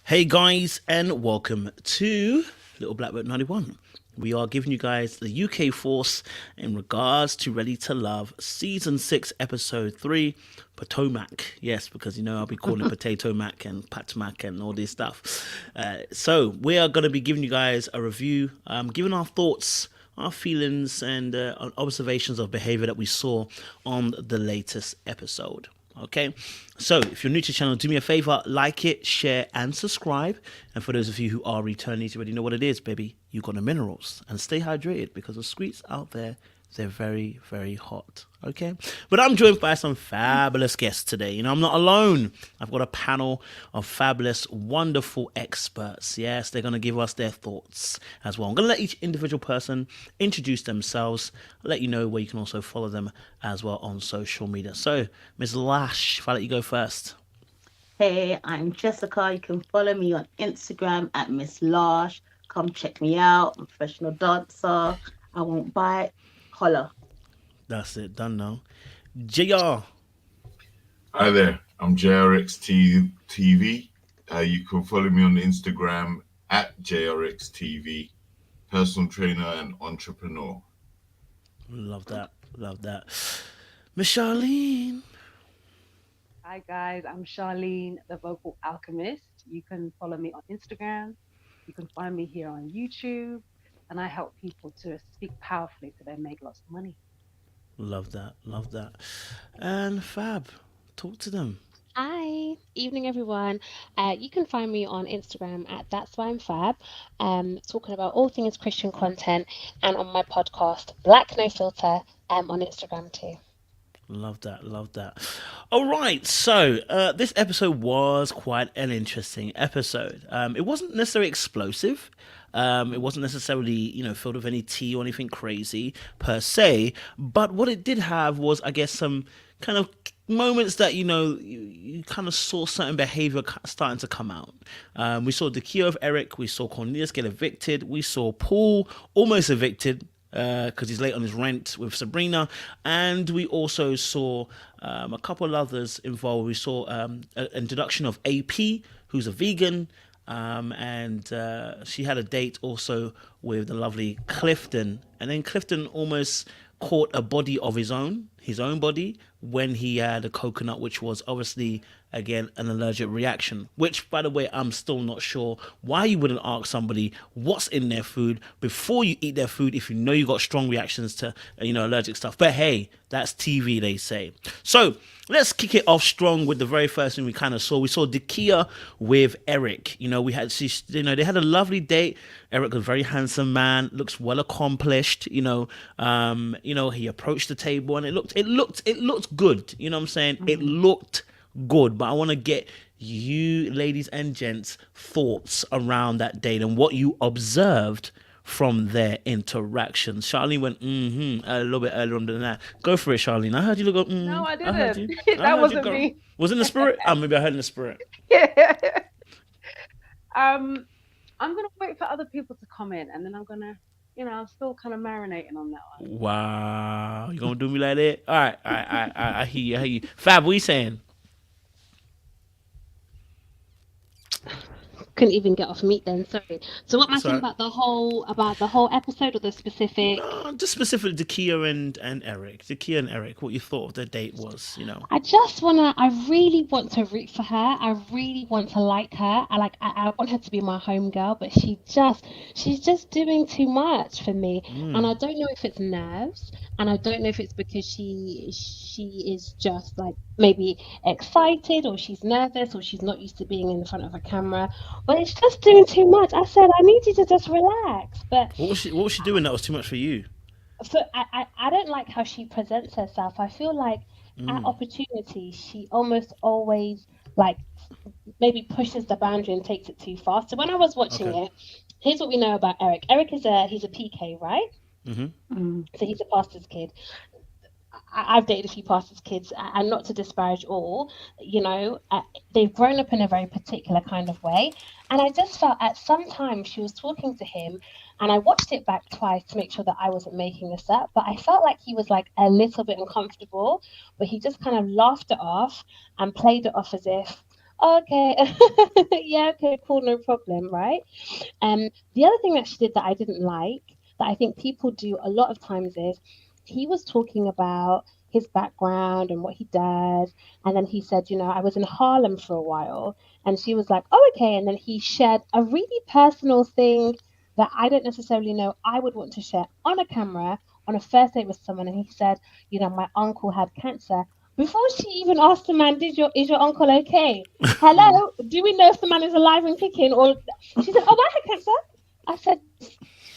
Hey guys, and welcome to Little Blackbird 91. We are giving you guys the UK force in regards to Ready to Love Season 6, Episode 3, Potomac. Yes, because I'll be calling it Potato Mac and Pat Mac and all this stuff. So we are going to be giving you guys a review, giving our thoughts, our feelings, and observations of behavior that we saw on the latest episode. Okay, so if you're new to the channel, do me a favor, like it, share, and subscribe. And for those of you who are returning, you already know what it is, baby. You got the minerals, and stay hydrated because the streets out there, they're very, very hot. Okay, but I'm joined by some fabulous guests today. I'm not alone. I've got a panel of fabulous, wonderful experts. Yes, they're going to give us their thoughts as well. I'm going to let each individual person introduce themselves. I'll let you know where you can also follow them as well on social media. So, Ms. Lash, if I let you go first. Hey, I'm Jessica. You can follow me on Instagram at Miss Lash. Come check me out. I'm a professional dancer. I won't bite. Holla. That's it, done now. JR. Hi there, I'm JRXTV. You can follow me on Instagram at JRXTV, personal trainer and entrepreneur. Love that, love that. Miss Charlene. Hi guys, I'm Charlene, the vocal alchemist. You can follow me on Instagram. You can find me here on YouTube, and I help people to speak powerfully so they make lots of money. Love that, love that. And Fab, talk to them. Hi, evening everyone. You can find me on Instagram at That's Why I'm Fab, talking about all things Christian content, and on my podcast Black No Filter, on Instagram too. Love that, love that. All right, so this episode was quite an interesting episode. It wasn't necessarily explosive. It wasn't necessarily, filled with any tea or anything crazy per se. But what it did have was, I guess, some kind of moments that you kind of saw certain behavior starting to come out. We saw Dakiya and Eric. We saw Cornelius get evicted. We saw Paul almost evicted because he's late on his rent with Sabrina, and we also saw a couple of others involved. We saw an introduction of AP, who's a vegan, and she had a date also with the lovely Clifton, and then Clifton almost caught a body of his own body, when he had a coconut, which was obviously, again, an allergic reaction. Which, by the way, I'm still not sure why you wouldn't ask somebody what's in their food before you eat their food if you know you got strong reactions to, allergic stuff. But hey, that's TV, they say. So let's kick it off strong with the very first thing we kind of saw. We saw Dakiya with Eric. They had a lovely date. Eric was a very handsome man, looks well accomplished. He approached the table and it looked good. You know what I'm saying? Mm-hmm. It looked good, but I want to get you, ladies and gents, thoughts around that date and what you observed from their interactions. Charlene went a little bit earlier on than that. Go for it, Charlene. I heard you look. No, I didn't. That wasn't me. Was it in the spirit? Maybe I heard in the spirit. Yeah. I'm gonna wait for other people to comment, and then I'm gonna, I'm still kind of marinating on that one. Wow, you gonna do me like that? All right. I hear you. Fab, what you saying? Couldn't even get off mute then. Sorry. So what am I saying about the whole episode, or the specific? No, just specifically Dakiya and Eric. Dakiya and Eric. What you thought of their date was, I really want to root for her. I really want to like her. I want her to be my home girl, but she's just doing too much for me. And I don't know if it's nerves, and I don't know if it's because she is just like maybe excited, or she's nervous, or she's not used to being in front of a camera. But it's just doing too much. I said, I need you to just relax. But what was she doing that was too much for you? So I don't like how she presents herself. I feel like at opportunity, she almost always like maybe pushes the boundary and takes it too far. So when I was watching it, here's what we know about Eric. Eric he's a PK, right? Mm-hmm. So he's a pastor's kid. I've dated a few pastors' kids, and not to disparage all, they've grown up in a very particular kind of way. And I just felt at some time she was talking to him, and I watched it back twice to make sure that I wasn't making this up, but I felt like he was like a little bit uncomfortable, but he just kind of laughed it off and played it off as if, Okay. Yeah, okay, cool, no problem, right? The other thing that she did that I didn't like, that I think people do a lot of times is he was talking about his background and what he does. And then he said, I was in Harlem for a while. And she was like, oh, okay. And then he shared a really personal thing that I don't necessarily know I would want to share on a camera on a first date with someone. And he said, my uncle had cancer. Before she even asked the man, is your uncle okay? Mm. Hello, do we know if the man is alive and kicking? Or she said, oh, I had cancer. I said,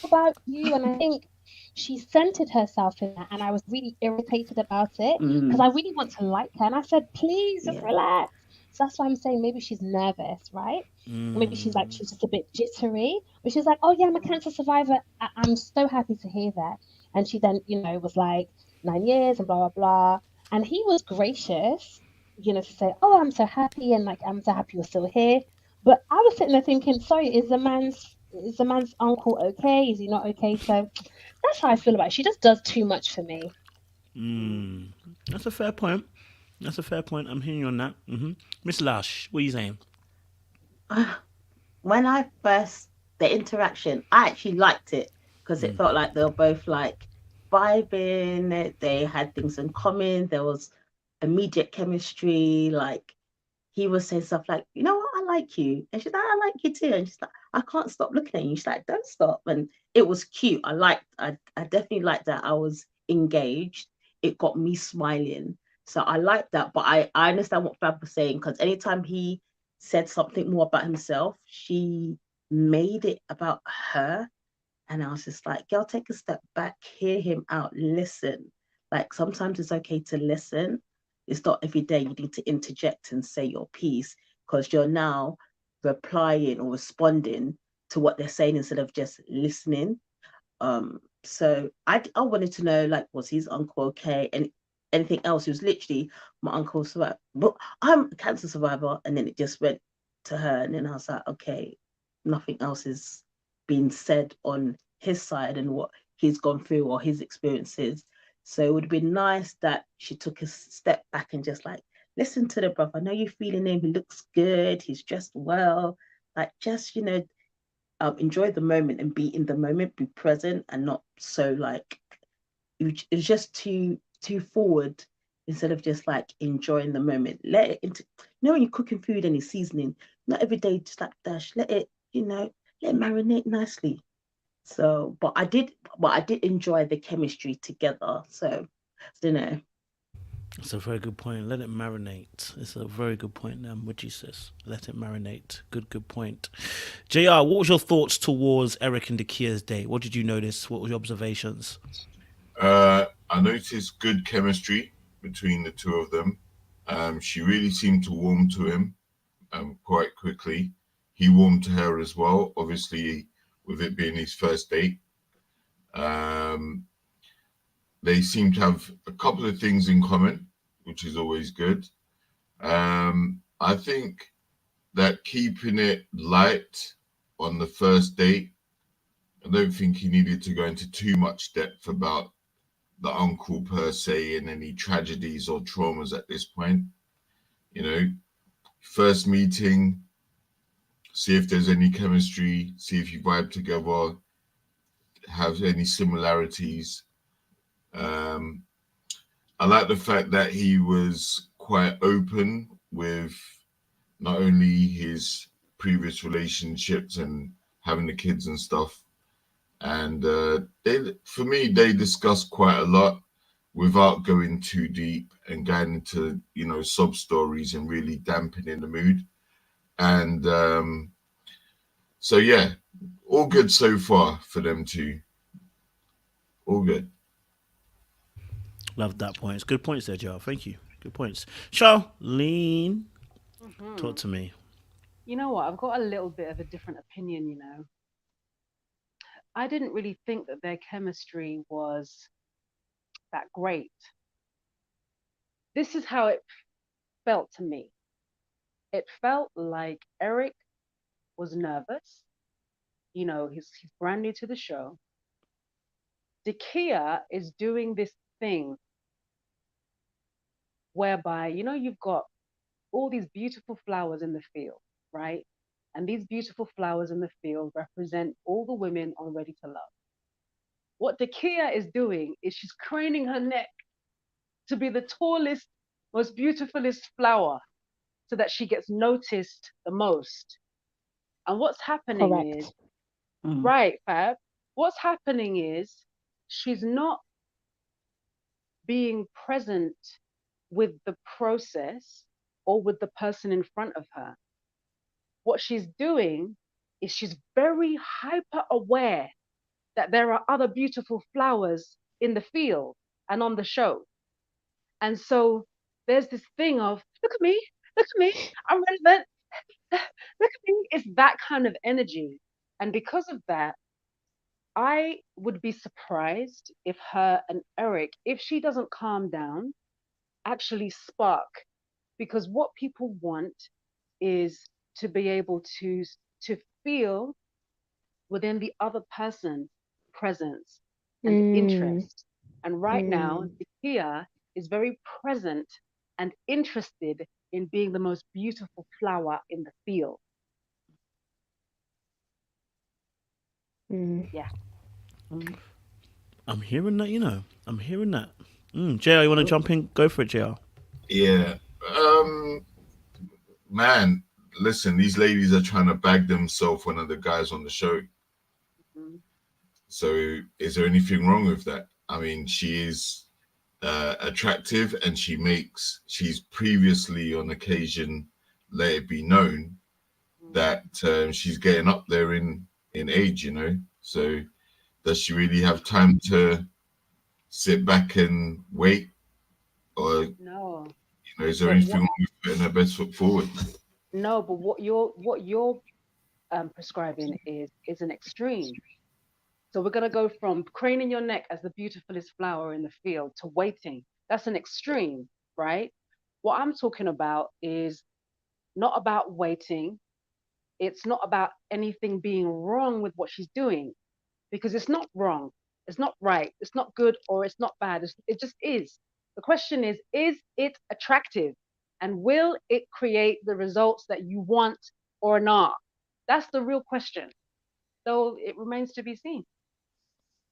about you. And I think she centered herself in that. And I was really irritated about it because Mm, I really want to like her. And I said, please just yeah. relax. So that's why I'm saying maybe she's nervous, right? Maybe Mm. she's just a bit jittery. But she's like, oh, yeah, I'm a cancer survivor. I'm so happy to hear that. And she then, was like 9 years and blah, blah, blah. And he was gracious, to say, oh, I'm so happy. And like, I'm so happy you're still here. But I was sitting there thinking, sorry, is the man's uncle okay? Is he not okay? So that's how I feel about it. She just does too much for me. Mm. That's a fair point. That's a fair point. I'm hearing you on that. Miss Lash, what are you saying? When I first, the interaction, I actually liked it because it Mm. felt like they were both like vibing. They had things in common. There was immediate chemistry. Like he was saying stuff like, you know what, I like you. And she's like, I like you too. And she's like, I can't stop looking at you. She's like, don't stop. And it was cute. I definitely liked that. I was engaged. It got me smiling. So I like that. But I understand what Fab was saying because anytime he said something more about himself, she made it about her. And I was just like, girl, take a step back, hear him out, listen. Like sometimes it's okay to listen. It's not every day you need to interject and say your piece because you're now replying or responding to what they're saying instead of just listening. So I wanted to know like was his uncle okay and anything else. He was literally my uncle survivor, but I'm a cancer survivor, and then it just went to her, and then I was like, okay, nothing else is being said on his side and what he's gone through or his experiences. So it would have been nice that she took a step back and just like listen to the brother. I know you're feeling him. He looks good. He's dressed well. Like just enjoy the moment and be in the moment, be present, and not so like it's just too forward instead of just like enjoying the moment. Let it into when you're cooking food and it's seasoning, not every day just like dash. Let it marinate nicely. So, but I did enjoy the chemistry together. So, I don't know. It's a very good point. Let it marinate. It's a very good point, what you says. Let it marinate. Good point. JR, what was your thoughts towards Eric and Dakia's date? What did you notice? What were your observations? I noticed good chemistry between the two of them. She really seemed to warm to him quite quickly. He warmed to her as well, obviously, with it being his first date. Um, they seem to have a couple of things in common, which is always good. I think that keeping it light on the first date, I don't think he needed to go into too much depth about the uncle per se and any tragedies or traumas at this point. You know, first meeting, see if there's any chemistry, see if you vibe together, have any similarities. Um, I like the fact that he was quite open with not only his previous relationships and having the kids and stuff. And for me, they discussed quite a lot without going too deep and going into, sob stories and really dampening the mood. And so, yeah, all good so far for them two. All good. Love that point. It's good points there, JR. Thank you. Good points. Charlene, talk Hmm. to me. You know what? I've got a little bit of a different opinion. I didn't really think that their chemistry was that great. This is how it felt to me. It felt like Eric was nervous. He's brand new to the show. Dakia is doing this thing whereby, you've got all these beautiful flowers in the field, right? And these beautiful flowers in the field represent all the women on Ready to Love. What Dakiya is doing is she's craning her neck to be the tallest, most beautifulest flower so that she gets noticed the most. And what's happening is, Correct. right, Fab, what's happening is she's not being present with the process or with the person in front of her. What she's doing is she's very hyper aware that there are other beautiful flowers in the field and on the show. And so there's this thing of, look at me, I'm relevant, look at me. It's that kind of energy. And because of that, I would be surprised if her and Eric, if she doesn't calm down, actually spark. Because what people want is to be able to feel within the other person's presence and interest. And right now, Dakiya is very present and interested in being the most beautiful flower in the field. Yeah. I'm hearing that, you know. I'm hearing that. JR, you want to jump in? Go for it, JR. Yeah. Man, listen, these ladies are trying to bag themselves one of the guys on the show. So is there anything wrong with that? I mean, she is attractive, and she's previously on occasion let it be known that she's getting up there in age, you know. So does she really have time to sit back and wait? Or, No. you know, is there anything wrong with putting her best foot forward? No, but what you're prescribing is an extreme. So we're gonna go from craning your neck as the beautifulest flower in the field to waiting. That's an extreme, right? What I'm talking about is not about waiting. It's not about anything being wrong with what she's doing, because it's not wrong. It's not right. It's not good, or it's not bad. It just is. The question is it attractive? And will it create the results that you want or not? That's the real question. So it remains to be seen.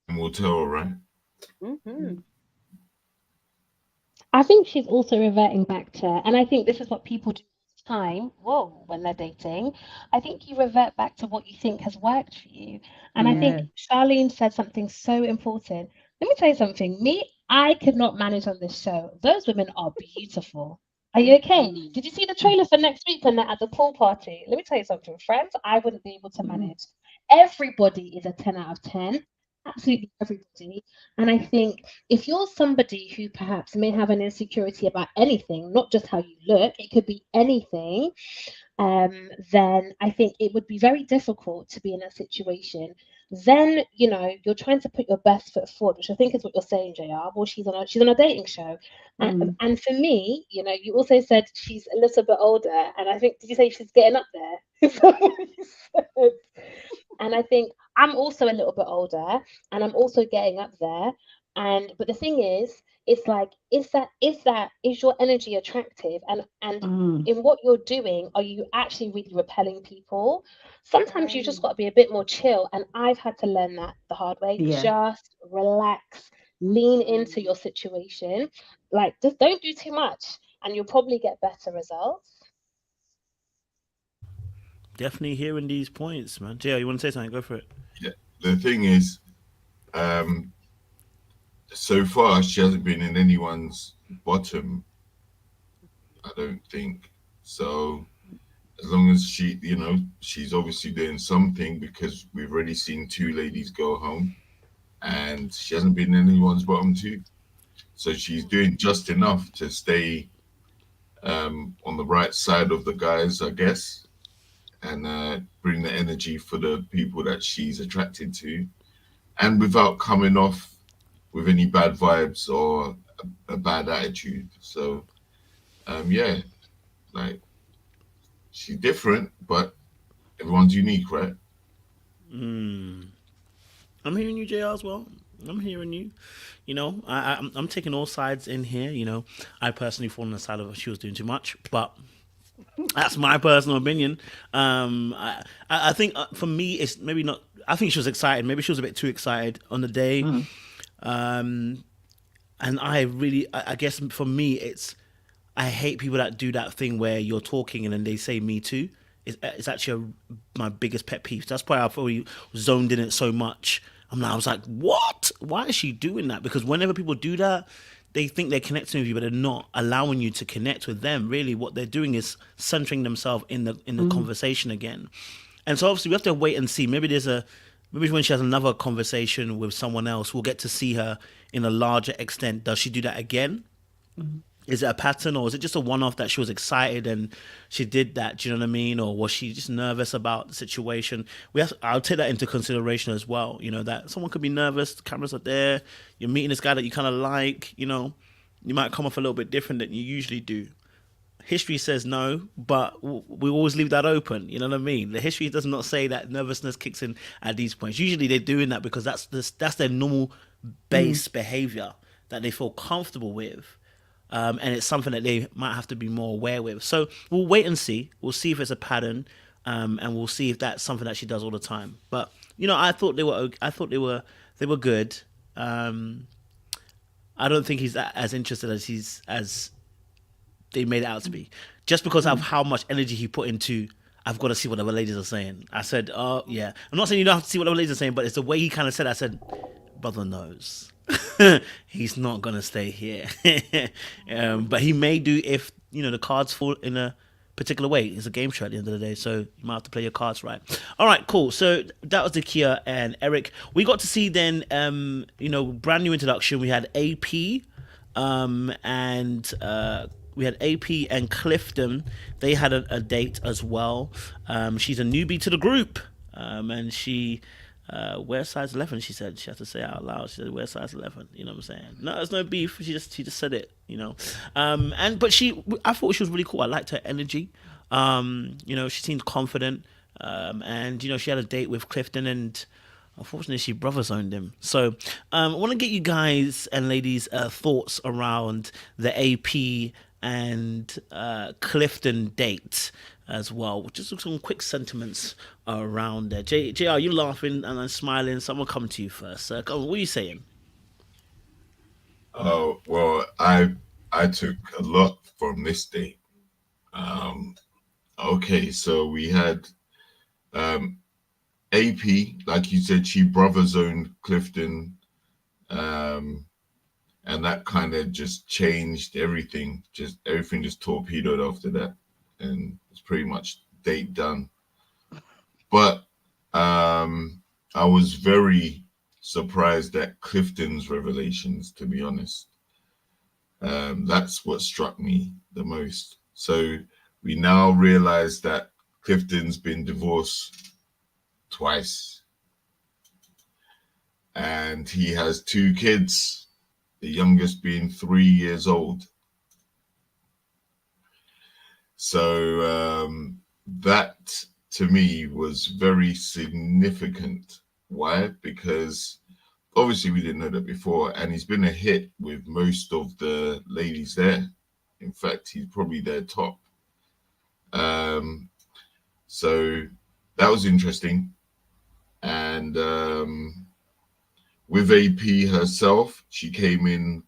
And we'll tell, right? I think she's also reverting back to, and I think this is what people do all the time, when they're dating. I think you revert back to what you think has worked for you. And I think Charlene said something so important. Let me tell you something. I could not manage on this show. Those women are beautiful. Are you okay? Did you see the trailer for next week when they're at the pool party? Let me tell you something, friends. I wouldn't be able to manage. Everybody is a 10 out of 10. Absolutely everybody. And I think if you're somebody who perhaps may have an insecurity about anything, not just how you look, it could be anything, then I think it would be very difficult to be in a situation. Then, you know, you're trying to put your best foot forward, which I think is what you're saying, JR. Well, she's on a dating show. And for me, you know, you also said she's a little bit older. And I think, did you say she's getting up there? Is that what you said? And I think I'm also a little bit older, and I'm also getting up there. But the thing is, it's like, is your energy attractive? And in what you're doing, are you actually really repelling people? Sometimes you just got to be a bit more chill. And I've had to learn that the hard way. Just relax, lean into your situation. Like, just don't do too much, and you'll probably get better results. Definitely hearing these points, man. JR, you want to say something? Go for it. Yeah. The thing is, so far she hasn't been in anyone's bottom, I don't think. So as long as she, you know, she's obviously doing something, because we've already seen 2 ladies go home, and she hasn't been in anyone's bottom 2. So she's doing just enough to stay on the right side of the guys, I guess, and bring the energy for the people that she's attracted to, and without coming off with any bad vibes or a bad attitude. So yeah, like, she's different, but everyone's unique, right? I'm hearing you, JR, as well. I'm hearing you. You know, I'm taking all sides in here. You know, I personally fall on the side of she was doing too much, but That's my personal opinion. I think for me, it's maybe not. I think she was excited. Maybe she was a bit too excited on the day. And I guess for me, I hate people that do that thing where you're talking and then they say "me too." It's actually my biggest pet peeve. That's why I probably zoned in it so much. I was like, what? Why is she doing that? Because whenever people do that, they think they're connecting with you, but they're not allowing you to connect with them. Really, what they're doing is centering themselves in the conversation again. And so obviously we have to wait and see. Maybe when she has another conversation with someone else, we'll get to see her in a larger extent. Does she do that again? Is it a pattern, or is it just a one-off that she was excited and she did that? Do you know what I mean? Or was she just nervous about the situation? I'll take that into consideration as well. You know, that someone could be nervous. The cameras are there. You're meeting this guy that you kind of like. You know, you might come off a little bit different than you usually do. History says no, but we always leave that open. You know what I mean? The history does not say that nervousness kicks in at these points. Usually they're doing that because that's their normal base behavior that they feel comfortable with. And it's something that they might have to be more aware with. So we'll wait and see. We'll see if it's a pattern, and we'll see if that's something that she does all the time. But you know, I thought they were good. I don't think he's as interested as they made it out to be, just because of how much energy he put into. I've got to see what other ladies are saying. I said, oh yeah. I'm not saying you don't have to see what other ladies are saying, but it's the way he kind of said it. I said, brother knows. He's not gonna stay here. But he may do if the cards fall in a particular way. It's a game show at the end of the day, so you might have to play your cards right. All right, cool. So that was Dakiya and Eric. We got to see then brand new introduction. We had AP and we had AP and Clifton. They had a date as well. She's a newbie to the group, and she wears size 11. She said she had to say it out loud. She said wear size 11. You know what I'm saying? No, there's no beef. She just said it. But I thought she was really cool. I liked her energy. She seemed confident. And she had a date with Clifton, and unfortunately she brother zoned him. So I want to get you guys and ladies thoughts around the AP and Clifton date as well. Just some quick sentiments around there. JR, you laughing and I'm smiling, so I'm gonna come to you first. What are you saying? Oh, well, I took a lot from this date. Okay, so we had AP, like you said, she brother zoned Clifton, and that kind of just changed everything. Everything just torpedoed after that, and it's pretty much date done. But I was very surprised at Clifton's revelations, to be honest. That's what struck me the most. So we now realize that Clifton's been divorced twice, and he has 2 kids, the youngest being 3 years old. So that to me was very significant. Why? Because obviously we didn't know that before, and he's been a hit with most of the ladies there. In fact, he's probably their top. So that was interesting. And with AP herself, she came in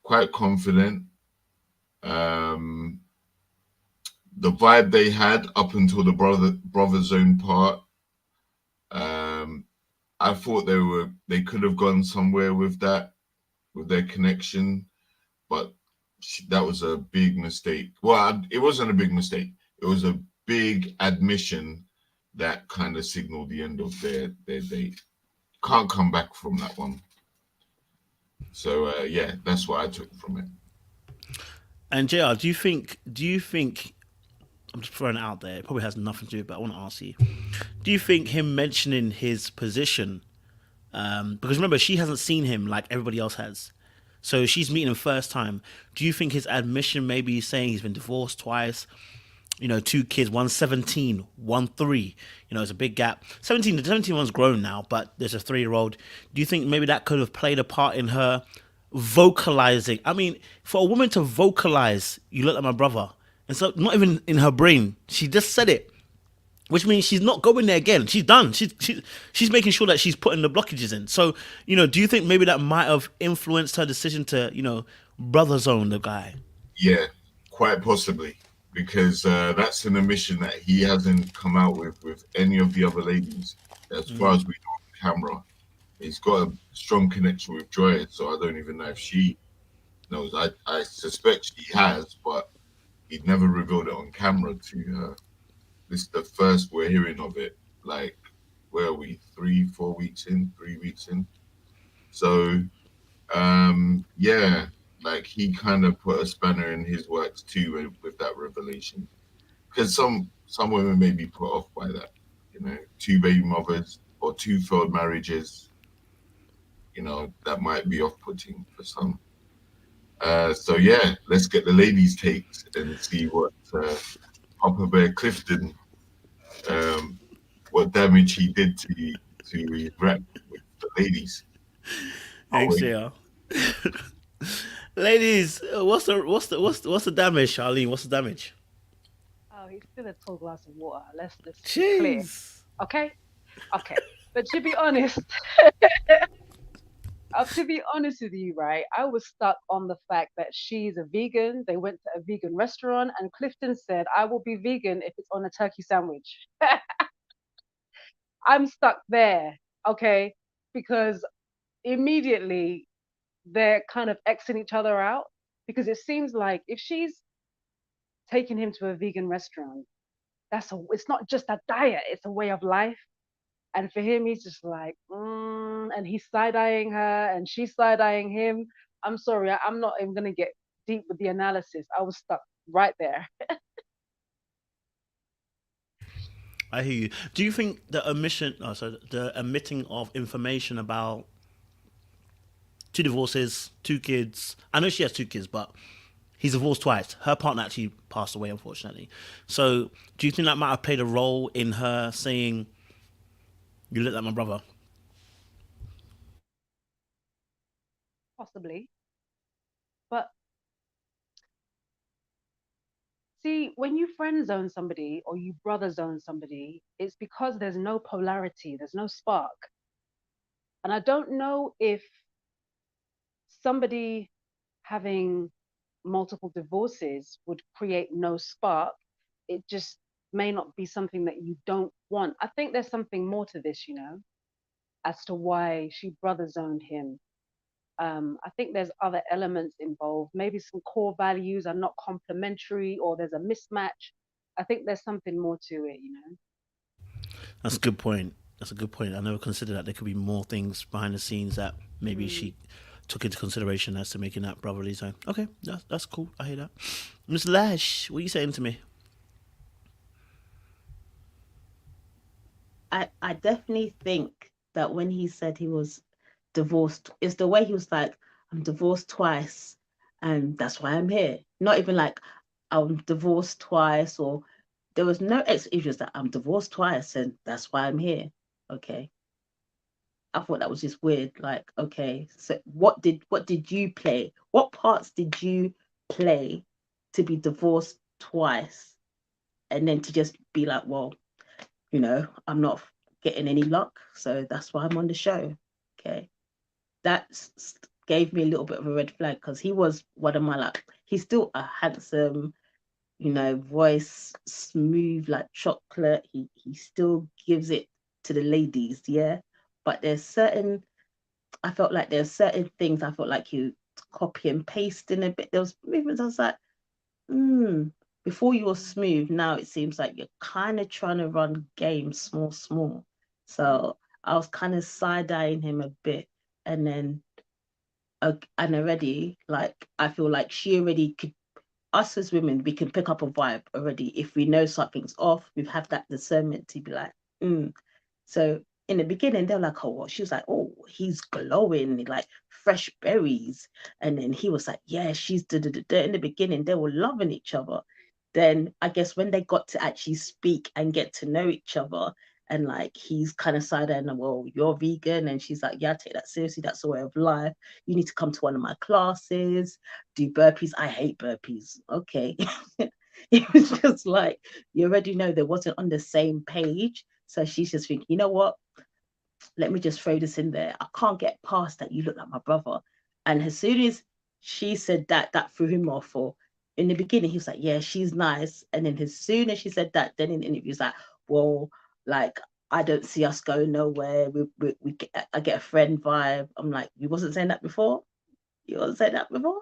quite confident. The vibe they had up until the brother zone part, I thought they could have gone somewhere with that, with their connection, but that was a big mistake. Well, it wasn't a big mistake. It was a big admission that kind of signaled the end of their date. Can't come back from that one. So yeah, that's what I took from it. And JR, do you think I'm just throwing it out there, it probably has nothing to do with it, but I want to ask you, do you think him mentioning his position, because remember, she hasn't seen him like everybody else has, so she's meeting him first time, do you think his admission, maybe he's saying he's been divorced twice, 2 kids, one's 17, one 3, it's a big gap. The 17 one's grown now, but there's a 3-year-old. Do you think maybe that could have played a part in her vocalizing? I mean, for a woman to vocalize, you look like my brother, And so, not even in her brain, she just said it, which means she's not going there again. She's done. She's making sure that she's putting the blockages in. So, do you think maybe that might have influenced her decision to, brother zone the guy? Yeah, quite possibly, because that's an admission that he hasn't come out with any of the other ladies, as far as we know on camera. He's got a strong connection with Joy, so I don't even know if she knows. I suspect she has, but he'd never revealed it on camera to her. This is the first we're hearing of it. Like, where are we? 3 weeks in? So, yeah, like he kind of put a spanner in his works too with that revelation. Because some women may be put off by that. 2 baby mothers or 2 failed marriages. That might be off-putting for some. So yeah, let's get the ladies' takes and see what Papa Bear Clifton, what damage he did to his rep with the ladies. Thanks, JR. Ladies, what's the damage, Charlene? What's the damage? Oh, he's still a tall glass of water. Let's just be clear. Okay. But to be honest, with you, right, I was stuck on the fact that she's a vegan. They went to a vegan restaurant, and Clifton said, "I will be vegan if it's on a turkey sandwich." I'm stuck there, okay, because immediately they're kind of Xing each other out, because it seems like if she's taking him to a vegan restaurant, it's not just a diet, it's a way of life. And for him, he's just like, and he's side-eyeing her and she's side-eyeing him. I'm sorry, I'm not even going to get deep with the analysis. I was stuck right there. I hear you. Do you think the omitting of information about 2 divorces, 2 kids, I know she has 2 kids, but he's divorced twice. Her partner actually passed away, unfortunately. So do you think that might have played a role in her saying, "You look like my brother"? Possibly. But see, when you friend zone somebody or you brother zone somebody, it's because there's no polarity, there's no spark. And I don't know if somebody having multiple divorces would create no spark. It just may not be something that you don't want. I think there's something more to this, as to why she brother zoned him. I think there's other elements involved. Maybe some core values are not complementary, or there's a mismatch. I think there's something more to it, That's a good point. I never considered that there could be more things behind the scenes that maybe she took into consideration as to making that brotherly zone. Okay, that's cool. I hear that. Miss Lash, what are you saying to me? I definitely think that when he said he was divorced, it's the way he was like, "I'm divorced twice, and that's why I'm here." Not even like, "I'm divorced twice," or there was no excuses that I'm divorced twice and that's why I'm here. Okay. I thought that was just weird. Like, okay, so what did you play? What parts did you play to be divorced twice? And then to just be like, well, I'm not getting any luck, so that's why I'm on the show. Okay. That gave me a little bit of a red flag, because he was one of my, he's still a handsome, voice, smooth like chocolate. He still gives it to the ladies, yeah. But I felt like there's certain things I felt like you copy and paste in a bit. There was movements I was like, before you were smooth, now it seems like you're kind of trying to run games small. So I was kind of side-eyeing him a bit. And then, and already, like, I feel like she already could, us as women, we can pick up a vibe already. If we know something's off, we have that discernment to be like, So in the beginning, they're like, "Oh, what?" She was like, "Oh, he's glowing like fresh berries." And then he was like, "Yeah, she's da da da." In the beginning, they were loving each other. Then I guess when they got to actually speak and get to know each other, and like he's kind of side and, "Well, you're vegan," and she's like, "Yeah, I take that seriously. That's a way of life. You need to come to one of my classes, do burpees. I hate burpees." Okay. It was just like, you already know they wasn't on the same page. So she's just thinking, you know what? Let me just throw this in there. I can't get past that. You look like my brother. And as soon as she said that, that threw him off. Or in the beginning, he was like, yeah, she's nice. And then as soon as she said that, then in the interview, he's like, well, like, I don't see us going nowhere. I get a friend vibe. I'm like, you wasn't saying that before? You wasn't saying that before?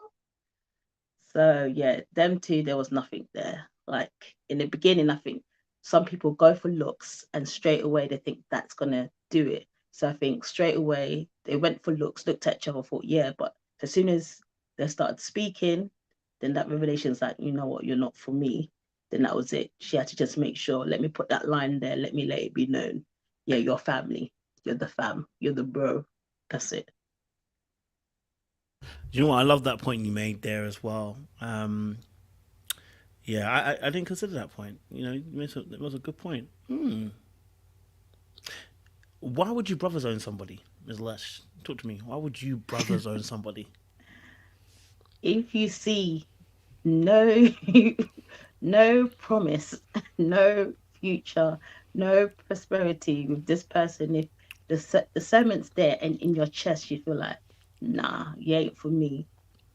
So yeah, them two, there was nothing there. Like in the beginning, I think some people go for looks and straight away they think that's gonna do it. So I think straight away they went for looks, looked at each other, thought, yeah, but as soon as they started speaking, then that revelation's like, you know what, you're not for me. Then that was it. She had to just make sure, let me put that line there, let me let it be known. Yeah, you're family, you're the fam, you're the bro. That's it. You know what? I love that point you made there as well. Yeah, I didn't consider that point. You know, it was a good point. Why would you brothers own somebody, Ms. Lesh? Talk to me. Why would you brothers own somebody? If you see no no promise, no future, no prosperity with this person, if the sentiment's there and in your chest you feel like, nah, you ain't for me.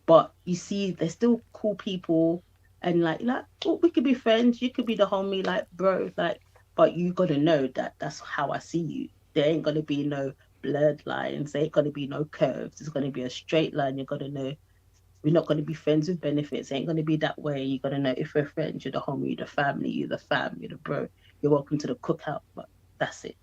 But you see they're still cool people, and like oh, we could be friends, you could be the homie, like bro, like, but you gotta know that that's how I see you. There ain't gonna be no blurred lines, there ain't gonna be no curves, it's gonna be a straight line. You gotta know we're not going to be friends with benefits. It ain't going to be that way. You got to know if we're friends, you're the homie, you're the family, you're the fam, you're the bro. You're welcome to the cookout, but that's it.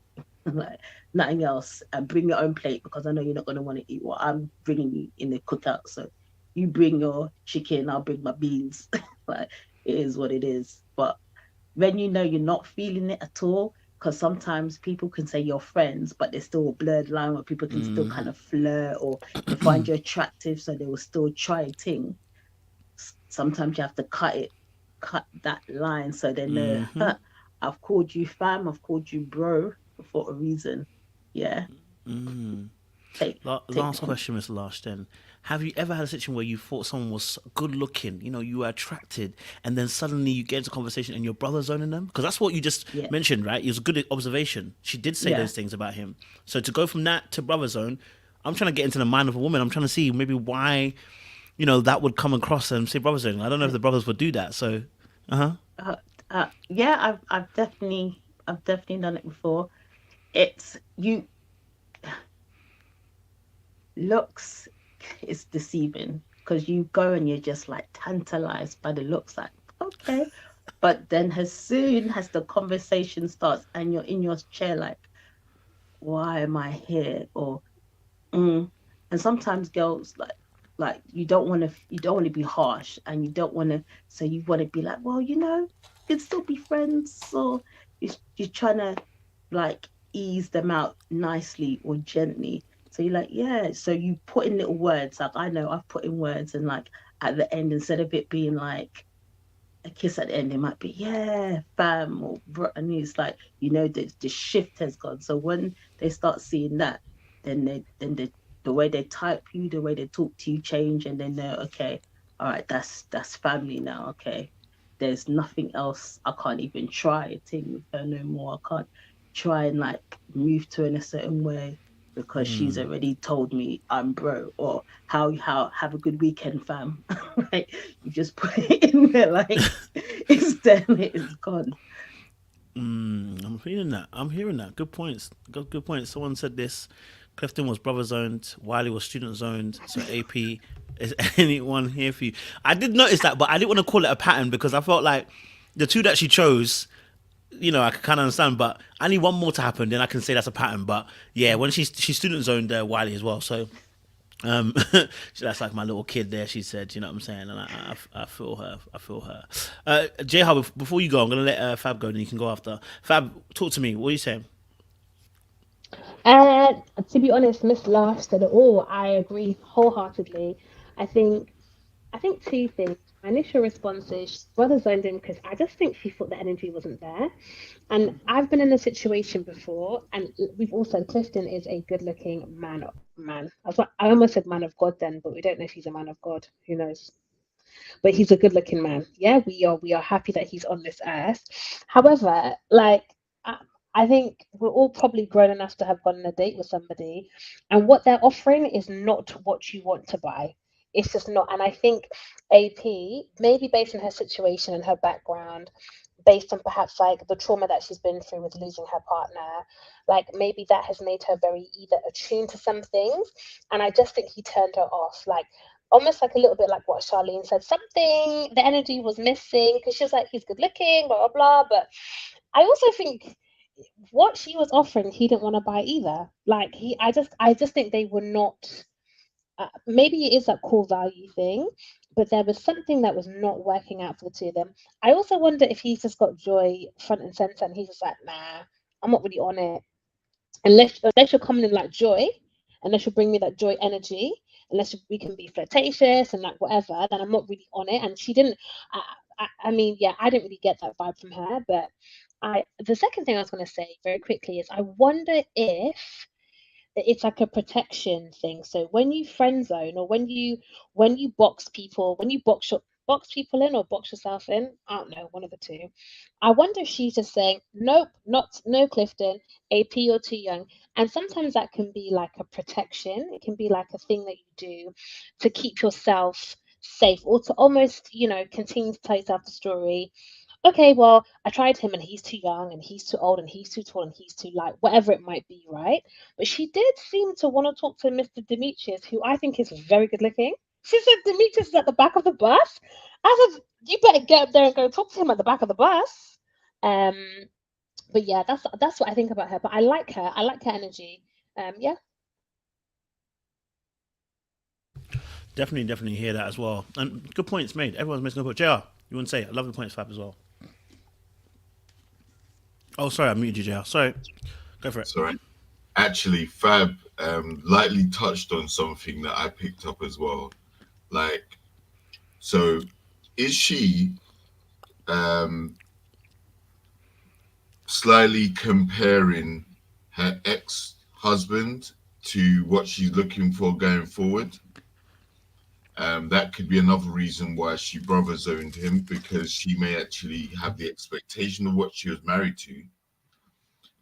Like nothing else. And bring your own plate because I know you're not going to want to eat what I'm bringing you in the cookout. So you bring your chicken, I'll bring my beans. Like it is what it is. But when you know you're not feeling it at all, because sometimes people can say you're friends, but there's still a blurred line where people can still kind of flirt or they find you attractive, so they will still try a thing. Sometimes you have to cut that line so they know, I've called you fam, I've called you bro for a reason. Yeah. Last question, Mr. Lash, then. Have you ever had a situation where you thought someone was good looking, you know, you were attracted, and then suddenly you get into conversation and your brother's owning them? Because that's what you just mentioned, right? It was a good observation. She did say those things about him. So to go from that to brother zone, I'm trying to get into the mind of a woman. I'm trying to see maybe why, you know, that would come across and say brother zone. I don't know if the brothers would do that. So, yeah, I've definitely done it before. It's you. Looks is deceiving because you go and you're just like tantalized by the looks, like okay, but then as soon as the conversation starts and you're in your chair like, why am I here? Or and sometimes girls like you don't want to be harsh, and you don't want to, so you want to be like, well, you know, you can still be friends, or you're trying to like ease them out nicely or gently. So you're like, yeah. So you put in little words. Like I know I've put in words, and like at the end, instead of it being like a kiss at the end, it might be yeah, fam, or bro. And it's like, you know, the shift has gone. So when they start seeing that, then the way they type you, the way they talk to you change, and then they're okay. All right, that's family now. Okay, there's nothing else. I can't even try a thing with her no more. I can't try and like move to in a certain way because she's already told me I'm bro, or how have a good weekend, fam. Like you just put it in there, like it's done, it's gone. I'm hearing that. Good points. Good points. Someone said this. Clifton was brother zoned. Wiley was student zoned. So AP, is anyone here for you? I did notice that, but I didn't want to call it a pattern because I felt like the two that she chose, you know, I can kind of understand, but I need one more to happen, then I can say that's a pattern. But yeah, when she's student zoned Wiley as well, so that's like my little kid there. She said, you know what I'm saying, and I feel her. J-Hub, before you go, I'm gonna let Fab go, then you can go after. Fab, talk to me. What are you saying? To be honest, Miss Lash said it all. I agree wholeheartedly. I think I think two things. My initial response is brother zoned in because I just think she thought the energy wasn't there. And I've been in a situation before, and we've also Clifton is a good-looking man. Man, I almost said man of God then, but we don't know if he's a man of God. Who knows? but he's a good-looking man. Yeah, we are happy that he's on this earth. However, like I think we're all probably grown enough to have gone on a date with somebody, and what they're offering is not what you want to buy. It's just not. And I think AP, maybe based on her situation and her background, based on perhaps like the trauma that she's been through with losing her partner, like maybe that has made her very either attuned to some things. And I just think he turned her off, like almost like a little bit like what Charlene said, something, the energy was missing, because she was like, he's good looking, blah, blah, blah. But I also think what she was offering, he didn't want to buy either. Like I just think they were not, maybe it is that core value thing, but there was something that was not working out for the two of them. I also wonder if he's just got Joy front and center and he's just like, nah, I'm not really on it. Unless you're coming in like Joy, unless you bring me that Joy energy, we can be flirtatious and like whatever, then I'm not really on it. And she didn't, I mean, yeah, I didn't really get that vibe from her. But the second thing I was going to say very quickly is I wonder if it's like a protection thing. So when you friend zone, or when you box people, when you box people in or box yourself in, I don't know, one of the two. I wonder if she's just saying, nope, no Clifton, AP, you're too young. And sometimes that can be like a protection. It can be like a thing that you do to keep yourself safe, or to almost, continue to tell yourself the story. Okay, well, I tried him and he's too young and he's too old and he's too tall and he's too light, whatever it might be, right? But she did seem to want to talk to Mr. Demetrius, who I think is very good looking. She said Demetrius is at the back of the bus. I said, you better get up there and go talk to him at the back of the bus. But yeah, that's what I think about her. But I like her. I like her energy. Yeah. Definitely hear that as well. And good points made. Everyone's making a point. JR, you want to say it? I love the points, Fab, as well. Oh, sorry, I muted you, JR. Sorry. Go for it. Sorry. Actually, Fab lightly touched on something that I picked up as well. Like, so is she slightly comparing her ex-husband to what she's looking for going forward? That could be another reason why she brother zoned him, because she may actually have the expectation of what she was married to,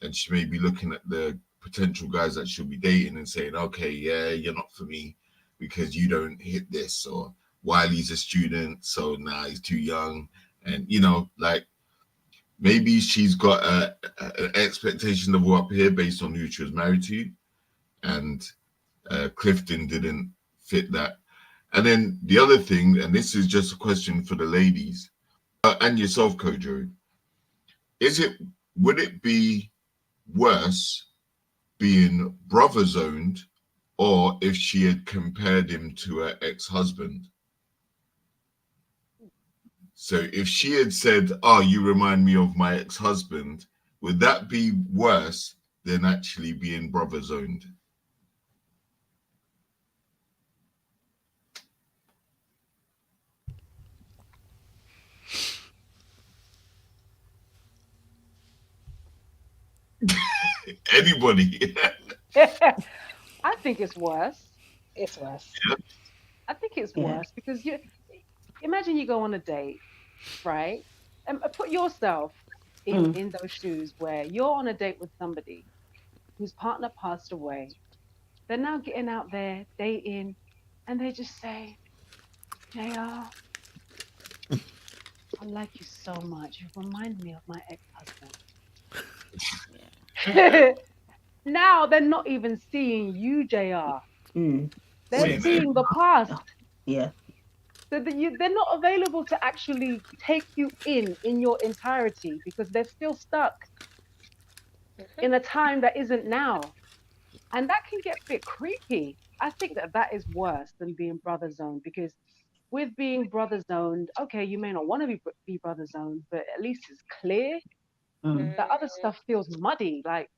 and she may be looking at the potential guys that she'll be dating and saying, okay, yeah, you're not for me because you don't hit this, or Wiley's a student, so now he's too young. And like, maybe she's got an expectation of up here based on who she was married to, and Clifton didn't fit that. And then the other thing, and this is just a question for the ladies and yourself, Kojo, would it be worse being brother zoned, or if she had compared him to her ex-husband? So if she had said, oh, you remind me of my ex-husband, would that be worse than actually being brother zoned? Anybody? I think it's worse. It's worse. I think it's worse because imagine you go on a date, right? And put yourself in those shoes where you're on a date with somebody whose partner passed away. They're now getting out there, dating, and they just say, JR, I like you so much. You remind me of my ex-husband. Now they're not even seeing you, JR. They're seeing the past. Yeah. So they're not available to actually take you in your entirety, because they're still stuck in a time that isn't now. And that can get a bit creepy. I think that is worse than being brother zoned, because with being brother zoned, okay, you may not want to be brother zoned, but at least it's clear. That other stuff feels muddy. Like,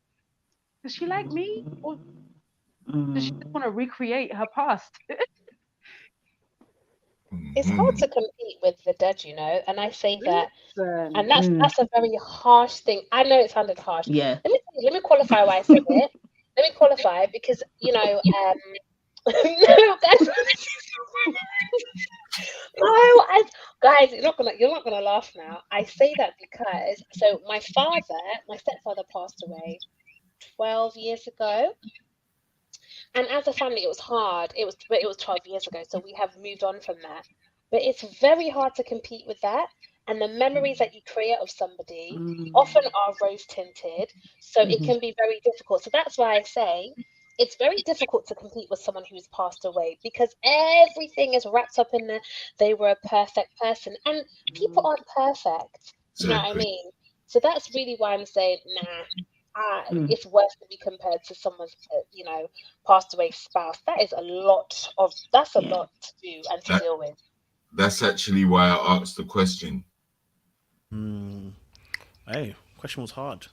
does she like me, or does she just want to recreate her past? It's hard to compete with the dead, and I say that, and that's a very harsh thing. I know it sounded harsh. Yeah. Let me qualify why I said it. Let me qualify, because no, that's no, Guys, you're not gonna laugh now. I say that because my stepfather passed away 12 years ago. And as a family, it was hard. But it was 12 years ago, so we have moved on from that. But it's very hard to compete with that. And the memories that you create of somebody often are rose tinted, so it can be very difficult. So that's why I say it's very difficult to compete with someone who's passed away because everything is wrapped up in they were a perfect person, and people aren't perfect. Do you know what I Exactly. mean? So that's really why I'm saying, nah. It's worse to be compared to someone's, passed away spouse. That's a lot to do and to That deal with. that's actually why I asked the question. Hey, question was hard.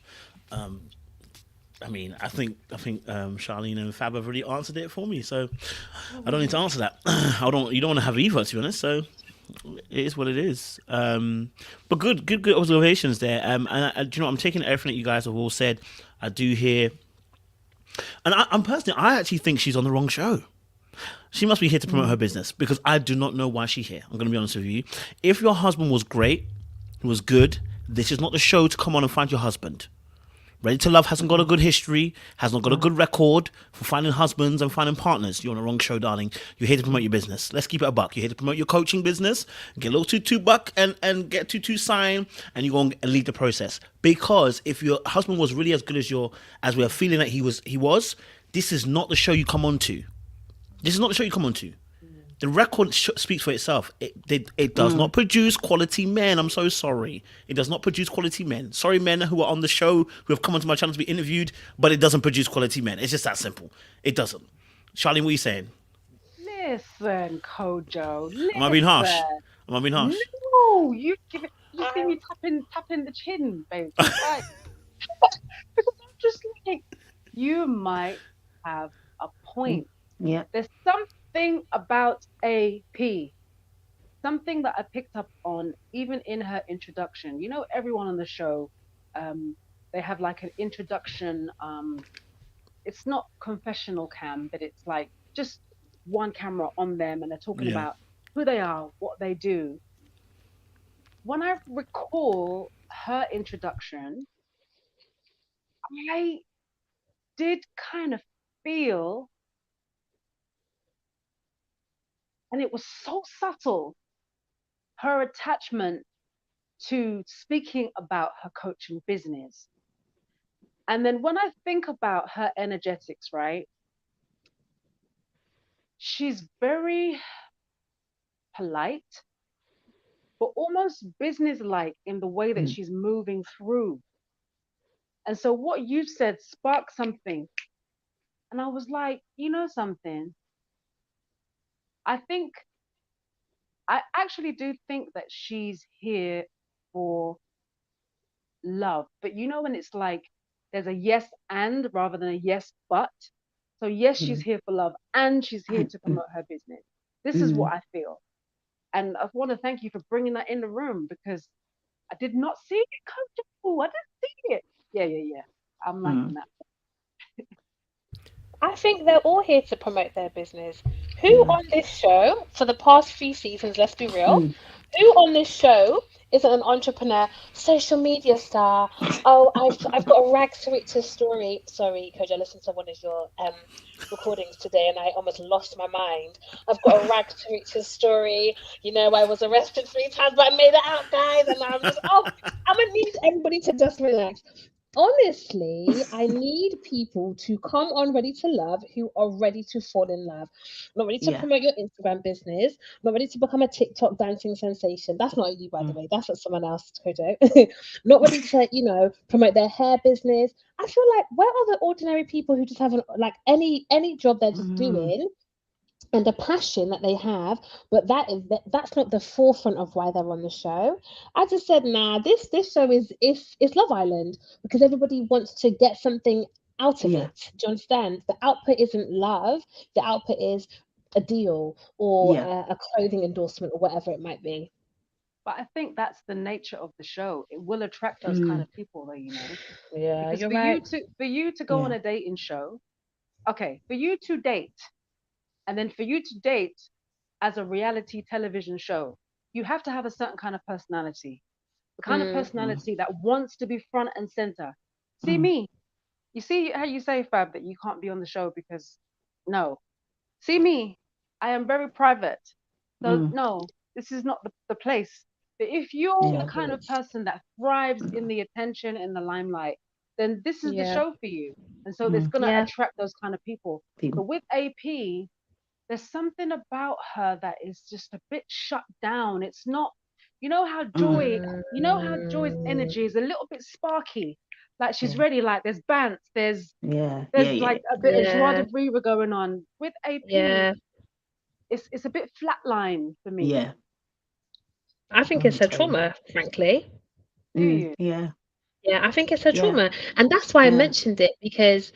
I mean, I think Charlene and Fab have already answered it for me, so I don't need to answer that. You don't want to have either, to be honest. So it is what it is. But good observations there. And do you know, I'm taking everything that you guys have all said. I do hear, and I'm personally, I actually think she's on the wrong show. She must be here to promote her business because I do not know why she's here. I'm going to be honest with you. If your husband was great, he was good, this is not the show to come on and find your husband. Ready to Love hasn't got a good history, has not got a good record for finding husbands and finding partners. You're on the wrong show, darling. You're here to promote your business. Let's keep it a buck. You're here to promote your coaching business, get a little tutu buck and get tutu sign, and you go and lead the process. Because if your husband was really as good as we are feeling that he was, this is not the show you come on to. This is not the show you come on to. The record speaks for itself. It does not produce quality men. I'm so sorry. It does not produce quality men. Sorry, men who are on the show, who have come onto my channel to be interviewed, but it doesn't produce quality men. It's just that simple. It doesn't. Charlene, what are you saying? Listen, Kojo. Am I being harsh? Listen. Am I being harsh? No, you see me tapping the chin, babe. Like, because I'm just like, you might have a point. Yeah. There's something about AP, something that I picked up on even in her introduction. You know, everyone on the show, they have like an introduction. It's not confessional cam, but it's like just one camera on them, and they're talking about who they are, what they do. When I recall her introduction, I did kind of feel, and it was so subtle, her attachment to speaking about her coaching business. And then when I think about her energetics, right, she's very polite, but almost business-like in the way that she's moving through. And so what you've said sparked something. And I was like, you know something? I actually do think that she's here for love. But you know when it's like there's a yes and rather than a yes but? So yes, she's here for love and she's here to promote her business. This is what I feel. And I want to thank you for bringing that in the room because I did not see it comfortable. I didn't see it. Yeah. I'm liking that. I think they're all here to promote their business. Who on this show, for the past 3 seasons, let's be real, who on this show isn't an entrepreneur, social media star? Oh, I've got a rags to riches story. Sorry, Coach, I listened to one of your recordings today and I almost lost my mind. I've got a rags to riches story. You know, I was arrested 3 times, but I made it out, guys. And I'm just, I'm gonna need everybody to just relax. Honestly, I need people to come on Ready to Love who are ready to fall in love. Not ready to promote your Instagram business, not ready to become a TikTok dancing sensation. That's not you, by the way. That's what someone else, Kodo. Not ready to, promote their hair business. I feel like where are the ordinary people who just have any job they're just doing and the passion that they have, but that's not the forefront of why they're on the show. I just said, nah, this show is Love Island because everybody wants to get something out of it. Do you understand? The output isn't love. The output is a deal or a clothing endorsement or whatever it might be. But I think that's the nature of the show. It will attract those kind of people, though, you know. Yeah, because you're right. For you to go on a dating show, okay, for you to date, and then for you to date as a reality television show, you have to have a certain kind of personality, the kind of Mm. personality that wants to be front and center. See Mm. me. You see how you say, Fab, that you can't be on the show because no. See me. I am very private. So Mm. no, this is not the place. But if you're Yeah. the kind of person that thrives in the attention and the limelight, then this is the Yeah. show for you. And so it's Mm. gonna Yeah. attract those kind of people. People. But with AP, there's something about her that is just a bit shut down. It's not, you know how Joy, you know how Joy's Mm. energy is a little bit sparky. Like she's Yeah. ready, like there's bants, Yeah. there's Yeah. Yeah. like a bit of joie Yeah. de vivre going on. With AP, Yeah. it's a bit flatline for me. Yeah. I think it's her Totally. trauma, frankly. Do you? Yeah. Yeah, I think it's her Yeah. trauma. And that's why I Yeah. mentioned it, because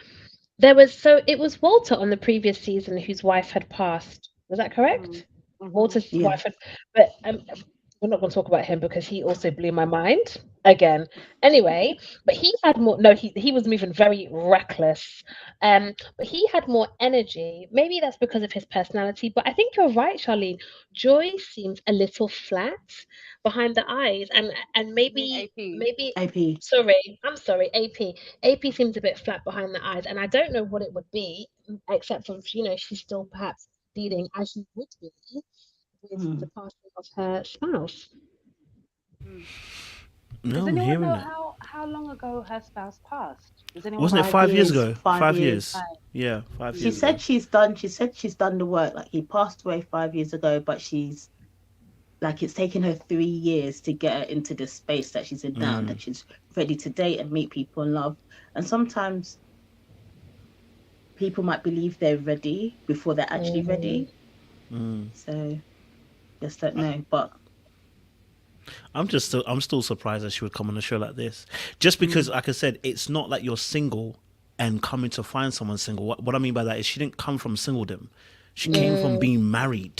it was Walter on the previous season whose wife had passed. Was that correct? Walter's Yeah. wife had, but we're not going to talk about him because he also blew my mind again. Anyway, but he had more. No, he was moving very reckless. But he had more energy. Maybe that's because of his personality. But I think you're right, Charlene. Joy seems a little flat behind the eyes, and AP. maybe. AP. Sorry, I'm sorry, AP. AP seems a bit flat behind the eyes, and I don't know what it would be, except for she's still perhaps dealing as she would be with the passing of her spouse. No, Does I'm anyone hearing know that. how long ago her spouse passed? Does anyone Wasn't it know? 5 years 5 years. ago? 5 years. years. Yeah, 5 She years said ago. she's done the work. Like he passed away 5 years ago, but she's like it's taken her 3 years to get her into the space that she's in now, that she's ready to date and meet people and love. And sometimes people might believe they're ready before they're actually ready. So just don't know. But I'm still surprised that she would come on a show like this. Just because, like I said, it's not like you're single and coming to find someone single. What I mean by that is she didn't come from singledom. She came from being married.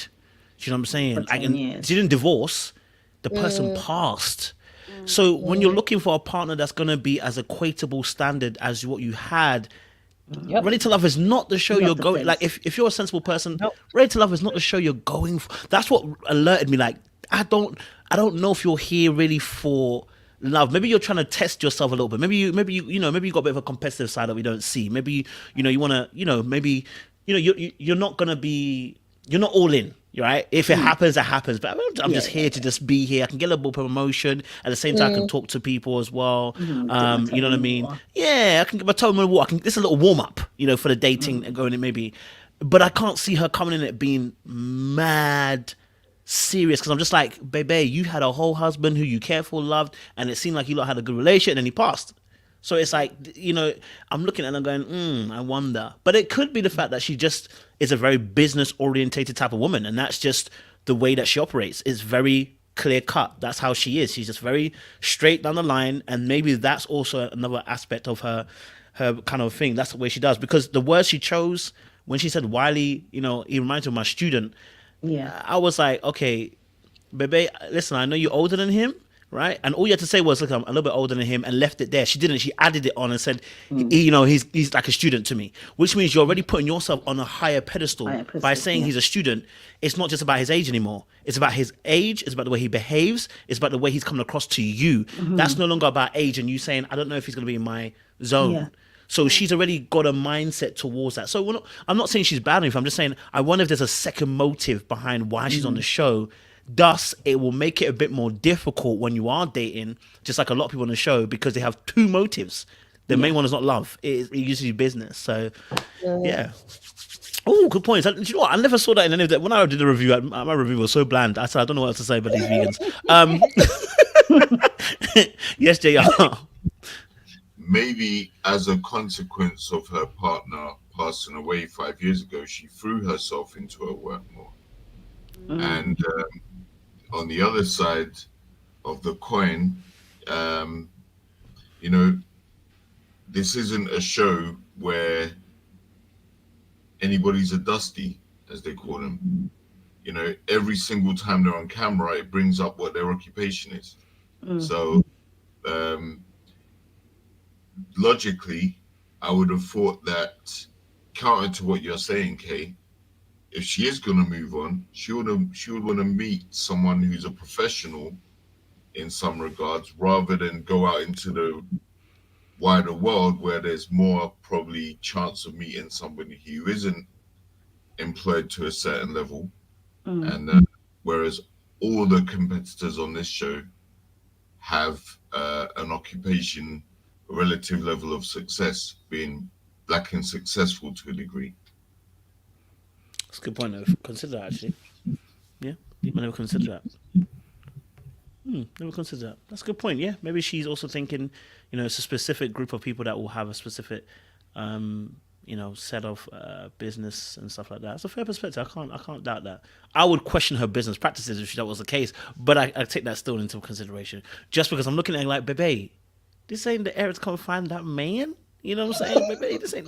Do you know what I'm saying? For 10 years. She didn't divorce. The person passed. So when you're looking for a partner that's going to be as equatable standard as what you had, Yep. Ready to Love is not the show Not you're the going. place. Like if you're a sensible person, Nope. Ready to Love is not the show you're going for. That's what alerted me. Like I don't know if you're here really for love. Maybe you're trying to test yourself a little bit. Maybe you got a bit of a competitive side that we don't see. Maybe you want to maybe you're not gonna be, you're not all in. Right? If it happens, it happens. But I'm just here to just be here. I can get a little promotion. At the same time, I can talk to people as well. You know what I mean? Yeah, I can get my toe in the water. This is a little warm up, for the dating and going in maybe. But I can't see her coming in it being mad serious, because I'm just like, baby, you had a whole husband who you cared for, loved, and it seemed like you lot had a good relation, and then he passed. So it's like, I'm looking at it and I'm going, I wonder. But it could be the fact that she just is a very business orientated type of woman, and that's just the way that she operates. It's very clear cut. That's how she is. She's just very straight down the line, and maybe that's also another aspect of her kind of thing. That's the way she does. Because the words she chose when she said Wiley, he reminds me of my student. yeah. I was like, okay, baby, listen, I know you're older than him, right? And all you had to say was, look, I'm a little bit older than him, and left it there. She didn't. She added it on and said, he's like a student to me, which means you're already putting yourself on a higher pedestal by saying he's a student. It's not just about his age anymore. It's about his age. It's about the way he behaves. It's about the way he's coming across to you. That's no longer about age and you saying, I don't know if he's going to be in my zone. Yeah. So she's already got a mindset towards that. So I'm not saying she's bad or anything. I'm just saying I wonder if there's a second motive behind why she's on the show. Thus, it will make it a bit more difficult when you are dating, just like a lot of people on the show, because they have two motives. The main one is not love. It usually business. So, yeah. Oh, good point. Do you know what? I never saw that in any of that. When I did the review, my review was so bland. I said, I don't know what else to say about these vegans. Yes, JR. Maybe as a consequence of her partner passing away 5 years ago, she threw herself into her work more. And on the other side of the coin, this isn't a show where anybody's a dusty, as they call them. Every single time they're on camera, it brings up what their occupation is. So logically, I would have thought that, counter to what you're saying, Kay, if she is going to move on, she would want to meet someone who's a professional in some regards, rather than go out into the wider world where there's more probably chance of meeting somebody who isn't employed to a certain level. And whereas all the competitors on this show have an occupation, a relative level of success, being black and successful to a degree. That's a good point. I've considered that, actually. Yeah, I never considered that. Never considered that. That's a good point. Yeah, maybe she's also thinking, it's a specific group of people that will have a specific, set of business and stuff like that. It's a fair perspective. I can't doubt that. I would question her business practices if that was the case, but I take that still into consideration. Just because I'm looking at it like, baby, this ain't the Eric's come find that man. You know what I'm saying? Baby, this ain't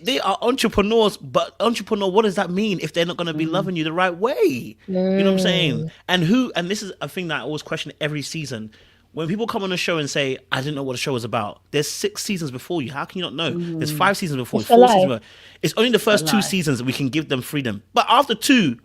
they are entrepreneurs, but entrepreneur, what does that mean if they're not going to be loving you the right way? You know what I'm saying? And this is a thing that I always question every season. When people come on the show and say, I didn't know what the show was about, there's 6 seasons before you. How can you not know? There's 5 seasons before you, 4 seasons before. It's only the first 2 seasons that we can give them freedom. But after 2,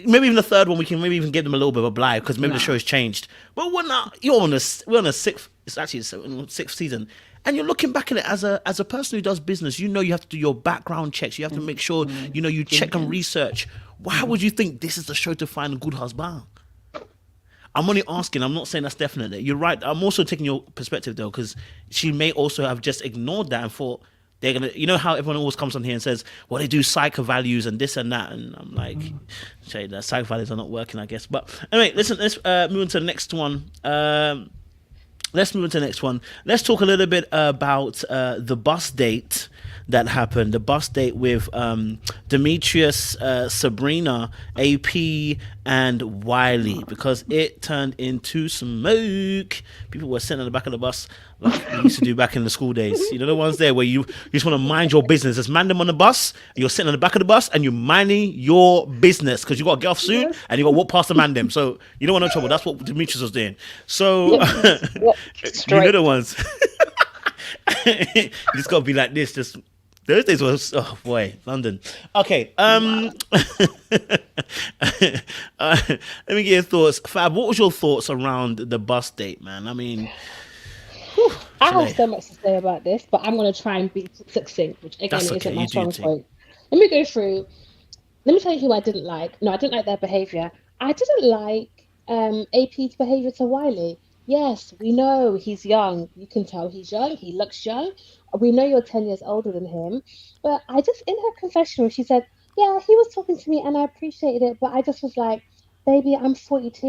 maybe even the 3rd one, we can maybe even give them a little bit of a blind because maybe the show has changed. But we're on a 6th. It's actually 6th season, and you're looking back at it as a person who does business. You have to do your background checks. You have to make sure you check and research. Why would you think this is the show to find a good husband? I'm only asking. I'm not saying that's definitely. You're right. I'm also taking your perspective though, because she may also have just ignored that and thought they're gonna. How everyone always comes on here and says, well, they do psycho values and this and that, and I'm like, shade, that psycho values are not working, I guess. But anyway, listen. Let's move on to the next one. Let's talk a little bit about the bus date that happened. The bus date with Demetrius, Sabrina, AP, and Wiley, because it turned into smoke. People were sitting on the back of the bus like we used to do back in the school days. The ones there where you just want to mind your business. There's man them on the bus, and you're sitting on the back of the bus, and you're minding your business because you got to get off soon, and you got to walk past the man them. So you don't want no trouble. That's what Demetrius was doing. So you know the ones. You just got to be like this. Just those days was, oh boy, London. Okay. Let me get your thoughts. Fab, what was your thoughts around the bus date, man? I mean, I have so much to say about this, but I'm going to try and be succinct, which again isn't my strong point. Let me go through. Let me tell you who I didn't like. No, I didn't like their behavior. I didn't like AP's behavior to Wiley. Yes, we know he's young. You can tell he's young. He looks young. We know you're 10 years older than him. But I just, in her confessional, she said, yeah, he was talking to me and I appreciated it. But I just was like, baby, I'm 42.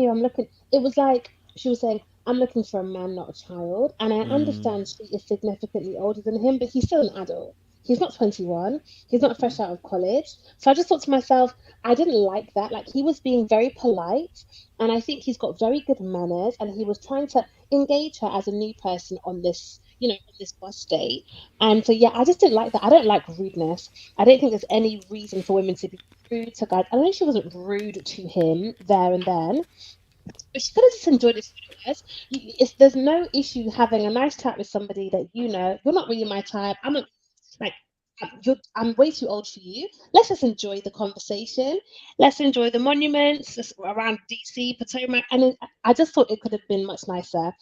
It was like, she was saying, I'm looking for a man, not a child. And I understand she is significantly older than him, but he's still an adult. He's not 21. He's not fresh out of college. So I just thought to myself, I didn't like that. Like, he was being very polite, and I think he's got very good manners, and he was trying to engage her as a new person on this, on this bus date. And so, yeah, I just didn't like that. I don't like rudeness. I don't think there's any reason for women to be rude to guys. I know she wasn't rude to him there and then, but she could have just enjoyed it. There's no issue having a nice chat with somebody that you're not really my type. I'm way too old for you. Let's just enjoy the conversation. Let's enjoy the monuments around DC, Potomac. And then I just thought it could have been much nicer.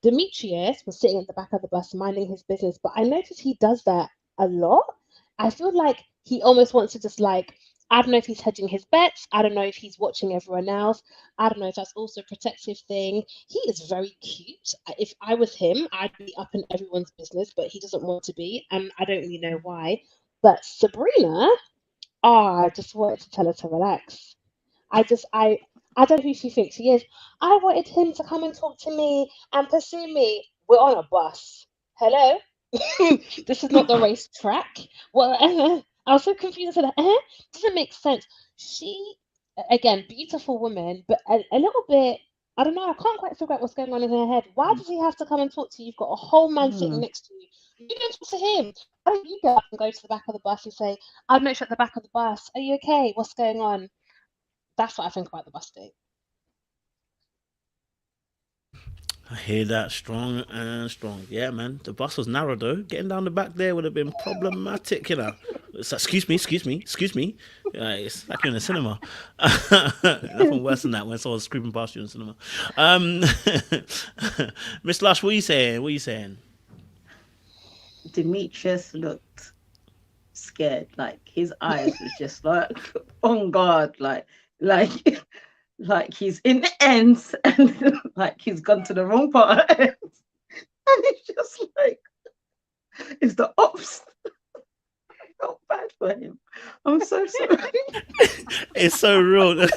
Demetrius was sitting at the back of the bus minding his business, but I noticed he does that a lot. I feel like he almost wants to just I don't know if he's hedging his bets. I don't know if he's watching everyone else. I don't know if that's also a protective thing. He is very cute. If I was him, I'd be up in everyone's business, but he doesn't want to be, and I don't really know why. But Sabrina, I just wanted to tell her to relax. I don't know who she thinks she is. I wanted him to come and talk to me and pursue me. We're on a bus. Hello? This is not the racetrack. Well, I was so confused. I said, doesn't make sense. She, again, beautiful woman, but a little bit, I don't know, I can't quite figure out what's going on in her head. Why does he have to come and talk to you? You've got a whole man sitting next to you. You don't talk to him. Why don't you go up and go to the back of the bus and say, I've met you at the back of the bus. Are you okay? What's going on? That's what I think about the bus date. I hear that strong and strong. Yeah, man. The bus was narrow though. Getting down the back there would have been problematic, It's like, excuse me. It's like you're in a cinema. Nothing worse than that when someone's creeping past you in the cinema. Miss Lush, what are you saying? Demetrius looked scared. Like his eyes was just like on guard. Like he's in the ends and like he's gone to the wrong part of the ends. And it's just like, it's the ops. Felt bad for him. I'm so sorry. It's so real.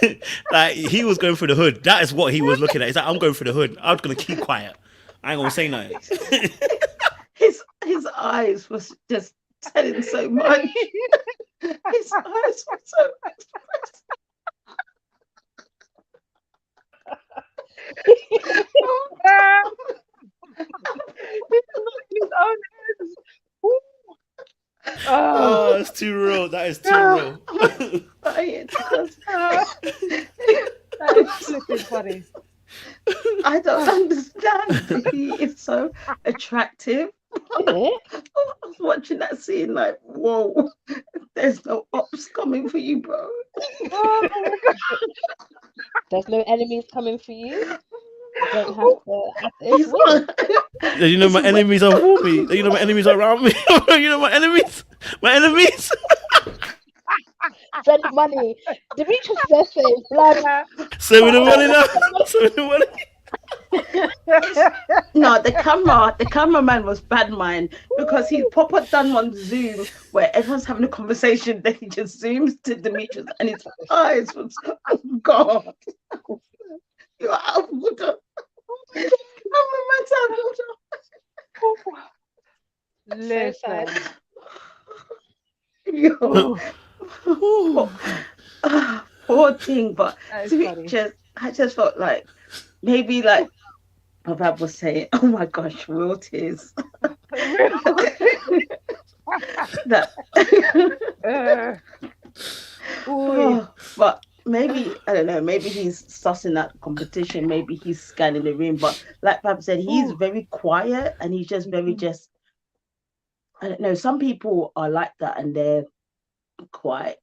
Like he was going through the hood. That is what he was looking at. He's like, I'm going through the hood. I'm gonna keep quiet. I ain't gonna say nothing. His eyes was just telling so much. His eyes were so Oh, it's too real. That is too real. That is flipping funny. I don't understand. He is so attractive. I was watching that scene like, whoa, there's no ops coming for you, bro. Oh my God. There's no enemies coming for you. You don't have to. You know my enemies are for me. You know my enemies are around me. You know my enemies. Send money. Demetrius is saying blood. Send me the money now. Send me the money. No, the cameraman was bad mind because he proper done one zoom where everyone's having a conversation, then he just zooms to Demetrius and his eyes was, oh God, you're out of water. Cameraman's out of water. Listen. Poor thing, but I just felt like maybe like my dad was saying, oh my gosh, real tears. But maybe, I don't know, maybe he's sussing that competition, maybe he's scanning the room, but like Pap said, he's very quiet and he's just very I don't know, some people are like that and they're quite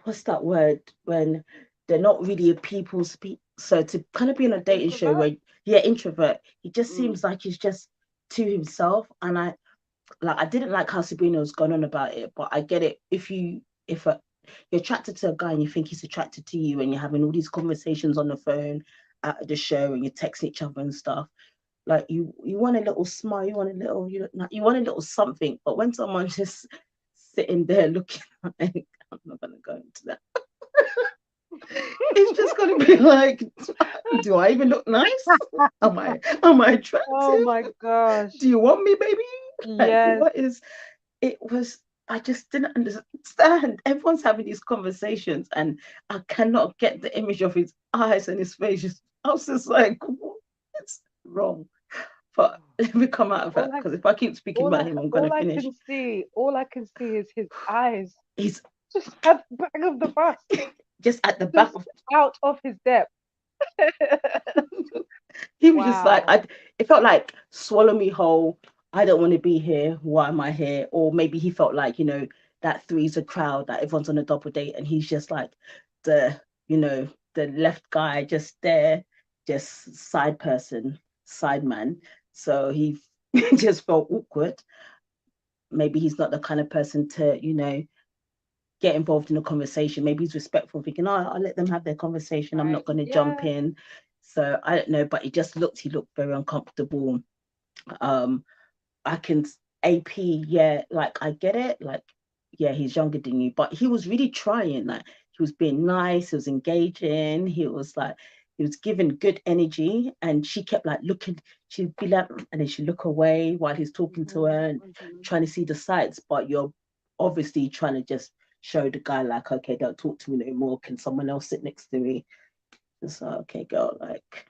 what's that word, when they're not really a people speak. So to kind of be on a dating show where introvert, he just seems like he's just to himself. And I didn't like how Sabrina was going on about it, but I get it. If you're attracted to a guy and you think he's attracted to you and you're having all these conversations on the phone at the show and you're texting each other and stuff, like you want a little smile, you want a little something. But when someone's just sitting there looking like, I'm not gonna go into that. It's just gonna be like, do I even look nice? Am I attractive? Oh my gosh. Do you want me, baby? Yes. I just didn't understand. Everyone's having these conversations and I cannot get the image of his eyes and his face. I was just like, what's wrong? But let me come out of that, because if I keep speaking about him, I'm going to finish. All I can see is his eyes. He's just at the back of the bus. Just at the back out of his depth. He was just like, it felt like, swallow me whole. I don't want to be here. Why am I here? Or maybe he felt like, that three's a crowd, that everyone's on a double date and he's just like the left guy just there, just side man. So he just felt awkward. Maybe he's not the kind of person to, get involved in a conversation. Maybe he's respectful, thinking, I'll let them have their conversation. I'm not going to jump in. So I don't know, but he looked very uncomfortable. AP, like I get it, like, he's younger than you, but he was really trying, like he was being nice, he was engaging, he was giving good energy, and she kept like looking, she'd be like, and then she'd look away while he's talking to her and trying to see the sights, but you're obviously trying to just show the guy like, okay, don't talk to me anymore, can someone else sit next to me? It's like, okay, girl, like,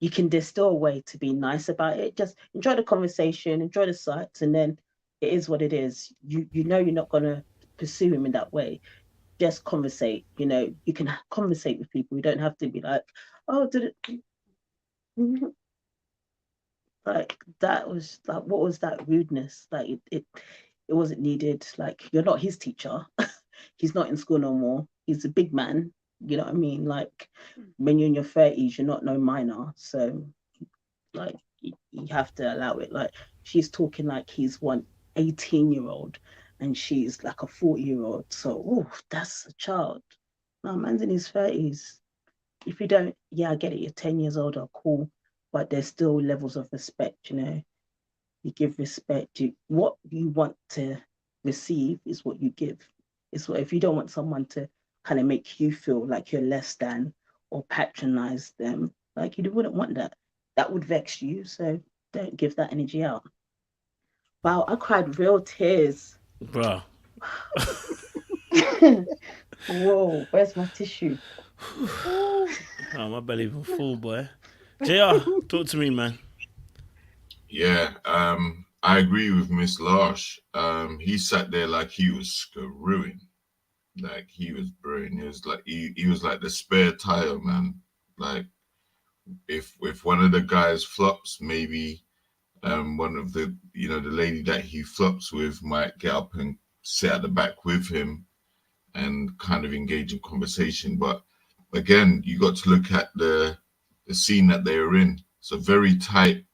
there's still a way to be nice about it. Just enjoy the conversation, enjoy the sights, and then it is what it is. You're not going to pursue him in that way. Just conversate. You can conversate with people. You don't have to be like, oh, did it? Like that was like, what was that rudeness? Like it it wasn't needed. Like, you're not his teacher. He's not in school no more. He's a big man. You know what I mean? Like, when you're in your 30s, you're not no minor. So, like, you have to allow it. Like, she's talking like he's one 18-year-old and she's like a 40-year-old. So, oh, that's a child. No, man's in his 30s. If you don't, yeah, I get it. You're 10 years older, cool. But there's still levels of respect, you know. You give respect. What you want to receive is what you give. It's what, if you don't want someone to kind of make you feel like you're less than or patronize them, like, you wouldn't want that. That would vex you. So don't give that energy out. Wow, I cried real tears. Bruh. Whoa, where's my tissue? Oh, my belly even full, boy. JR, talk to me, man. Yeah, I agree with Miss Larsh. He sat there like he was screwing, like he was brewing. He was like the spare tire, man. Like, if one of the guys flops, maybe one of the the lady that he flops with might get up and sit at the back with him and kind of engage in conversation. But again, you got to look at the scene that they were in. It's a very tight,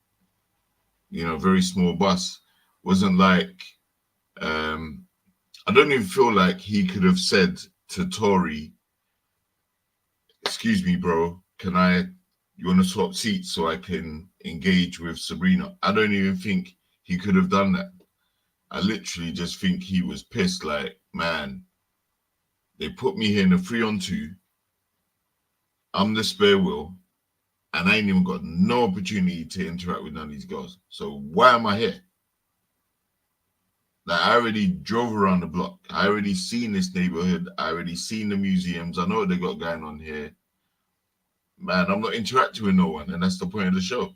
very small bus. Wasn't like I don't even feel like he could have said to Tori, "Excuse me, bro, you want to swap seats so I can engage with Sabrina?" I don't even think he could have done that. I literally just think he was pissed, like, man, they put me here in a 3-on-2. I'm the spare wheel, and I ain't even got no opportunity to interact with none of these girls. So why am I here? Like, I already drove around the block. I already seen this neighborhood. I already seen the museums. I know what they got going on here. Man, I'm not interacting with no one, and that's the point of the show.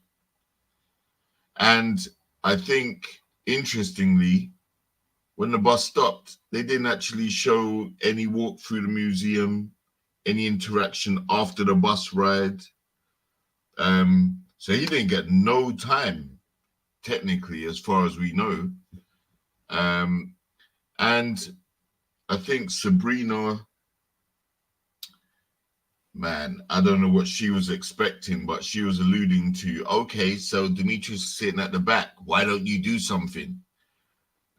And I think, interestingly, when the bus stopped, they didn't actually show any walk through the museum, any interaction after the bus ride. So he didn't get no time, technically, as far as we know. And I think Sabrina, man, I don't know what she was expecting, but she was alluding to, okay, so Demetrius is sitting at the back. Why don't you do something?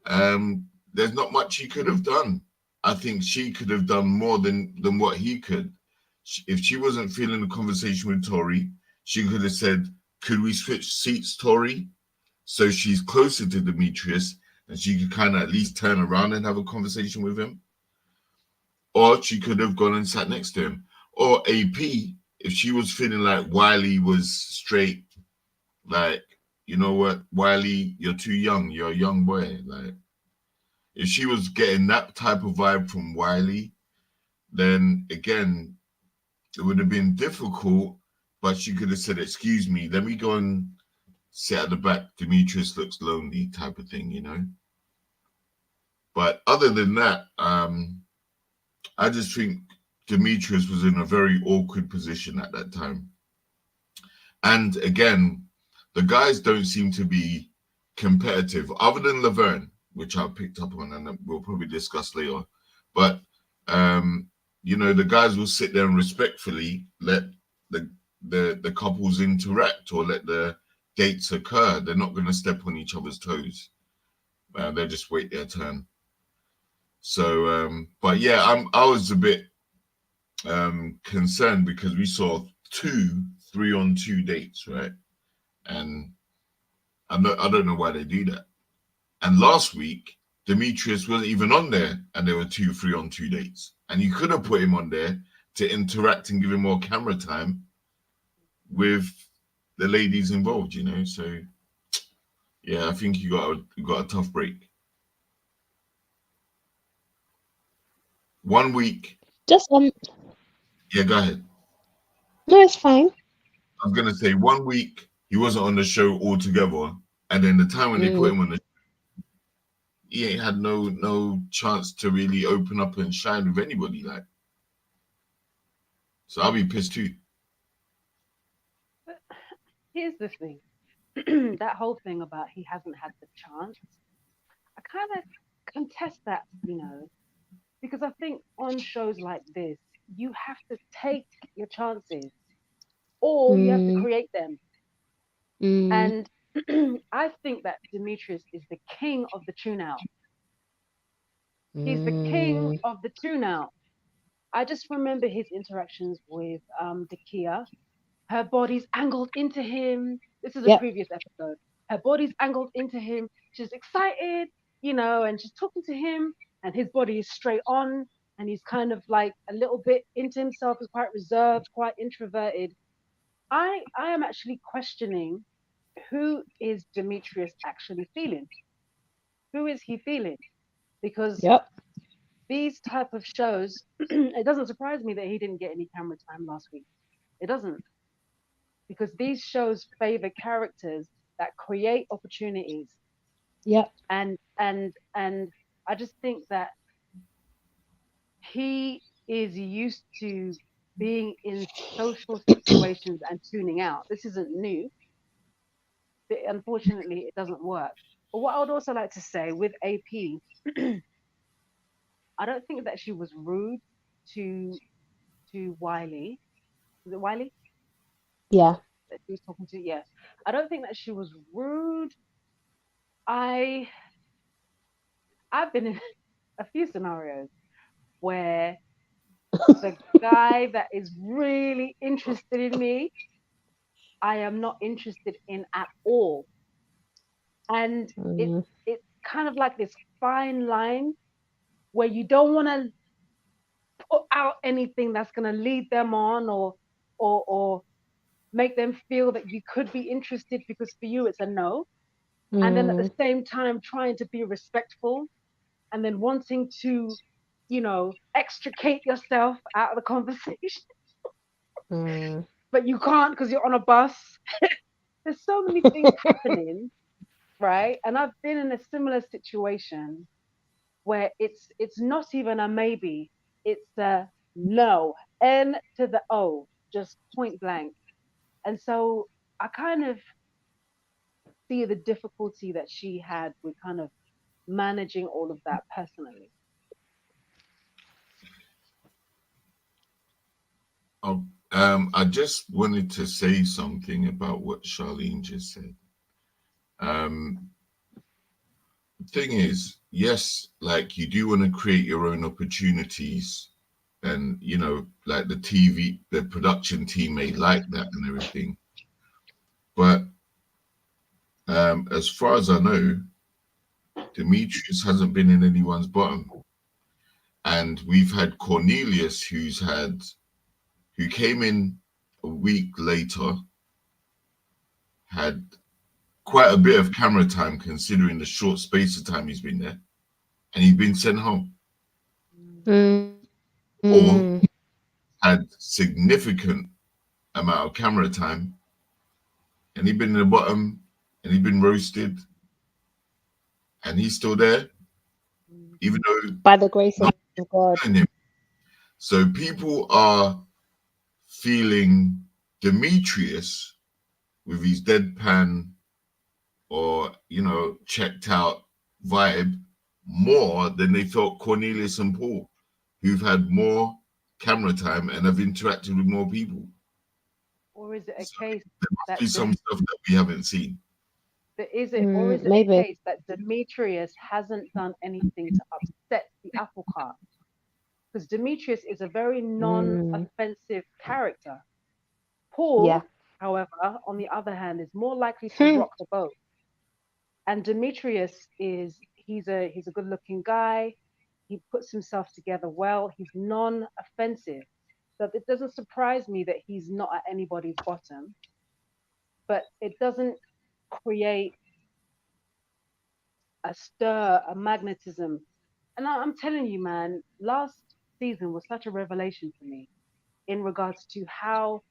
There's not much he could have done. I think she could have done more than what he could. If she wasn't feeling the conversation with Tori, she could have said, could we switch seats, Tori? So she's closer to Demetrius and she could kind of at least turn around and have a conversation with him. Or she could have gone and sat next to him. Or AP, if she was feeling like Wiley was straight, like, you know what, Wiley, you're too young. You're a young boy. Like, if she was getting that type of vibe from Wiley, then again, it would have been difficult, but she could have said, excuse me, let me go and sit at the back. Demetrius looks lonely, type of thing, you know? But other than that, I just think Demetrius was in a very awkward position at that time. And again, the guys don't seem to be competitive, other than Laverne, which I picked up on and we'll probably discuss later. But, the guys will sit there and respectfully let the couples interact or let the dates occur. They're not going to step on each other's toes. They'll just wait their turn. So, but yeah, I was a bit concerned because we saw 2 3-on-2 dates, right? And I don't know why they do that. And last week, Demetrius wasn't even on there, and there were 2 3-on-2 dates. And you could have put him on there to interact and give him more camera time with the ladies involved, you know. So yeah, I think you got a tough break. 1 week. Just Yeah, go ahead. No, it's fine. I was gonna say 1 week he wasn't on the show altogether, and then the time when they put him on the show, he ain't had no chance to really open up and shine with anybody, like. So I'll be pissed too. But here's the thing. That whole thing about he hasn't had the chance. I kind of contest that, because I think on shows like this, you have to take your chances or you have to create them. And I think that Demetrius is the king of the tune out. He's the king of the tune out. I just remember his interactions with Dakiya. Her body's angled into him. This is a previous episode. Her body's angled into him. She's excited, and she's talking to him, and his body is straight on, and he's kind of like a little bit into himself, is quite reserved, quite introverted. I am actually questioning, who is Demetrius actually feeling? Who is he feeling? Because these type of shows, it doesn't surprise me that he didn't get any camera time last week. It doesn't. Because these shows favor characters that create opportunities. And I just think that he is used to being in social situations and tuning out. This isn't new, but unfortunately it doesn't work. But what I would also like to say with AP, I don't think that she was rude to Wiley. Was it Wiley? Yeah. That she was talking to? Yeah. I don't think that she was rude. I've been in a few scenarios where the guy that is really interested in me, I am not interested in at all. And it's kind of like this fine line where you don't want to put out anything that's going to lead them on or make them feel that you could be interested, because for you it's a no. And then at the same time trying to be respectful and then wanting to, extricate yourself out of the conversation. But you can't because you're on a bus. There's so many things happening, right? And I've been in a similar situation where it's not even a maybe, it's a no, N to the O, just point blank. And so I kind of see the difficulty that she had with kind of managing all of that personally. I just wanted to say something about what Charlene just said. The thing is, yes, like you do want to create your own opportunities, and like the production team may like that and everything. But as far as I know, Demetrius hasn't been in anyone's bottom. And we've had Cornelius, who came in a week later, had quite a bit of camera time considering the short space of time he's been there, and he's been sent home. Or had significant amount of camera time, and he'd been in the bottom, and he'd been roasted, and he's still there, even though by the grace of God. Him. So people are feeling Demetrius with his deadpan or checked out vibe more than they felt Cornelius and Paul, who've had more camera time and have interacted with more people. Or is it a case there must be some stuff that we haven't seen? Or is it maybe a case that Demetrius hasn't done anything to upset the apple cart? Because Demetrius is a very non-offensive character. Paul, however, on the other hand, is more likely to rock the boat. And Demetrius he's a good-looking guy. He puts himself together well. He's non-offensive. So it doesn't surprise me that he's not at anybody's bottom. But it doesn't create a stir, a magnetism. And I'm telling you, man, last season was such a revelation for me in regards to how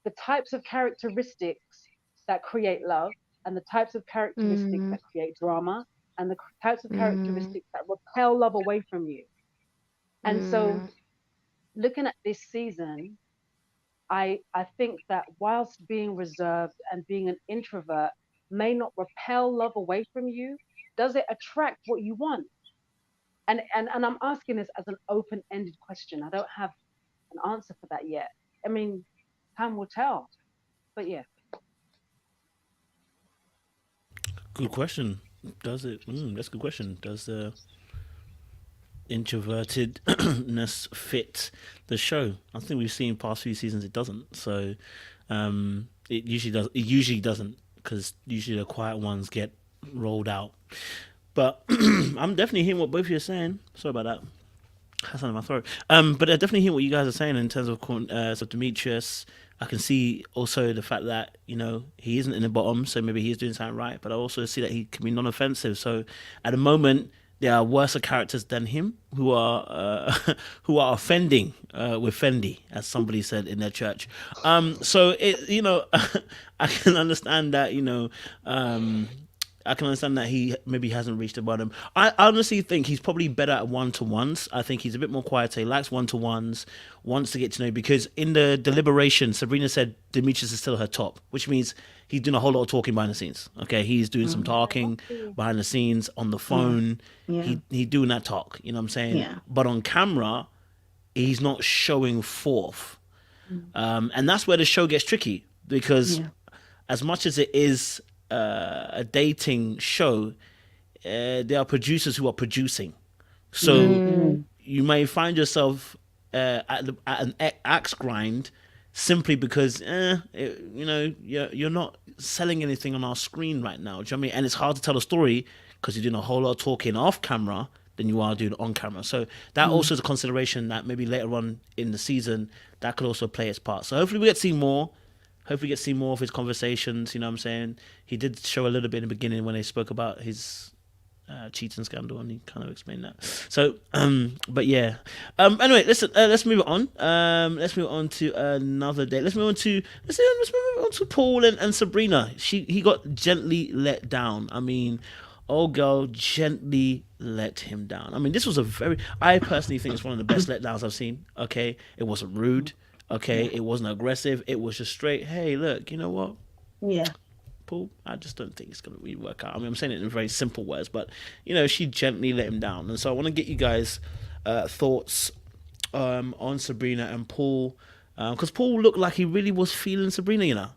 the types of characteristics that create love and the types of characteristics that create drama and the types of characteristics that repel love away from you. And so looking at this season, I think that whilst being reserved and being an introvert may not repel love away from you, does it attract what you want? And I'm asking this as an open-ended question. I don't have an answer for that yet. I mean, time will tell. But yeah. Good question. Does it? That's a good question. Does the introvertedness fit the show? I think we've seen past few seasons it doesn't. So it usually does. It usually doesn't, because usually the quiet ones get rolled out. But I'm definitely hearing what both of you are saying. Sorry about that. That's under my throat. But I definitely hear what you guys are saying in terms of so Demetrius. I can see also the fact that, you know, he isn't in the bottom, so maybe he's doing something right. But I also see that he can be non-offensive. So at the moment, there are worse characters than him who are who are offending with Fendi, as somebody said in their church. So it, you know, I can understand that, you know. I can understand that he maybe hasn't reached the bottom. I honestly think he's probably better at one-to-ones. I think he's a bit more quieter. He likes one-to-ones, wants to get to know. Because in the deliberation, Sabrina said Demetrius is still her top, which means he's doing a whole lot of talking behind the scenes. Okay, he's doing some talking behind the scenes on the phone. Yeah. He's doing that talk. You know what I'm saying? Yeah. But on camera, he's not showing forth, and that's where the show gets tricky, because as much as it is a dating show, there are producers who are producing, so you may find yourself at an axe grind simply because you know, you're not selling anything on our screen right now. Do you know what I mean? And it's hard to tell a story because you're doing a whole lot of talking off camera than you are doing on camera. So that also is a consideration that maybe later on in the season that could also play its part. So hopefully we get to see more. Hopefully, get to see more of his conversations. You know what I'm saying? He did show a little bit in the beginning when they spoke about his cheating scandal, and he kind of explained that. So, but yeah. Anyway, listen. Let's move on. Let's move on to another day. Let's move on to Paul and Sabrina. He got gently let down. I mean, old girl gently let him down. I mean, this was I personally think it's one of the best letdowns I've seen. Okay, it wasn't rude. Okay, it wasn't aggressive. It was just straight, hey, look, you know what? Yeah. Paul, I just don't think it's going to really work out. I mean, I'm saying it in very simple words, but, you know, she gently let him down. And so I want to get you guys' thoughts on Sabrina and Paul, because Paul looked like he really was feeling Sabrina, you know.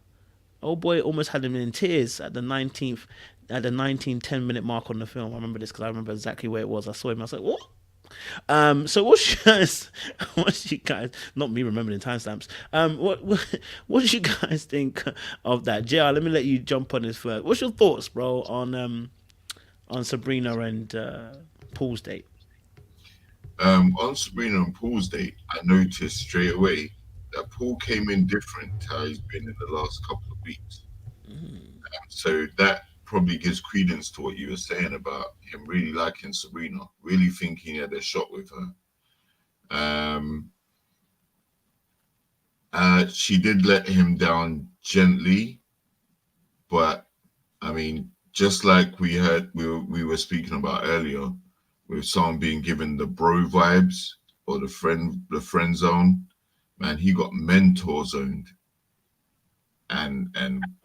Old boy almost had him in tears at the 19 10-minute mark on the film. I remember this because I remember exactly where it was. I saw him. I was like, what? So what's you guys, not me remembering timestamps. What did you guys think of that? JR, let me let you jump on this first. What's your thoughts, bro, on Sabrina and Paul's date? On Sabrina and Paul's date, I noticed straight away that Paul came in different to how he's been in the last couple of weeks. So that probably gives credence to what you were saying about him really liking Sabrina, really thinking he had a shot with her. She did let him down gently, but I mean, just like we were speaking about earlier, with someone being given the bro vibes or the friend zone, man, he got mentor zoned and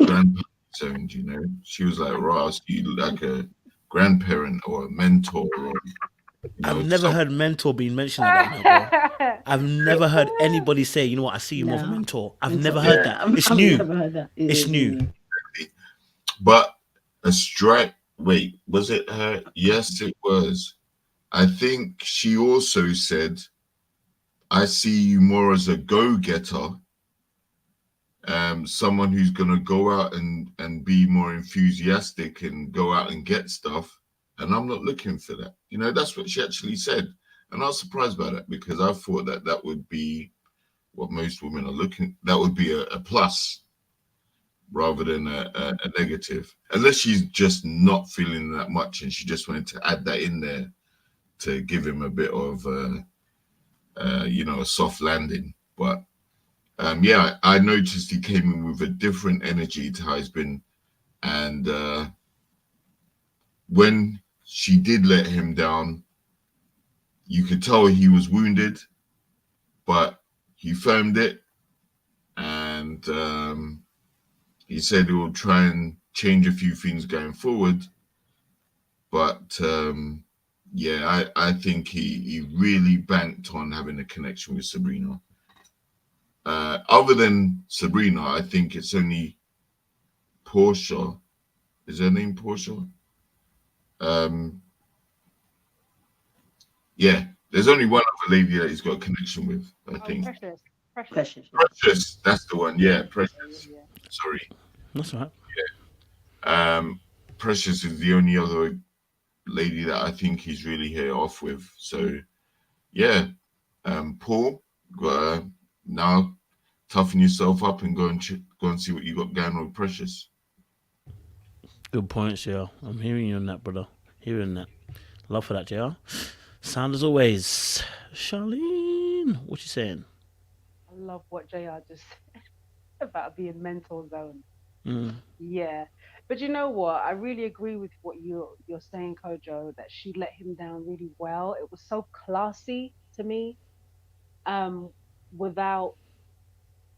grandpa zoned, you know. She was like, Ross, you look like a grandparent or a mentor. Or, I've never heard mentor being mentioned like that, bro. I've never heard anybody say, you know what, I see you more of a mentor. I've never heard that. It's new. Never heard that. It's new. But a strike, wait, was it her? Yes, it was. I think she also said, I see you more as a go-getter. Someone who's going to go out and be more enthusiastic and go out and get stuff. And I'm not looking for that. You know, that's what she actually said. And I was surprised by that because I thought that would be what most women are looking. That would be a plus rather than a negative. Unless she's just not feeling that much and she just wanted to add that in there to give him a bit of, you know, a soft landing. But yeah, I noticed he came in with a different energy to how he's been. And when she did let him down, you could tell he was wounded, but he firmed it. And he said he will try and change a few things going forward. But yeah, I think he really banked on having a connection with Sabrina. Other than Sabrina, I think it's only Portia. Is her name Portia? Um, yeah, there's only one other lady that he's got a connection with, I Oh, think. Precious. Precious. Precious, that's the one. Yeah, Precious. Yeah. Sorry. That's all right. Precious is the only other lady that I think he's really hit it off with. So yeah, Paul, gotta now toughen yourself up and go and see what you got going with Precious. Good points, JR. I'm hearing you on that, brother. Hearing that. Love for that, JR. Sound as always. Charlene, what you saying? I love what JR just said about being mental zone. Mm. Yeah. But you know what? I really agree with what you're saying, Kojo, that she let him down really well. It was so classy to me. Um, without,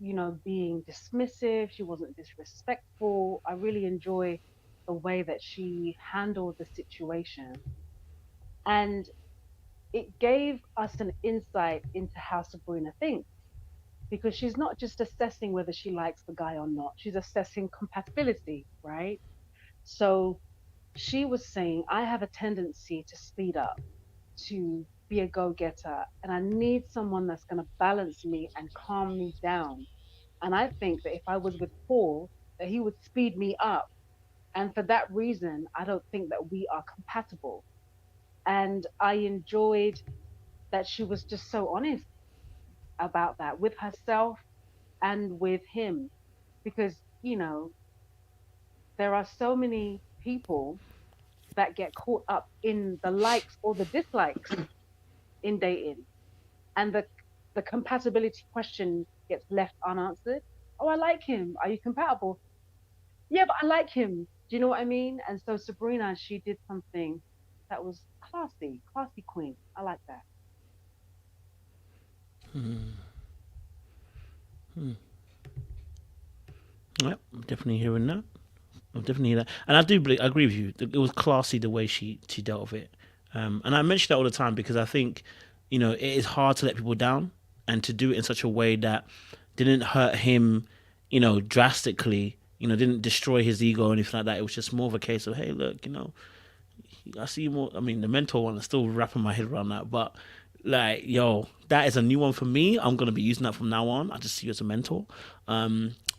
being dismissive. She wasn't disrespectful. I really enjoy the way that she handled the situation. And it gave us an insight into how Sabrina thinks because she's not just assessing whether she likes the guy or not, she's assessing compatibility, right? So she was saying, I have a tendency to speed up, to be a go getter, and I need someone that's going to balance me and calm me down. And I think that if I was with Paul, that he would speed me up. And for that reason, I don't think that we are compatible. And I enjoyed that she was just so honest about that with herself and with him. Because, there are so many people that get caught up in the likes or the dislikes in dating. And the compatibility question gets left unanswered. Oh, I like him. Are you compatible? Yeah, but I like him. Do you know what I mean? And so Sabrina, she did something that was classy, classy queen. I like that. Yep, I'm definitely hearing that. I'm definitely hearing that. And I do believe, I agree with you. It was classy the way she dealt with it. And I mention that all the time because I think, it is hard to let people down and to do it in such a way that didn't hurt him, drastically, didn't destroy his ego or anything like that. It was just more of a case of, hey, look, I see you more. I mean, the mentor one, I'm still wrapping my head around that. But, like, yo, that is a new one for me. I'm going to be using that from now on. I just see you as a mentor.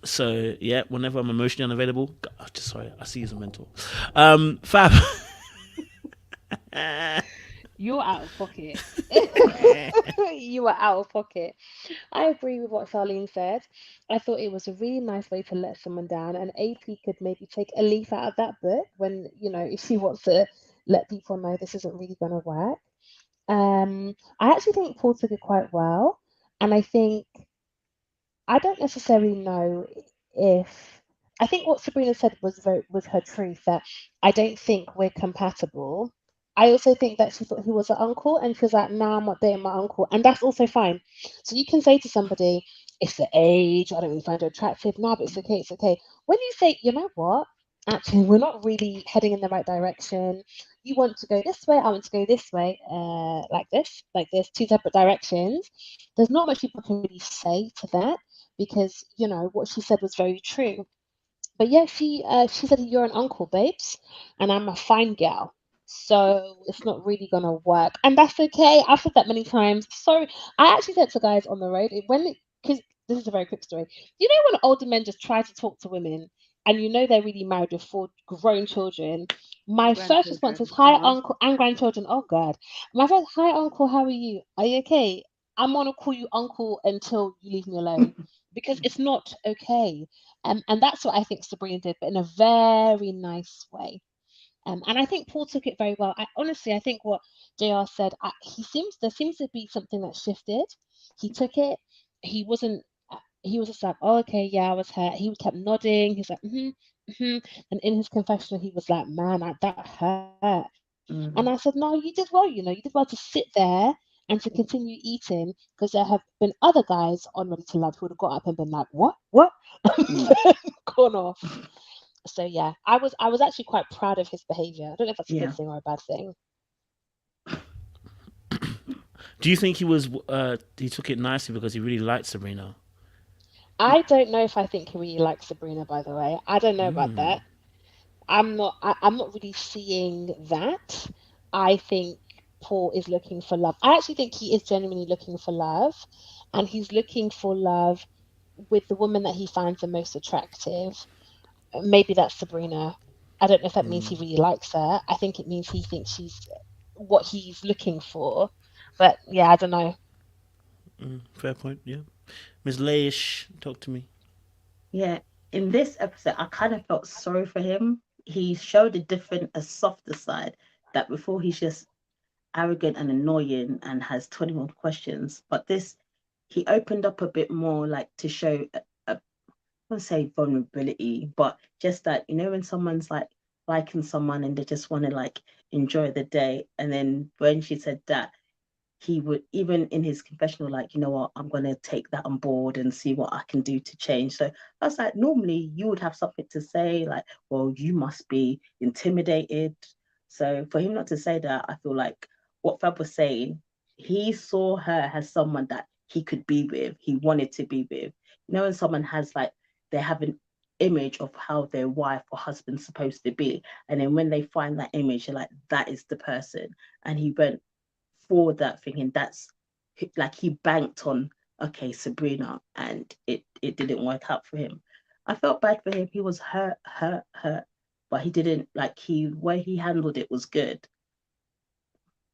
So, yeah, whenever I'm emotionally unavailable, sorry, I see you as a mentor. Fab. You're out of pocket. You are out of pocket. I agree with what Charlene said. I thought it was a really nice way to let someone down, and AP could maybe take a leaf out of that book when, if she wants to let people know this isn't really going to work. I actually think Paul took it quite well, and I don't necessarily know if I think what Sabrina said was her truth, that I don't think we're compatible. I also think that she thought he was her uncle, and she was like, "Nah, I'm not dating my uncle," and that's also fine. So you can say to somebody, "It's the age. I don't really find her attractive." No, but it's okay. It's okay. When you say, "You know what? Actually, we're not really heading in the right direction. You want to go this way. I want to go this way. Like this, two separate directions." There's not much people can really say to that because what she said was very true. But yeah, she said, "You're an uncle, babes, and I'm a fine gal, so it's not really gonna work," and that's okay. I've said that many times. So I actually said to guys on the road because this is a very quick story. When older men just try to talk to women, and they're really married with 4 grown children. My first response is, "Hi, uncle," and grandchildren. Oh God, my first, "Hi, uncle. How are you? Are you okay? I'm gonna call you uncle until you leave me alone." Because it's not okay. And that's what I think Sabrina did, but in a very nice way. And I think Paul took it very well. I think what JR said, there seems to be something that shifted. He took it. He wasn't. He was just like, "Oh, okay, yeah, I was hurt." He kept nodding. He's like, And in his confessional, he was like, "Man, that hurt." And I said, "No, you did well. You did well to sit there and to continue eating, because there have been other guys on Ready to Love who would have got up and been like, what, gone off." So yeah, I was actually quite proud of his behavior. I don't know if that's a Yeah. good thing or a bad thing. Do you think he took it nicely because he really liked Sabrina? I don't know if I think he really likes Sabrina, by the way. I don't know about that. I'm not really seeing that. I think Paul is looking for love. I actually think he is genuinely looking for love, and he's looking for love with the woman that he finds the most attractive. Maybe that's Sabrina. I don't know if that means he really likes her. I think it means he thinks she's what he's looking for. But yeah, I don't know. Fair point. Yeah, Miss Leish, talk to me. Yeah, in this episode, I kind of felt sorry for him. He showed a softer side, that before he's just arrogant and annoying and has 21 questions. But this, he opened up a bit more, like to show I won't say vulnerability, but just that, when someone's like liking someone and they just want to like enjoy the day. And then when she said that, he would, even in his confessional, like, you know what, I'm going to take that on board and see what I can do to change. So I was like, normally you would have something to say, like, well, you must be intimidated. So for him not to say that, I feel like what Fab was saying, he saw her as someone that he could be with, he wanted to be with. When someone has like, they have an image of how their wife or husband's supposed to be. And then when they find that image, you're like, that is the person. And he went for that thinking that's like he banked on, okay, Sabrina, and it didn't work out for him. I felt bad for him. He was hurt, but he didn't like way he handled it was good.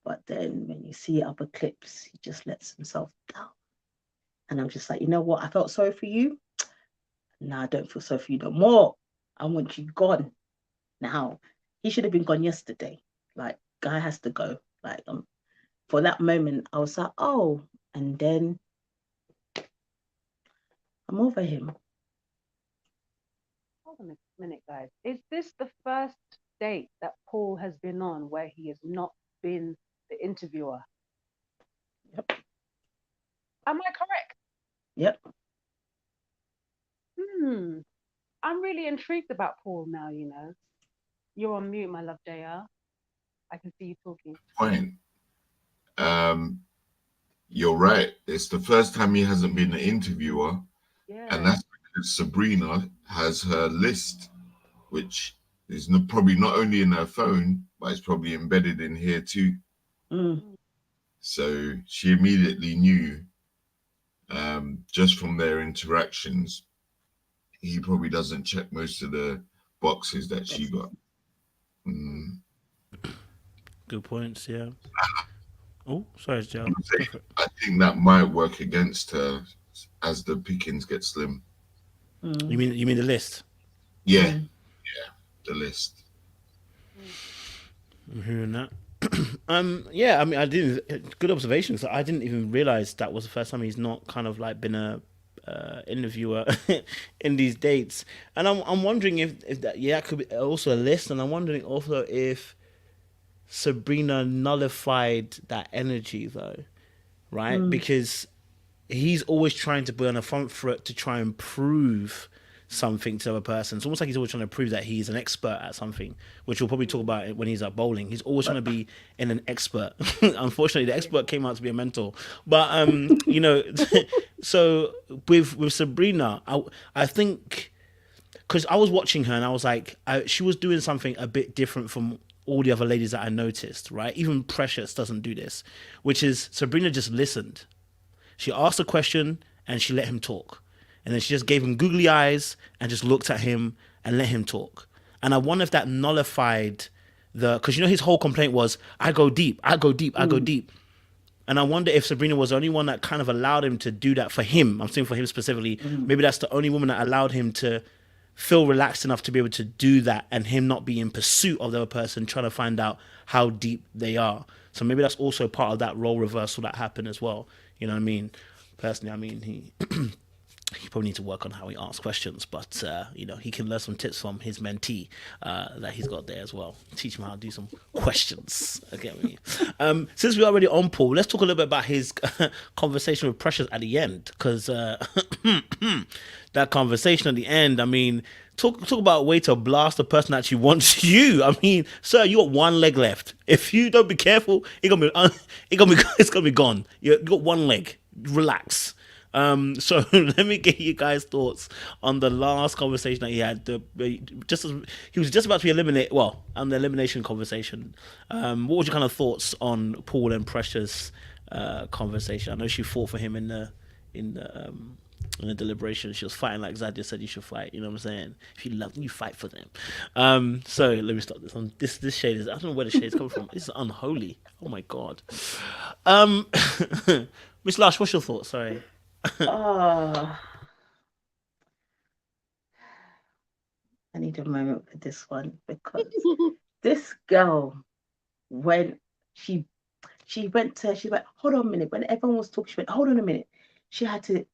But then when you see other clips, he just lets himself down. And I'm just like, you know what? I felt sorry for you. Now I don't feel sorry for you no more. I want you gone. Now, he should have been gone yesterday. Like, guy has to go. Like, for that moment, I was like, oh, and then I'm over him. Hold on a minute, guys. Is this the first date that Paul has been on where he has not been the interviewer? Yep. Am I correct? Yep. I'm really intrigued about Paul now, You're on mute, my love, JR. I can see you talking. Point. You're right. It's the first time he hasn't been an interviewer. Yeah. And that's because Sabrina has her list, which is probably not only in her phone, but it's probably embedded in here too. So she immediately knew, just from their interactions, he probably doesn't check most of the boxes that she got. Good points, yeah. Oh, sorry, Joe. I think that might work against her as the pickings get slim. You mean the list? Yeah, the list. I'm hearing that. Yeah, I mean, I didn't. Good observation. So I didn't even realize that was the first time he's not kind of like been a interviewer in these dates. And I'm wondering if that could be also a list. And I'm wondering also if Sabrina nullified that energy though, right? Because he's always trying to be on the front foot to try and prove something to a person. It's almost like he's always trying to prove that he's an expert at something, which we'll probably talk about when he's at bowling. He's always trying to be an expert. Unfortunately, the expert came out to be a mentor. But so with Sabrina, I think because I was watching her and I was like, she was doing something a bit different from all the other ladies that I noticed, right? Even Precious doesn't do this, which is Sabrina just listened. She asked a question and she let him talk. And then she just gave him googly eyes and just looked at him and let him talk. And I wonder if that nullified because his whole complaint was, I go deep. And I wonder if Sabrina was the only one that kind of allowed him to do that for him. I'm saying for him specifically. Maybe that's the only woman that allowed him to feel relaxed enough to be able to do that and him not be in pursuit of the other person, trying to find out how deep they are. So maybe that's also part of that role reversal that happened as well. You know what I mean? Personally, I mean, he probably needs to work on how he asks questions, but he can learn some tips from his mentee that he's got there as well. Teach him how to do some questions. Okay, since we're already on Paul, let's talk a little bit about his conversation with Precious at the end, because that conversation at the end, I mean, talk about a way to blast the person that actually wants you. I mean, sir, you got one leg left. If you don't be careful, it's gonna be gone. You got one leg. Relax. So let me get you guys' thoughts on the last conversation that he had. Just as he was just about to be eliminated. Well, on the elimination conversation. What was your kind of thoughts on Paul and Precious conversation? I know she fought for him in the deliberation. She was fighting like Zadia said you should fight. You know what I'm saying? If you love them, you fight for them. So let me start this on this shade is. I don't know where the shade's coming from. This is unholy. Oh my god. Miss Lush, what's your thoughts? Sorry. Oh, I need a moment for this one because this girl, when she went, hold on a minute. When everyone was talking, she went, hold on a minute. She had to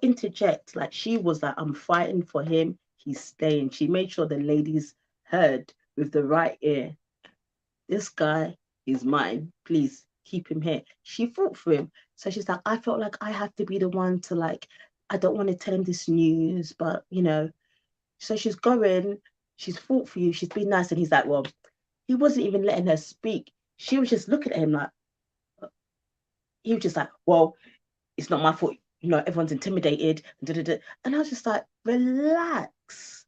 interject, like she was like, I'm fighting for him. He's staying. She made sure the ladies heard with the right ear. This guy is mine. Please keep him here. She fought for him. So she's like, I felt like I have to be the one to like, I don't want to tell him this news, but you know. So she's fought for you. She's been nice. And he's like, well, he wasn't even letting her speak. She was just looking at him like, he was just like, well, it's not my fault. You know, everyone's intimidated. And I was just like, relax.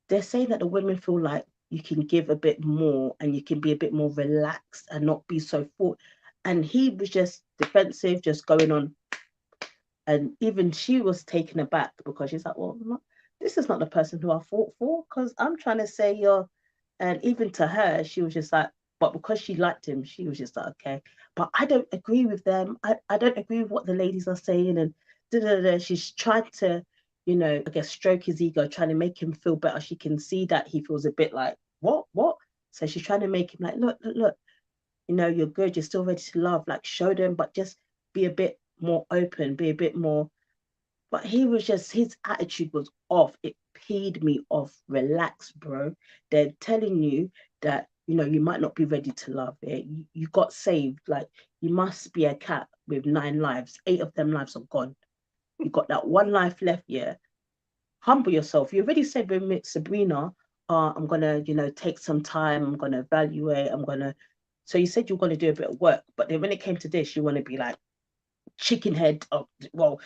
They're saying that the women feel like you can give a bit more and you can be a bit more relaxed and not be so full. And he was just defensive, just going on. And even she was taken aback because she's like, well, this is not the person who I fought for because I'm trying to say you're. And even to her, she was just like, but because she liked him, she was just like, okay. But I don't agree with them. I don't agree with what the ladies are saying. And she's trying to, you know, I guess stroke his ego, trying to make him feel better. She can see that he feels a bit like, what? So she's trying to make him like, look, you know, you're good. You're still ready to love. Like, show them, but just be a bit more open, be a bit more. But he was just, his attitude was off. It peed me off. Relax, bro. They're telling you that, you know, you might not be ready to love it. You got saved. Like, you must be a cat with 9 lives. 8 of them lives are gone. You got that 1 life left, yeah? Humble yourself. You already said with Sabrina, I'm going to, you know, take some time. I'm going to evaluate. So you said you're going to do a bit of work. But then when it came to this, you want to be like, chicken head. Oh, well,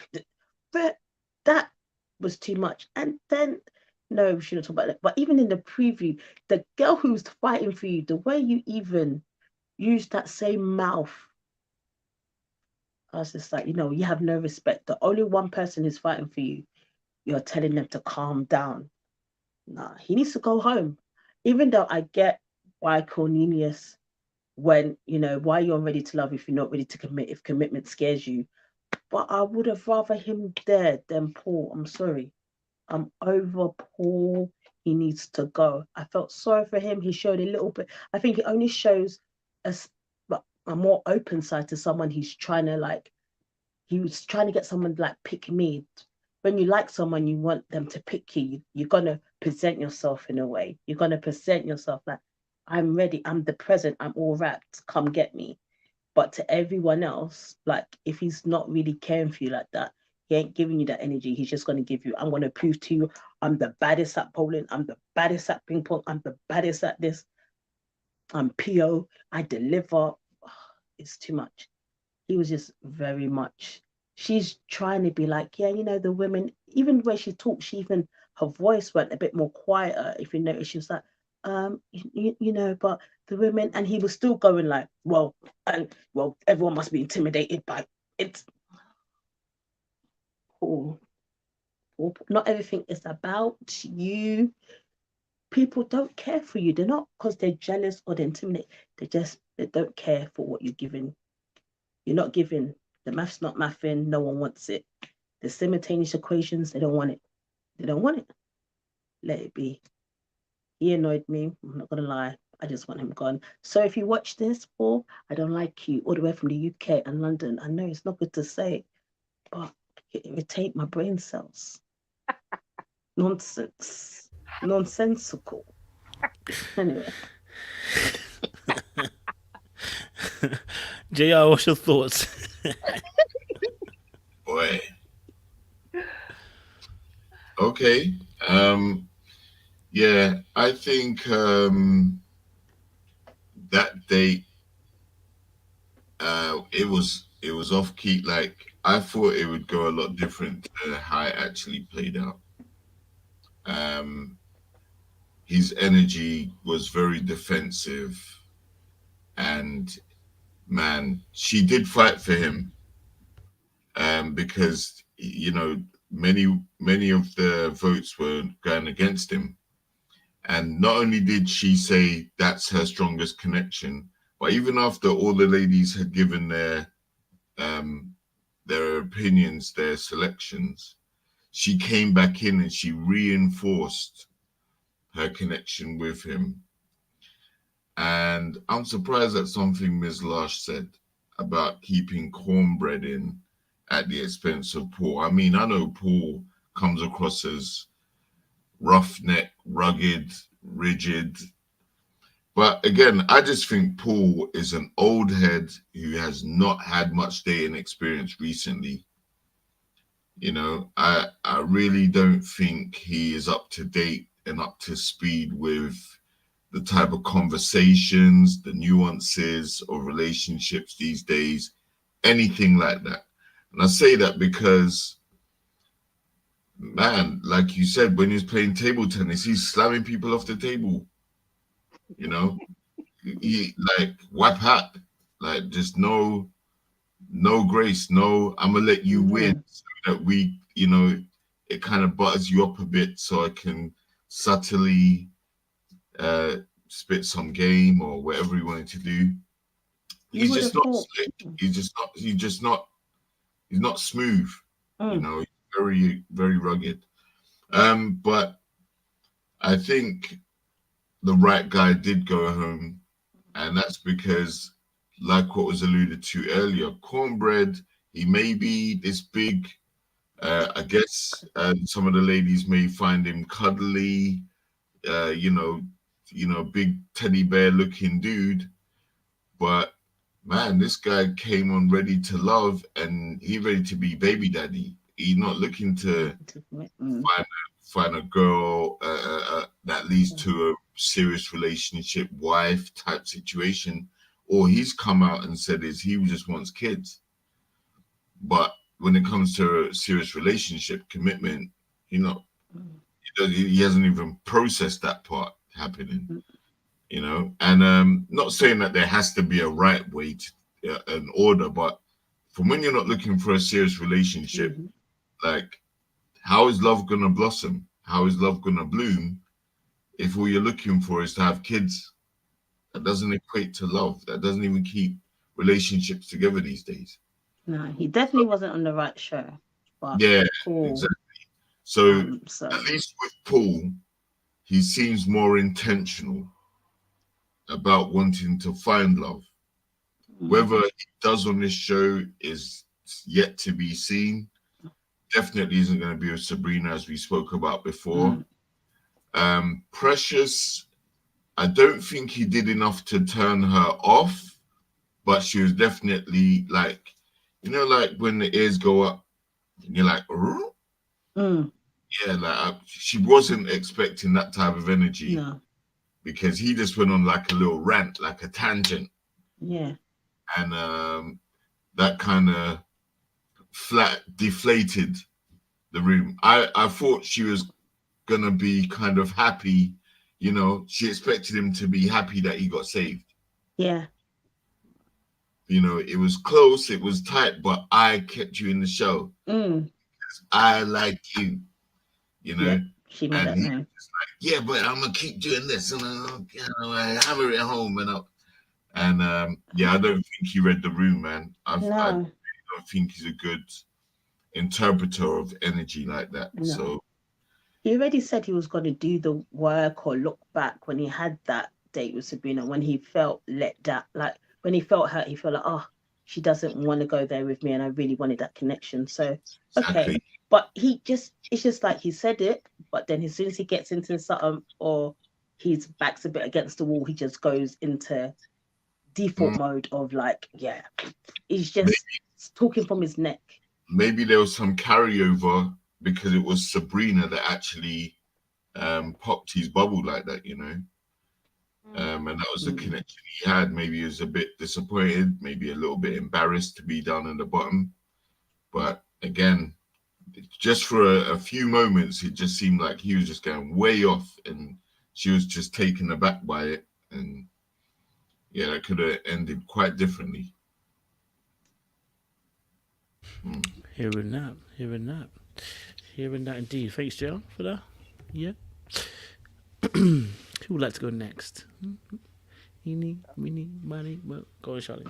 but that was too much. And then, no, we shouldn't talk about that. But even in the preview, the girl who's fighting for you, the way you even used that same mouth, I was just like, you know, you have no respect. The only one person who's fighting for you, you're telling them to calm down. Nah, he needs to go home. Even though I get why Cornelius, when, you know, why you're ready to love if you're not ready to commit, if commitment scares you. But I would have rather him there than Paul. I'm sorry. I'm over Paul. He needs to go. I felt sorry for him. He showed a little bit. I think it only shows a more open side to someone who's trying to like, he was trying to get someone to like pick me. When you like someone, you want them to pick you. You're going to present yourself in a way. You're going to present yourself like, I'm ready. I'm the present. I'm all wrapped. Come get me. But to everyone else, like if he's not really caring for you like that, he ain't giving you that energy. He's just going to give you, I'm going to prove to you, I'm the baddest at bowling. I'm the baddest at ping pong. I'm the baddest at this. I'm PO. I deliver. It's too much. He was just very much. She's trying to be like, yeah, you know, the women, even the way she talks, her voice went a bit more quieter. If you notice, she was like, you know, but the women, and he was still going like, well, everyone must be intimidated by it. Oh, not everything is about you. People don't care for you. They're not because they're jealous or they're intimidated. They don't care for what you're giving. You're not giving. The math's not mathing. No one wants it. The simultaneous equations, they don't want it. They don't want it. Let it be. He annoyed me. I'm not going to lie. I just want him gone. So if you watch this, Paul, I don't like you all the way from the UK and London. I know it's not good to say, but it irritates my brain cells. Nonsense. Nonsensical. Anyway. JR, what's your thoughts? Boy. Okay. Yeah, I think that date, it was off key. Like I thought it would go a lot different to how it actually played out. Um, his energy was very defensive, and man, she did fight for him, because many of the votes were going against him. And not only did she say that's her strongest connection, but even after all the ladies had given their opinions, their selections, she came back in and she reinforced her connection with him. And I'm surprised at something Ms. Lush said about keeping Cornbread in at the expense of Paul. I mean, I know Paul comes across as roughneck, rugged, rigid. But again, I just think Paul is an old head who has not had much dating experience recently. I really don't think he is up to date and up to speed with the type of conversations, the nuances of relationships these days, anything like that. And I say that because, man, like you said, when he's playing table tennis, he's slamming people off the table. He like wipe hat, like just no grace, no, I'm gonna let you win so that it kind of butters you up a bit so I can subtly spit some game or whatever he wanted to do. He's just not slick. He's not smooth. He's very, very rugged. But I think the right guy did go home, and that's because, like what was alluded to earlier, Cornbread, he may be this big, I guess some of the ladies may find him cuddly, big teddy bear looking dude. But man, this guy came on ready to love, and he ready to be baby daddy. He's not looking to find a girl that leads to a serious relationship, wife type situation. Or he's come out and said he just wants kids. But when it comes to a serious relationship commitment, he hasn't even processed that part happening. And not saying that there has to be a right way to an order, but from when you're not looking for a serious relationship, like, how is love gonna blossom? How is love gonna bloom if all you're looking for is to have kids? That doesn't equate to love. That doesn't even keep relationships together these days. No, he definitely wasn't on the right show. But yeah, Paul, exactly. So at least with Paul, he seems more intentional about wanting to find love. Whether he does on this show is yet to be seen. Definitely isn't going to be with Sabrina, as we spoke about before. Precious, I don't think he did enough to turn her off, but she was definitely like, like when the ears go up and you're like, yeah, like she wasn't expecting that type of energy. No. Because he just went on like a little rant, like a tangent. Yeah. And that kind of deflated the room. I thought she was gonna be kind of happy, she expected him to be happy that he got saved. Yeah. It was close, it was tight, but I kept you in the show. Because I like you, Yeah, she made that known. Yeah, but I'm gonna keep doing this, and I hammer it home, and I don't think he read the room, man. I don't think he's a good interpreter of energy like that. No. So he already said he was going to do the work or look back when he had that date with Sabrina, when he felt let down, like when he felt hurt, he felt like, oh, she doesn't want to go there with me, and I really wanted that connection. So okay. But it's just like he said it, but then as soon as he gets into something or his back's a bit against the wall, he just goes into default mode of like, yeah, he's just talking from his neck. Maybe there was some carryover because it was Sabrina that actually popped his bubble like that, you know. And that was the connection he had. Maybe he was a bit disappointed, maybe a little bit embarrassed to be down in the bottom. But again, just for a few moments, it just seemed like he was just going way off and she was just taken aback by it. And yeah, that could have ended quite differently. Hearing that indeed. Thanks, Joe, for that. Yeah. Who would like to go next? Eeny, meeny, miny, mo. Go on, Charlie.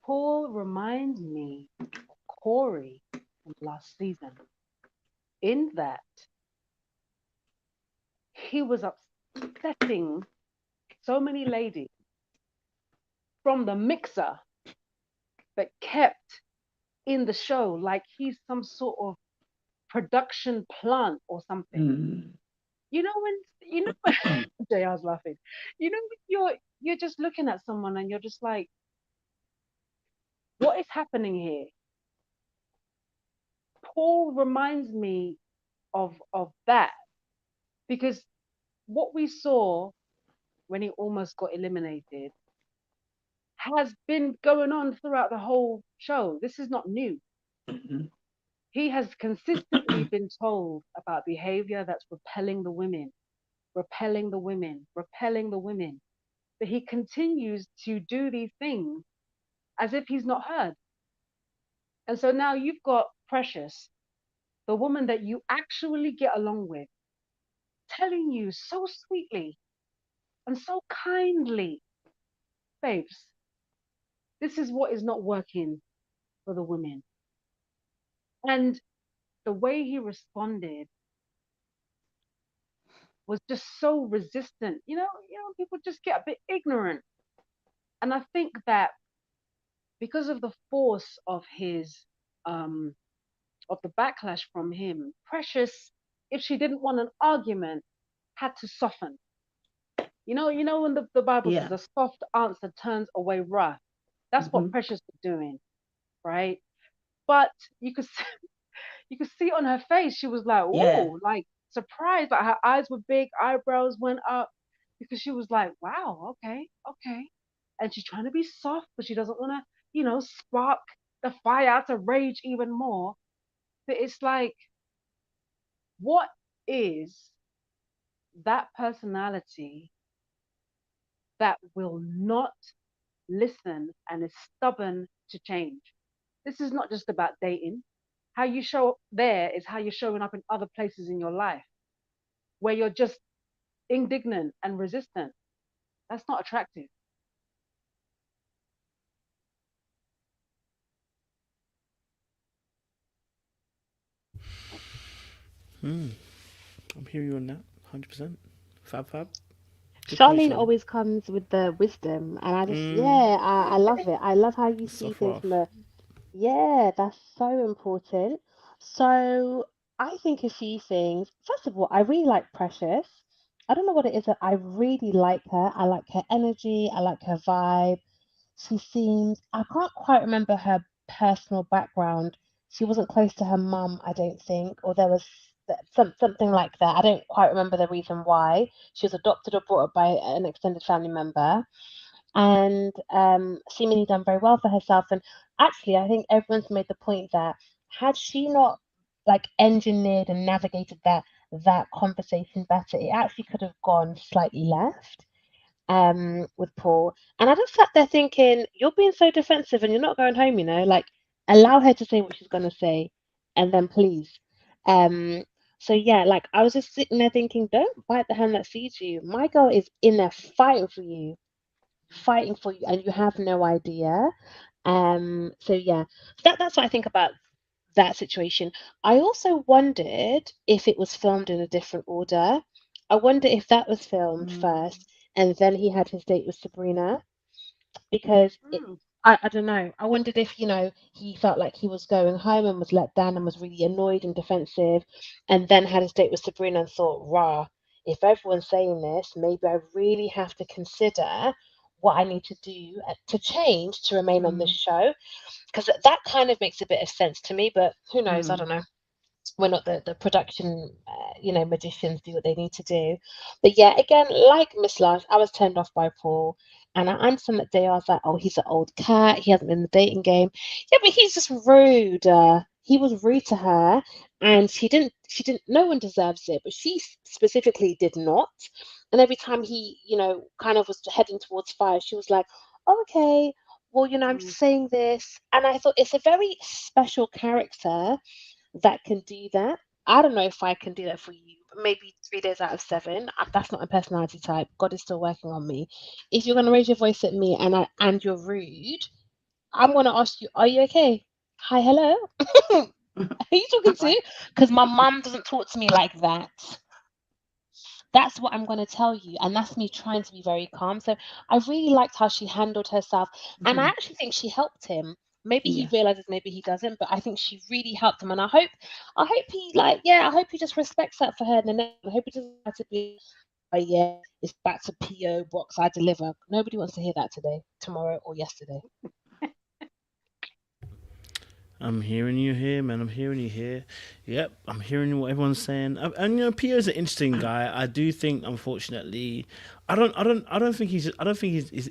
Paul reminds me of Corey from last season, in that he was upsetting so many ladies from the mixer, but kept in the show like he's some sort of production plant or something. You know when JR's laughing. You know when you're just looking at someone and you're just like, what is happening here? Paul reminds me of that, because what we saw when he almost got eliminated has been going on throughout the whole show. This is not new. He has consistently been told about behavior that's repelling the women. But he continues to do these things as if he's not heard. And so now you've got Precious, the woman that you actually get along with, telling you so sweetly and so kindly, babes, this is what is not working for the women. And the way he responded was just so resistant. You know, people just get a bit ignorant. And I think that because of the force of his of the backlash from him, Precious, if she didn't want an argument, had to soften. You know when the Bible says a soft answer turns away wrath. That's what Precious was doing, right? But you could see on her face, she was like, oh, like surprised. Like her eyes were big, eyebrows went up, because she was like, wow, okay. And she's trying to be soft, but she doesn't want to, spark the fire to rage even more. But it's like, what is that personality that will not listen and is stubborn to change? This is not just about dating. How you show up there is how you're showing up in other places in your life, where you're just indignant and resistant. That's not attractive. I'm hearing you on that, 100%. Fab. Good point, Charlene Charlie. always comes with the wisdom, and I love it. I love how you see Soft things rough. from that's so important. So I think a few things. First of all, I really like Precious. I don't know what it is that I really like her. I like her energy. I like her vibe. She seems, I can't quite remember her personal background. She wasn't close to her mum, I don't think, or there was something like that. I don't quite remember the reason why. She was adopted or brought up by an extended family member, and seemingly done very well for herself. And actually, I think everyone's made the point that had she not like engineered and navigated that conversation better, it actually could have gone slightly left with Paul. And I just sat there thinking, you're being so defensive and you're not going home, like allow her to say what she's gonna say, and then please. So yeah, like I was just sitting there thinking, don't bite the hand that feeds you. My girl is in there fighting for you, and you have no idea. So yeah, that's what I think about that situation. I also wondered if it was filmed in a different order. I wonder if that was filmed first and then he had his date with Sabrina, because I don't know. I wondered if, he felt like he was going home and was let down and was really annoyed and defensive, and then had his date with Sabrina and thought, rah, if everyone's saying this, maybe I really have to consider what I need to do to change to remain on this Mm. show, because that kind of makes a bit of sense to me. But who knows? I don't know. We're not the production, magicians do what they need to do. But yeah, again, like Miss Lush, I was turned off by Paul. And I understand that they are like, oh, he's an old cat. He hasn't been in the dating game. Yeah, but he's just rude. He was rude to her, and she didn't. No one deserves it, but she specifically did not. And every time he, kind of was heading towards fire, she was like, oh, okay, well, I'm Mm. just saying this. And I thought it's a very special character that can do that. I don't know if I can do that for you, but maybe 3 days out of 7. That's not a personality type. God is still working on me. If you're gonna raise your voice at me and you're rude, I'm gonna ask you, are you okay? Hi, hello. Who are you talking Right. to? Because my mum doesn't talk to me like that. That's what I'm going to tell you. And that's me trying to be very calm. So I really liked how she handled herself. And I Mhm. actually think she helped him. Maybe he Yeah. realizes, maybe he doesn't, but I think she really helped him. And I hope he I hope he just respects that for her. And I hope he doesn't have to be, oh yeah, it's back to PO box, I deliver. Nobody wants to hear that today, tomorrow, or yesterday. I'm hearing you here, man. I'm hearing you here. Yep, I'm hearing what everyone's saying. And Pierre's an interesting guy. I do think, unfortunately, I don't think he's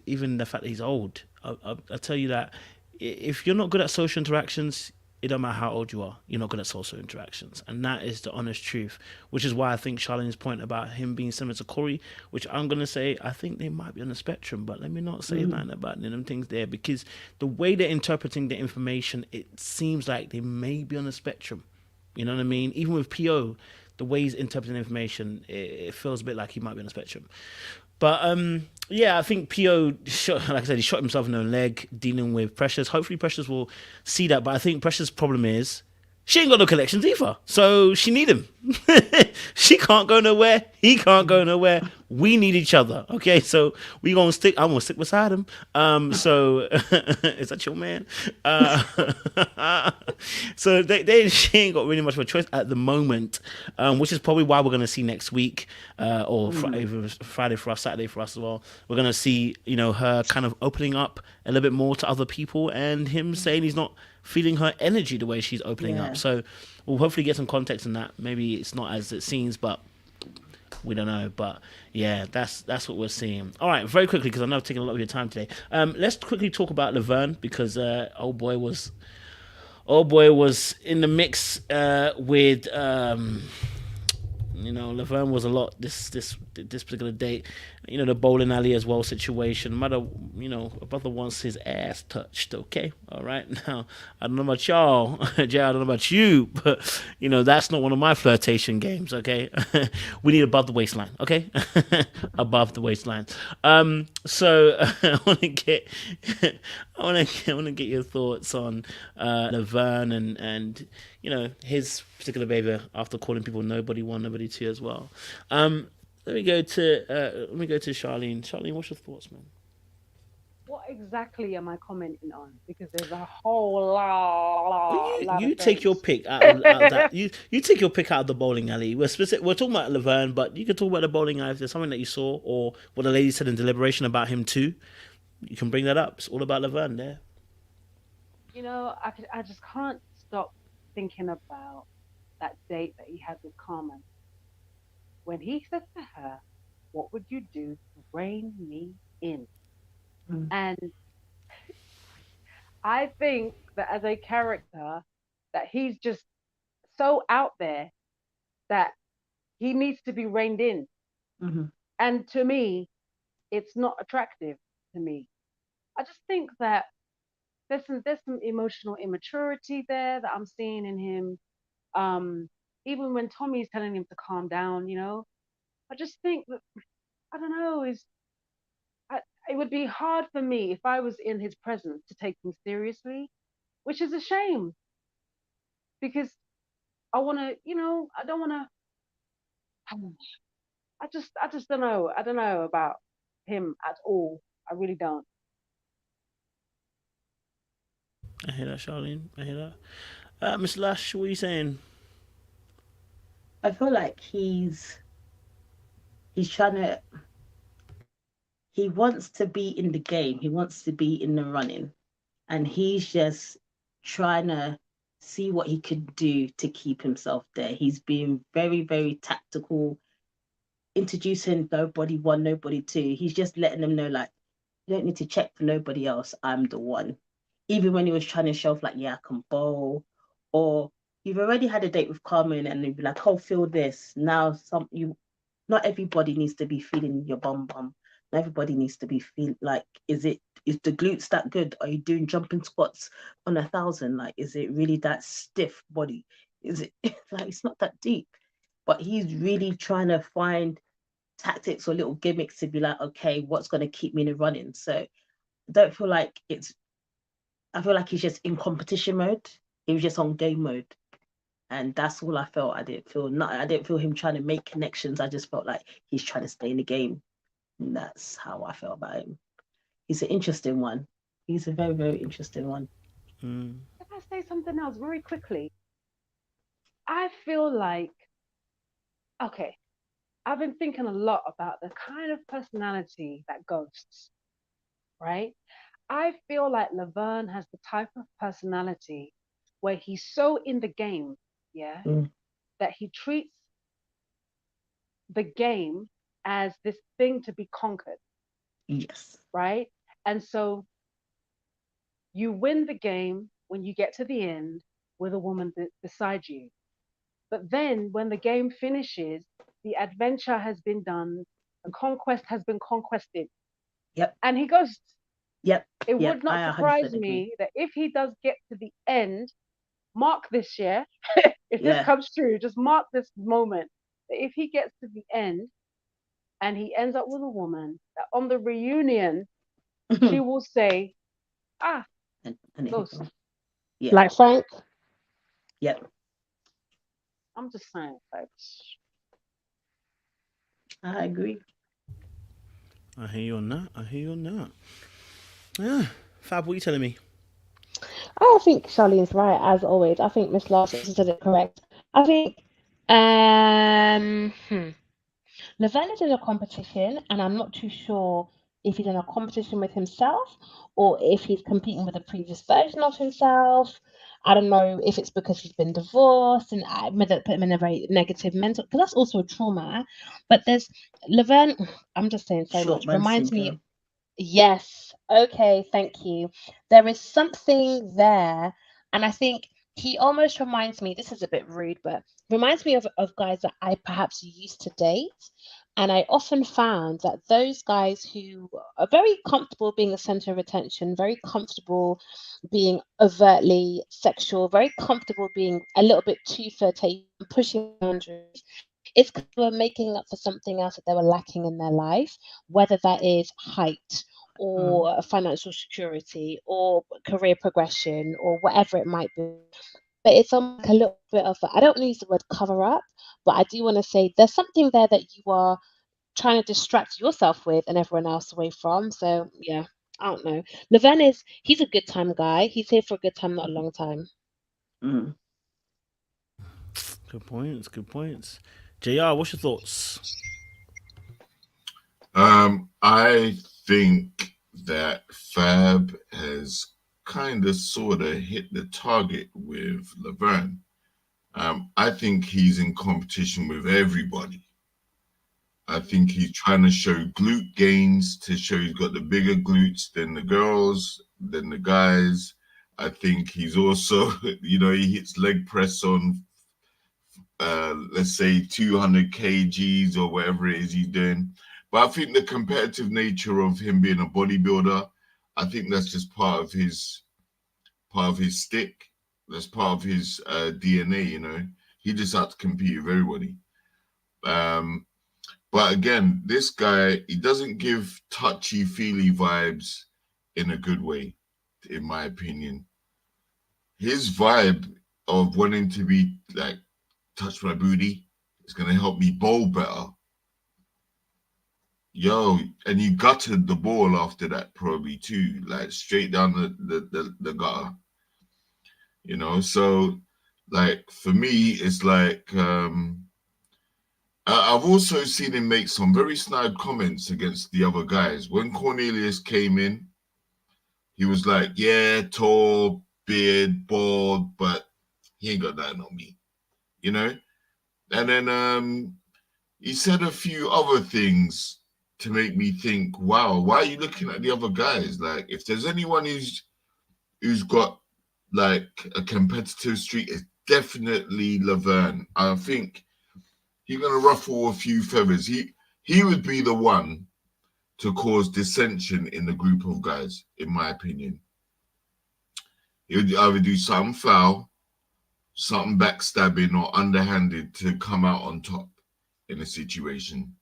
even the fact that he's old. I tell you that if you're not good at social interactions, it don't matter how old you are, you're not good at social interactions, and that is the honest truth. Which is why I think Charlene's point about him being similar to Corey, which I'm gonna say, I think they might be on the spectrum, but let me not say Mm. that about them things there, because the way they're interpreting the information, it seems like they may be on the spectrum. You know what I mean? Even with PO, the way he's interpreting information, it feels a bit like he might be on the spectrum. But yeah, I think PO shot, like I said, he shot himself in the leg dealing with Precious. Hopefully, Precious will see that. But I think Precious' problem is she ain't got no connections either, so she need him. She can't go nowhere. He can't go nowhere. We need each other. Okay, so we gonna stick. I'm gonna stick beside him. So is that your man? So she ain't got really much of a choice at the moment, which is probably why we're gonna see next week, or Friday for us, Saturday for us as well. We're gonna see, her kind of opening up a little bit more to other people, and him saying he's not feeling her energy the way she's opening Yeah. up. So we'll hopefully get some context in that. Maybe it's not as it seems, but we don't know. But yeah, that's what we're seeing. All right, very quickly, because I know I've taken a lot of your time today. Let's quickly talk about Laverne, because old boy was in the mix with Laverne was a lot this particular date. The bowling alley as well situation. Mother, a brother wants his ass touched. Okay, all right. Now I don't know about y'all, Jay. I don't know about you, but that's not one of my flirtation games. Okay, we need above the waistline. Okay, above the waistline. So I want to get, I want to get your thoughts on Laverne and his particular behavior after calling people nobody one, nobody two as well. Let me go to Charlene. Charlene, what's your thoughts, man? What exactly am I commenting on? Because there's a whole lot You of take your things. pick out of that. You take your pick out of the bowling alley. We're talking about Laverne, but you can talk about the bowling alley if there's something that you saw or what the lady said in deliberation about him too. You can bring that up. It's all about Laverne there. I just can't stop thinking about that date that he had with Carmen. When he said to her, "What would you do to rein me in?" Mm. And I think that as a character, that he's just so out there that he needs to be reined in. Mhm. And to me, it's not attractive to me. I just think that there's some emotional immaturity there that I'm seeing in him. Even when Tommy's telling him to calm down, I just think that I don't know is it would be hard for me if I was in his presence to take him seriously, which is a shame because I want to, I don't want to. I just don't know. I don't know about him at all. I really don't. I hear that, Charlene. I hear that. Miss Lash, what are you saying? I feel like he's trying to he wants to be in the game. He wants to be in the running. And he's just trying to see what he could do to keep himself there. He's being very, very tactical, introducing nobody one, nobody two. He's just letting them know, like, you don't need to check for nobody else. I'm the one. Even when he was trying to show off, like, yeah, I can bowl. Or you've already had a date with Carmen and they'd be like, oh, feel this. Now not everybody needs to be feeling your bum bum. Not everybody needs to be feeling like, is the glutes that good? Are you doing jumping squats on 1,000? Like, is it really that stiff body? Is it like, it's not that deep? But he's really trying to find tactics or little gimmicks to be like, okay, what's going to keep me in the running? So I don't feel like I feel like he's just in competition mode. He was just on game mode. And that's all I felt. I didn't feel him trying to make connections. I just felt like he's trying to stay in the game. And that's how I felt about him. He's an interesting one. He's a very, very interesting one. Can I say something else very quickly? I feel like, okay, I've been thinking a lot about the kind of personality that ghosts, right? I feel like Laverne has the type of personality where he's so in the game, yeah, that he treats the game as this thing to be conquered. Yes. Right? And so you win the game when you get to the end with a woman beside you. But then when the game finishes, the adventure has been done, the conquest has been conquested. Yep. And he goes, yep. It would not surprise me that if he does get to the end, mark this year, if this comes true, just mark this moment, that if he gets to the end and he ends up with a woman, that on the reunion, she will say, ghost. Yeah. Like Frank? Yep. I'm just saying, folks. I agree. I hear you on that. Yeah. Fab, what are you telling me? I think Charlene's right, as always. I think Miss Larson said it correct. I think Laverne is in a competition, and I'm not too sure if he's in a competition with himself or if he's competing with a previous version of himself. I don't know if it's because he's been divorced and I put him in a very negative mental, because that's also a trauma. But there's Laverne, I'm just saying so much, reminds me. Yes. Okay. Thank you. There is something there. And I think he almost reminds me, this is a bit rude, but reminds me of guys that I perhaps used to date. And I often found that those guys who are very comfortable being the center of attention, very comfortable being overtly sexual, very comfortable being a little bit too flirtatious, pushing boundaries, it's because they were making up for something else that they were lacking in their life, whether that is height or financial security or career progression or whatever it might be. But it's almost like a little bit of, I don't want to use the word cover up, but I do want to say there's something there that you are trying to distract yourself with and everyone else away from. So yeah, I don't know. Laverne he's a good time guy. He's here for a good time, not a long time. Good points. JR, what's your thoughts? I think that Fab has kind of sort of hit the target with Laverne. I think he's in competition with everybody. I think he's trying to show glute gains to show he's got the bigger glutes than the girls, than the guys. I think he's also, he hits leg press on, let's say 200 kgs or whatever it is he's doing. But I think the competitive nature of him being a bodybuilder, I think that's just part of his stick. That's part of his DNA, He just had to compete with everybody. But again, this guy, he doesn't give touchy-feely vibes in a good way, in my opinion. His vibe of wanting to be like, touch my booty, is going to help me bowl better. Yo, and you gutted the ball after that probably too, like straight down the gutter. So like for me, it's like I've also seen him make some very snide comments against the other guys. When Cornelius came in, he was like, yeah, tall, beard, bald, but he ain't got nothing on me, you know? And then he said a few other things to make me think, wow, why are you looking at the other guys? Like, if there's anyone who's got like a competitive streak, it's definitely Laverne. I think he's gonna ruffle a few feathers. He would be the one to cause dissension in the group of guys, in my opinion. He would either do something foul, something backstabbing, or underhanded to come out on top in a situation.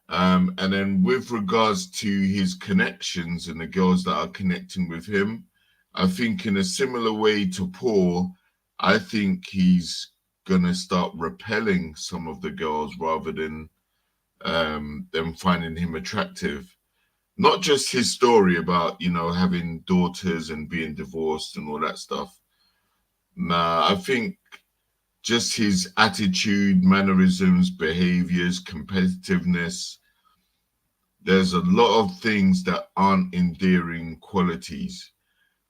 And then with regards to his connections and the girls that are connecting with him, I think in a similar way to Paul, I think he's gonna start repelling some of the girls rather than them finding him attractive. Not just his story about, you know, having daughters and being divorced and all that stuff. Nah, I think just his attitude, mannerisms, behaviors, competitiveness. There's a lot of things that aren't endearing qualities.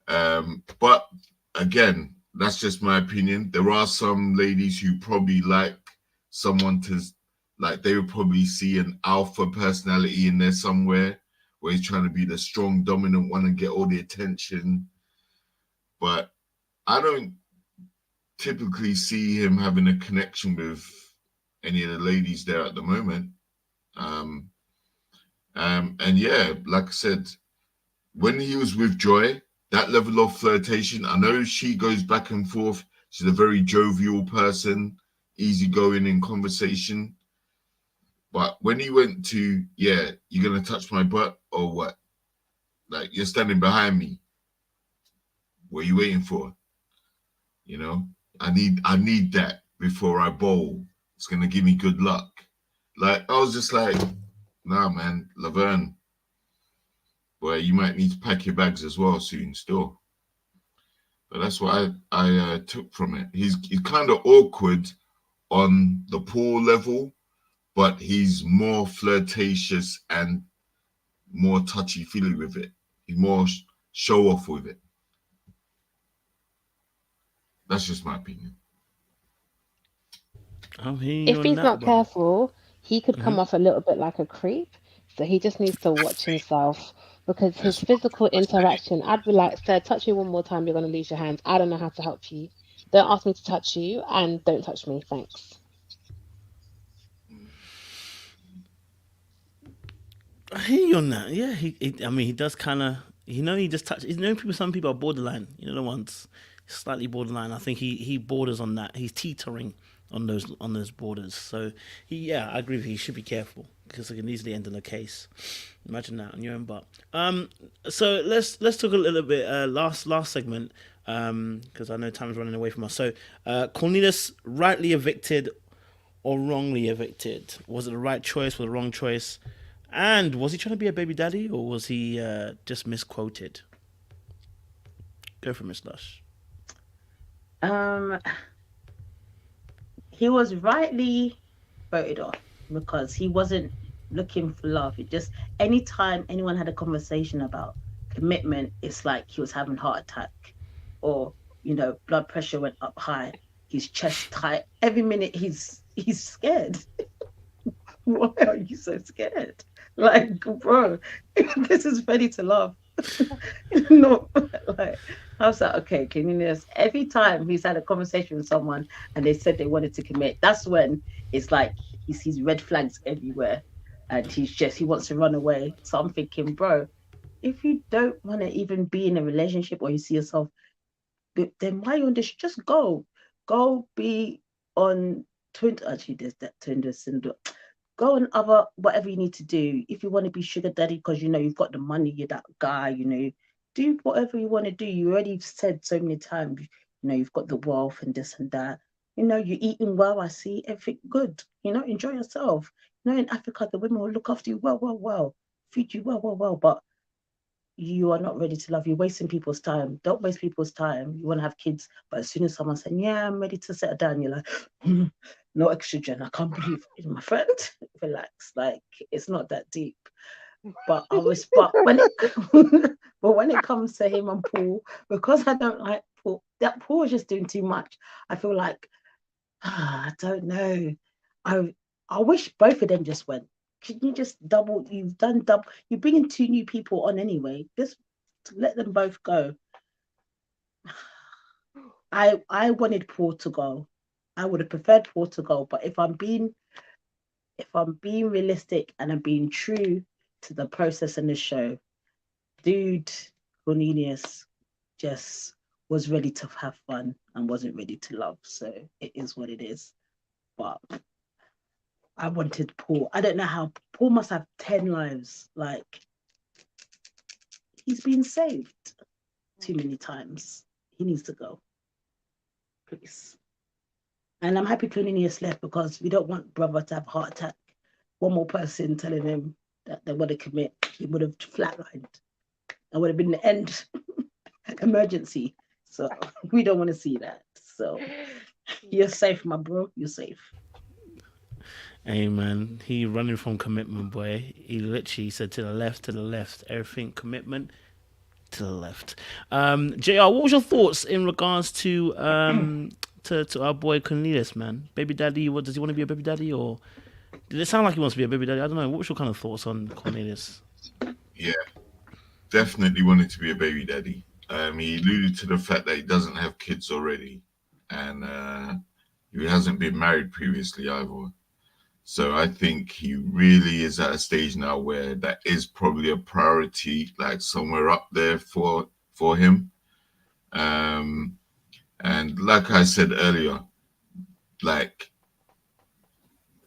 But again, that's just my opinion. There are some ladies who probably like someone to, like, they would probably see an alpha personality in there somewhere where he's trying to be the strong, dominant one and get all the attention. But I don't typically see him having a connection with any of the ladies there at the moment. And yeah, like I said, when he was with Joy, that level of flirtation, I know she goes back and forth. She's a very jovial person, easygoing in conversation. But when he went to, yeah, you're going to touch my butt or what? Like, you're standing behind me. What are you waiting for? You know, I need that before I bowl. It's going to give me good luck. Like, I was just like, nah, man, Laverne, boy, you might need to pack your bags as well soon still. But that's what I took from it. He's kind of awkward on the pool level, but he's more flirtatious and more touchy-feely with it. He's more show-off with it. That's just my opinion. If he's not careful, he could come off a little bit like a creep. So he just needs to watch himself because his physical interaction, I'd be like, sir, touch me one more time, you're going to lose your hands. I don't know how to help you. Don't ask me to touch you and don't touch me. Thanks. I hear you on that. Yeah, I mean, he does kind of, you know, he just touches. You know, some people are borderline. You know, the ones slightly borderline. I think he borders on that. He's teetering on those borders. So yeah, I agree with you. He should be careful because it can easily end in a case. Imagine that on your own butt. So let's talk a little bit. Last segment. Because I know time's running away from us. So Cornelius rightly evicted or wrongly evicted? Was it the right choice or the wrong choice? And was he trying to be a baby daddy or was he just misquoted? Go for Miss Lush. He was rightly voted off because he wasn't looking for love. It just, anytime anyone had a conversation about commitment, it's like he was having a heart attack or, you know, blood pressure went up high, his chest tight. Every minute he's scared. Why are you so scared? Like, bro, this is ready to love. No, like, how's that okay? Can you just, every time he's had a conversation with someone and they said they wanted to commit, that's when it's like he sees red flags everywhere and he wants to run away. So I'm thinking, bro, if you don't want to even be in a relationship or you see yourself, then why are you on this? Just go be on Twitter. Actually, there's that Tinder syndrome. Go and other whatever you need to do. If you want to be sugar daddy because you know you've got the money, you're that guy, you know, do whatever you want to do. You already said so many times, you know, you've got the wealth and this and that. You know, you're eating well, I see everything good. You know, enjoy yourself. You know, in Africa, the women will look after you well, feed you well, but you are not ready to love. You're wasting people's time. Don't waste people's time. You want to have kids, but as soon as someone's saying, yeah, I'm ready to settle down, you're like, no oxygen. I can't believe it, my friend. Relax, like it's not that deep. But but when it comes to him and Paul, because I don't like Paul, that Paul is just doing too much. I feel like I don't know. I wish both of them just went. Can you just double? You've done double. You're bringing two new people on anyway. Just let them both go. I wanted Paul to go. I would have preferred Paul to go. But if I'm being realistic and I'm being true to the process in the show, dude, Cornelius just was ready to have fun and wasn't ready to love. So it is what it is. But I wanted Paul. I don't know how Paul must have 10 lives. Like he's been saved too many times. He needs to go. Please. And I'm happy Cornelius left because we don't want brother to have a heart attack. One more person telling him that they want to commit, he would have flatlined. That would have been the end emergency. So we don't want to see that. So you're safe, my bro. You're safe. Hey man, he running from commitment, boy. He literally said to the left, everything commitment to the left. JR, what was your thoughts in regards to to our boy Cornelius, man? Baby daddy, what does he want to be a baby daddy, or did it sound like he wants to be a baby daddy? I don't know. What was your kind of thoughts on Cornelius? Yeah, definitely wanted to be a baby daddy. He alluded to the fact that he doesn't have kids already, and he hasn't been married previously either. So I think he really is at a stage now where that is probably a priority, like somewhere up there for him. And like I said earlier, like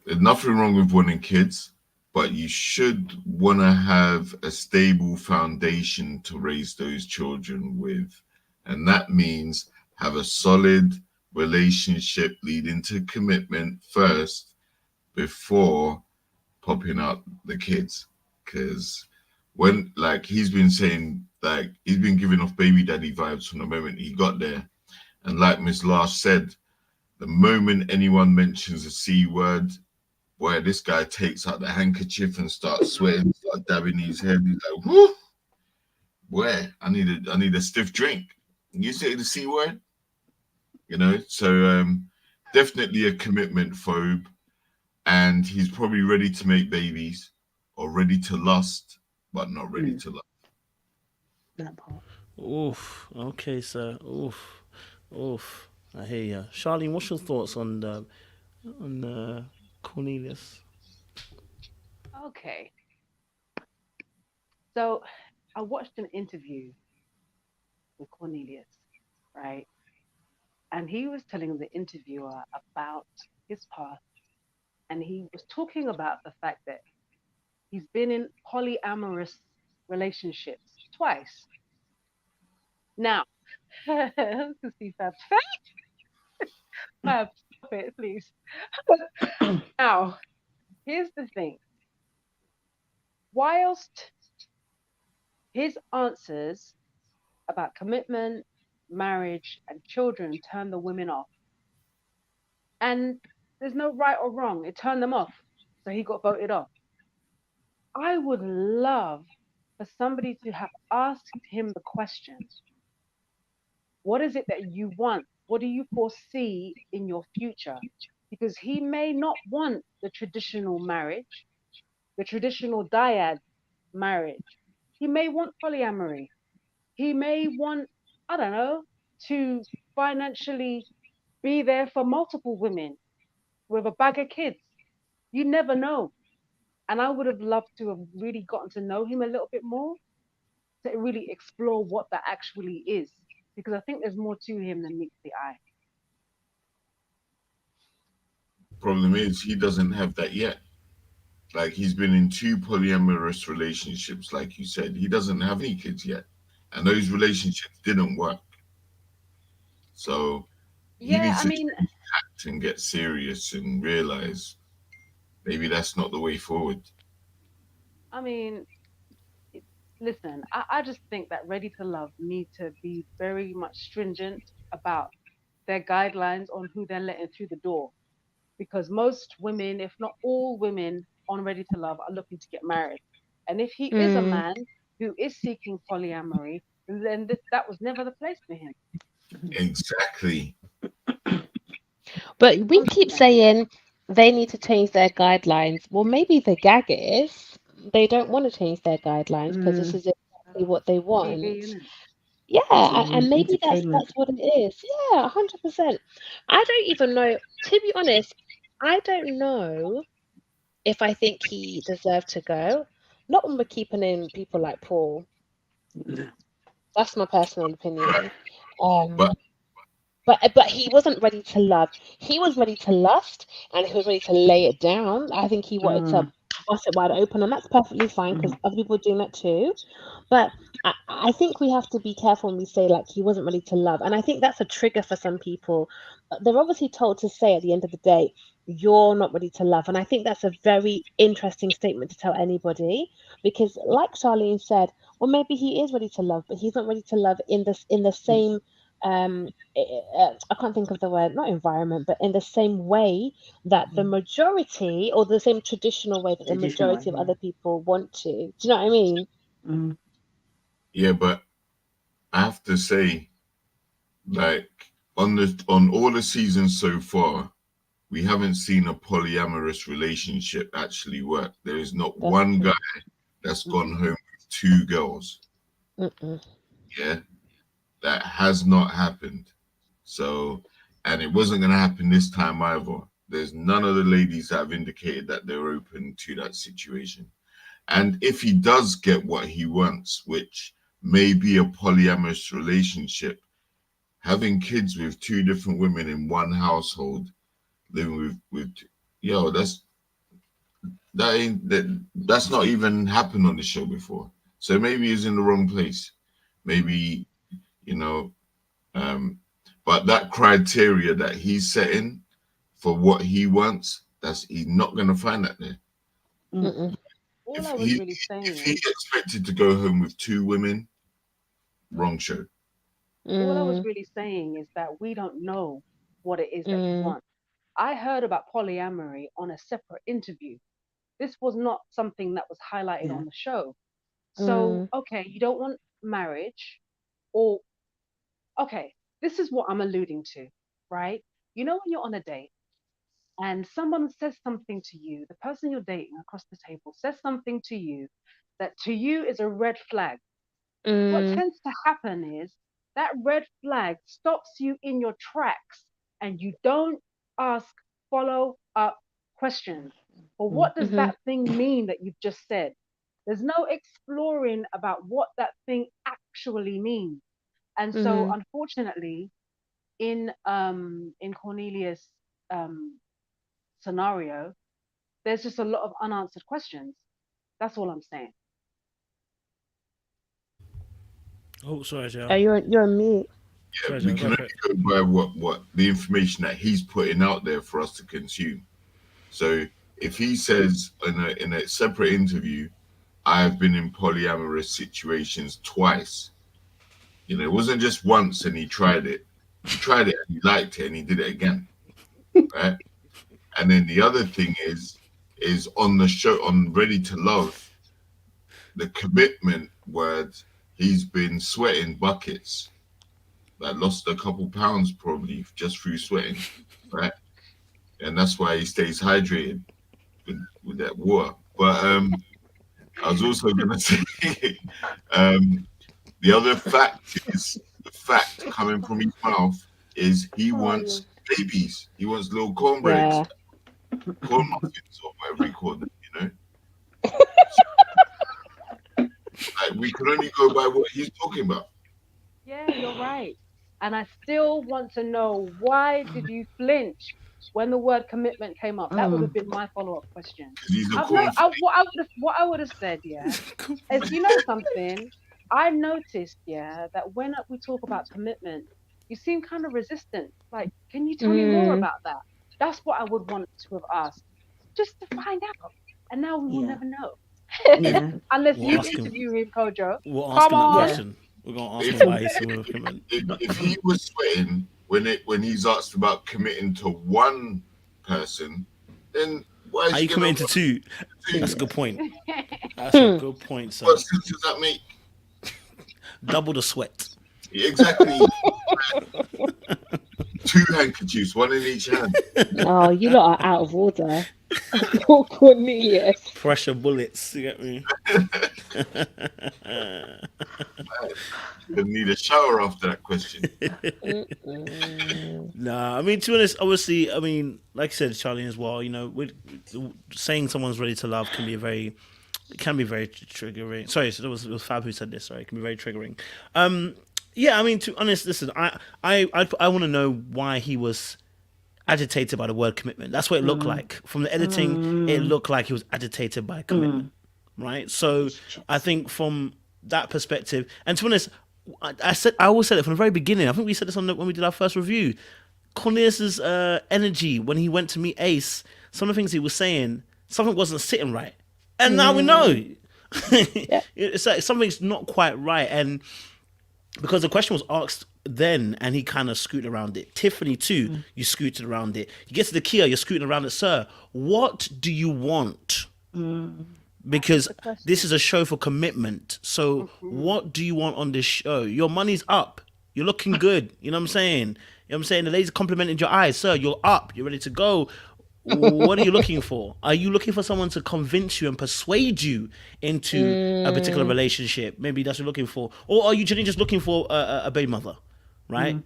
there's nothing wrong with wanting kids, but you should want to have a stable foundation to raise those children with. And that means have a solid relationship leading to commitment first before popping out the kids. Because when, like, he's been saying, like, he's been giving off baby daddy vibes from the moment he got there. And like Miss Last said, the moment anyone mentions a C word, boy, this guy takes out the handkerchief and starts sweating, starts dabbing his head. He's like, whoo, boy, I need a stiff drink. You say the C word? You know, so definitely a commitment phobe. And he's probably ready to make babies or ready to lust, but not ready to love. That part. Oof. Okay, sir. Oof. Oof. I hear you. Charlene, what's your thoughts on Cornelius? Okay. So I watched an interview with Cornelius, right? And he was telling the interviewer about his past. And he was talking about the fact that he's been in polyamorous relationships twice. Now, to see Fab, Fab, stop it, please. Now, here's the thing. Whilst his answers about commitment, marriage, and children turn the women off, and there's no right or wrong, it turned them off. So he got voted off. I would love for somebody to have asked him the question, what is it that you want? What do you foresee in your future? Because he may not want the traditional marriage, the traditional dyad marriage. He may want polyamory. He may want, I don't know, to financially be there for multiple women with a bag of kids. You never know. And I would have loved to have really gotten to know him a little bit more to really explore what that actually is. Because I think there's more to him than meets the eye. Problem is, he doesn't have that yet. Like, he's been in 2 polyamorous relationships, like you said. He doesn't have any kids yet. And those relationships didn't work. So he needs to act and get serious and realize maybe that's not the way forward. I mean, listen, I just think that Ready to Love need to be very much stringent about their guidelines on who they're letting through the door. because most women, if not all women on Ready to Love, are looking to get married. And if he is a man who is seeking polyamory, then that was never the place for him. Exactly. But we keep saying they need to change their guidelines. Well, maybe the gag is they don't want to change their guidelines because this is exactly what they want. TV, isn't it? Yeah, and maybe that's Entertainment. what it is. Yeah, 100%. I don't even know. To be honest, I don't know if I think he deserved to go. Not when we're keeping in people like Paul. That's my personal opinion. But But he wasn't ready to love. He was ready to lust, and he was ready to lay it down. I think he wanted to bust it wide open, and that's perfectly fine because other people are doing that too. But I think we have to be careful when we say like he wasn't ready to love, and I think that's a trigger for some people. They're obviously told to say at the end of the day, you're not ready to love, and I think that's a very interesting statement to tell anybody because, like Charlene said, well, maybe he is ready to love, but he's not ready to love in the same I can't think of the word, not environment, but in the same way that the majority or the same traditional way that the Traditional way, majority of other people want to. Do you know what I mean? yeah, but I have to say, like on all the seasons so far, we haven't seen a polyamorous relationship actually work. There is not one guy that's gone home with two girls. Yeah, that has not happened. So, and it wasn't going to happen this time either. There's none of the ladies that have indicated that they're open to that situation. And if he does get what he wants, which may be a polyamorous relationship, having kids with two different women in one household, living with that's not even happened on the show before. So maybe he's in the wrong place. Maybe, but that criteria that he's setting for what he wants, he's not going to find that there. All I was really saying if he expected to go home with two women, wrong show. All I was really saying is that we don't know what it is that he wants. I heard about polyamory on a separate interview. This was not something that was highlighted on the show. So, okay, you don't want marriage, or okay, this is what I'm alluding to, right? You know, when you're on a date and someone says something to you, the person you're dating across the table says something to you that to you is a red flag. What tends to happen is that red flag stops you in your tracks and you don't ask follow-up questions. Well, what does that thing mean that you've just said? There's no exploring about what that thing actually means. And so unfortunately, in Cornelius' scenario, there's just a lot of unanswered questions. That's all I'm saying. Oh, sorry, Joe. You're on mute. Yeah, we can only go by what the information that he's putting out there for us to consume. So if he says in a separate interview, I have been in polyamorous situations twice. It wasn't just once and he tried it. He tried it and he liked it and he did it again. Right? And then the other thing is on the show, on Ready to Love, the commitment word, he's been sweating buckets. Like lost a couple pounds probably just through sweating, right? And that's why he stays hydrated with that water. But I was also going to say, the other fact coming from his mouth is he wants babies. He wants little cornbreads, corn muffins, or whatever he called them, Like, we can only go by what he's talking about. Yeah, you're right. And I still want to know, why did you flinch when the word commitment came up? That would have been my follow-up question. What I would have said, is, you know something? I noticed, that when we talk about commitment, you seem kind of resistant. Like, can you tell me more about that? That's what I would want to have asked, just to find out. And now we will never know. Unless you interview him, Kojo. We'll ask him a question. We're gonna ask him why he's still commitment. If he was sweating when he's asked about committing to one person, then why is Are he you going committing to two? to That's a good point. That's a good point, sir. What sense does that make? Double the sweat. Exactly. 2 handkerchiefs, 1 in each hand. Oh, you lot are out of order. Poor Cornelius. Pressure bullets. You get me? You need a shower after that question. Nah, I mean, to be honest, obviously, I mean, like I said, Charlie as well. You know, saying someone's ready to love can be very triggering. Sorry, so it was Fab who said this. Sorry, it can be very triggering. Yeah, I mean, to be honest, listen, I want to know why he was agitated by the word commitment. That's what it looked like from the editing. It looked like he was agitated by commitment, right? So I think from that perspective, and to be honest, I always said it from the very beginning. I think we said this when we did our first review. Cornelius's energy when he went to meet Ace, some of the things he was saying, something wasn't sitting right, and now we know. It's like something's not quite right, and because the question was asked then, and he kind of scooted around it. Tiffany too, you scooted around it. You get to Dakiya, you're scooting around it, sir. What do you want? Because this is a show for commitment. So what do you want on this show? Your money's up. You're looking good. You know what I'm saying? You know what I'm saying? The ladies complimented your eyes. Sir, you're up. You're ready to go. What are you looking for? Are you looking for someone to convince you and persuade you into a particular relationship? Maybe that's what you're looking for. Or are you just looking for a baby mother? Right?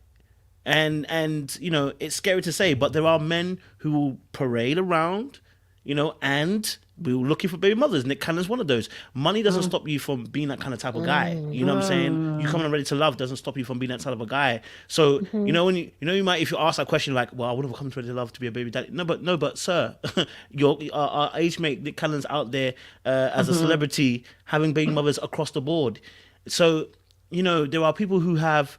And you know, it's scary to say, but there are men who will parade around, you know, and we're looking for baby mothers. Nick Cannon's one of those. Money doesn't stop you from being that kind of type of guy. You know what I'm saying? You coming ready to love doesn't stop you from being that type of a guy. So you know when you might, if you ask that question like, well, I would have come to ready to love to be a baby daddy. No, but sir, your our age mate Nick Cannon's out there as a celebrity having baby mothers across the board. So you know there are people who have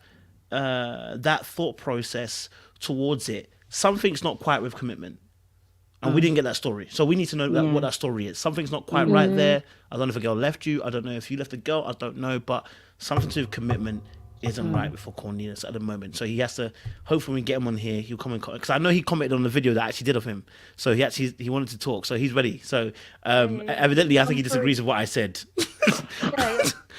that thought process towards it. Something's not quite with commitment. And we didn't get that story. So we need to know what that story is. Something's not quite right there. I don't know if a girl left you. I don't know if you left a girl. I don't know. But something to do with commitment isn't right for Cornelius at the moment. So he has to, hopefully when we get him on here, he'll come and, because I know he commented on the video that I actually did of him. So he wanted to talk. So he's ready. So evidently I think he disagrees with what I said.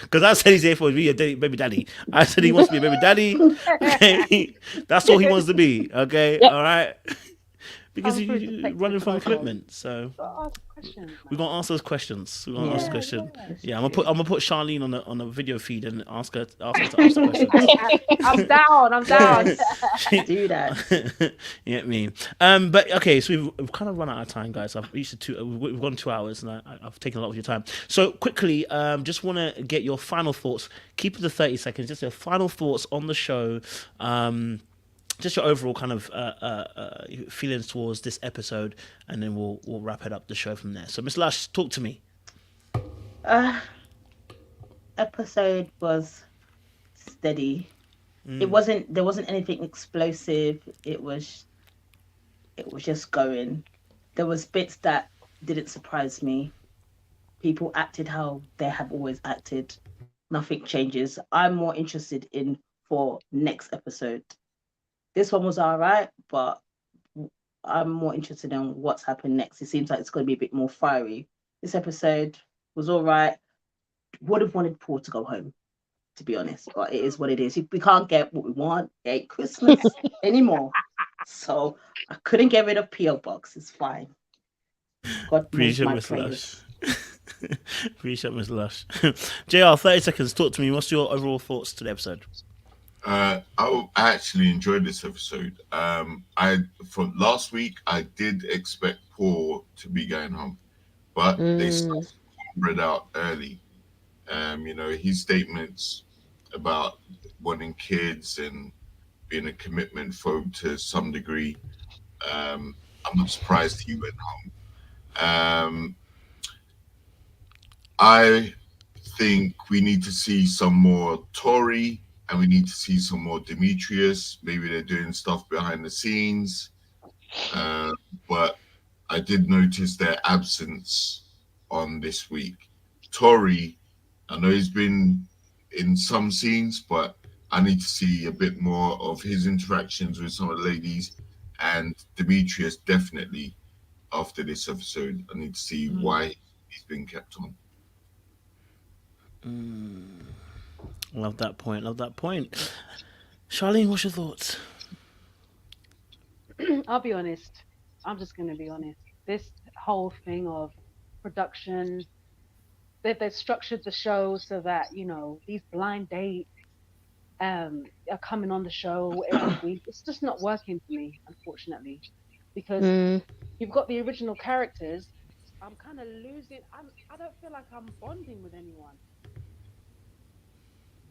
Because I said he's here for be a baby daddy. I said he wants to be a baby daddy. Okay? That's all he wants to be. Okay? All right? Because you're running from commitment, so we're gonna answer those questions. We're gonna ask questions. Yeah, I'm gonna put Charlene on a video feed and ask her to ask the questions. I'm down. Do that. You know what I mean? But okay, so we've kind of run out of time, guys. I've reached we've gone 2 hours, and I've taken a lot of your time. So quickly, just want to get your final thoughts. Keep it to 30 seconds. Just your final thoughts on the show. Just your overall kind of feelings towards this episode, and then we'll wrap it up the show from there. So, Miss Lush, talk to me. Episode was steady. There wasn't anything explosive. It was just going. There was bits that didn't surprise me. People acted how they have always acted. Nothing changes. I'm more interested in for next episode. This one was all right, but I'm more interested in what's happened next. It seems like it's going to be a bit more fiery. This episode was all right. Would have wanted Paul to go home, to be honest, but it is what it is. We can't get what we want. It ain't Christmas anymore. So I couldn't get rid of P.O. Box. It's fine. God Appreciate Miss Lush. Appreciate Miss Lush. JR, 30 seconds. Talk to me. What's your overall thoughts to the episode? I actually enjoyed this episode. From last week, I did expect Paul to be going home, but they spread out early. You know, his statements about wanting kids and being a commitment phobe to some degree. I'm not surprised he went home. I think we need to see some more Tori. And we need to see some more Demetrius. Maybe they're doing stuff behind the scenes. But I did notice their absence on this week. Tori, I know he's been in some scenes, but I need to see a bit more of his interactions with some of the ladies. And Demetrius, definitely after this episode, I need to see why he's been kept on. Love that point. Love that point. Charlene, what's your thoughts? I'll be honest. I'm just going to be honest. This whole thing of production, they've structured the show so that, you know, these blind dates are coming on the show every week. It's just not working for me, unfortunately, because you've got the original characters. I'm kind of losing. I don't feel like I'm bonding with anyone.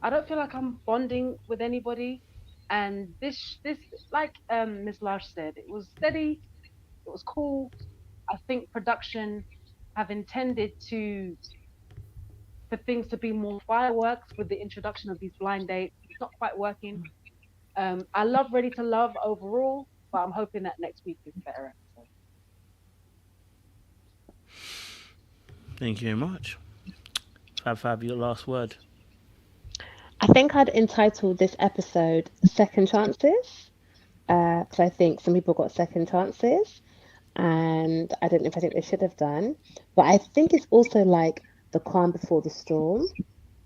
I don't feel like I'm bonding with anybody. And this, like Miss Lash said, it was steady, it was cool. I think production have intended for things to be more fireworks with the introduction of these blind dates. It's not quite working. I love Ready to Love overall, but I'm hoping that next week is a better episode. Thank you very much. Fab, your last word. I think I'd entitle this episode Second Chances, because I think some people got second chances, and I don't know if I think they should have done, but I think it's also like the calm before the storm.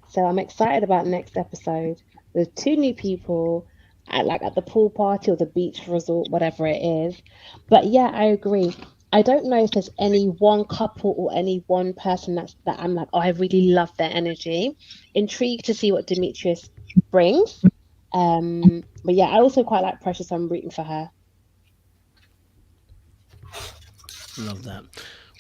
So I'm excited about next episode with 2 new people at the pool party or the beach resort, whatever it is. But yeah, I agree. I don't know if there's any one couple or any one person that I'm like, oh, I really love their energy. Intrigued to see what Demetrius brings. But yeah, I also quite like Precious. So I'm rooting for her. Love that.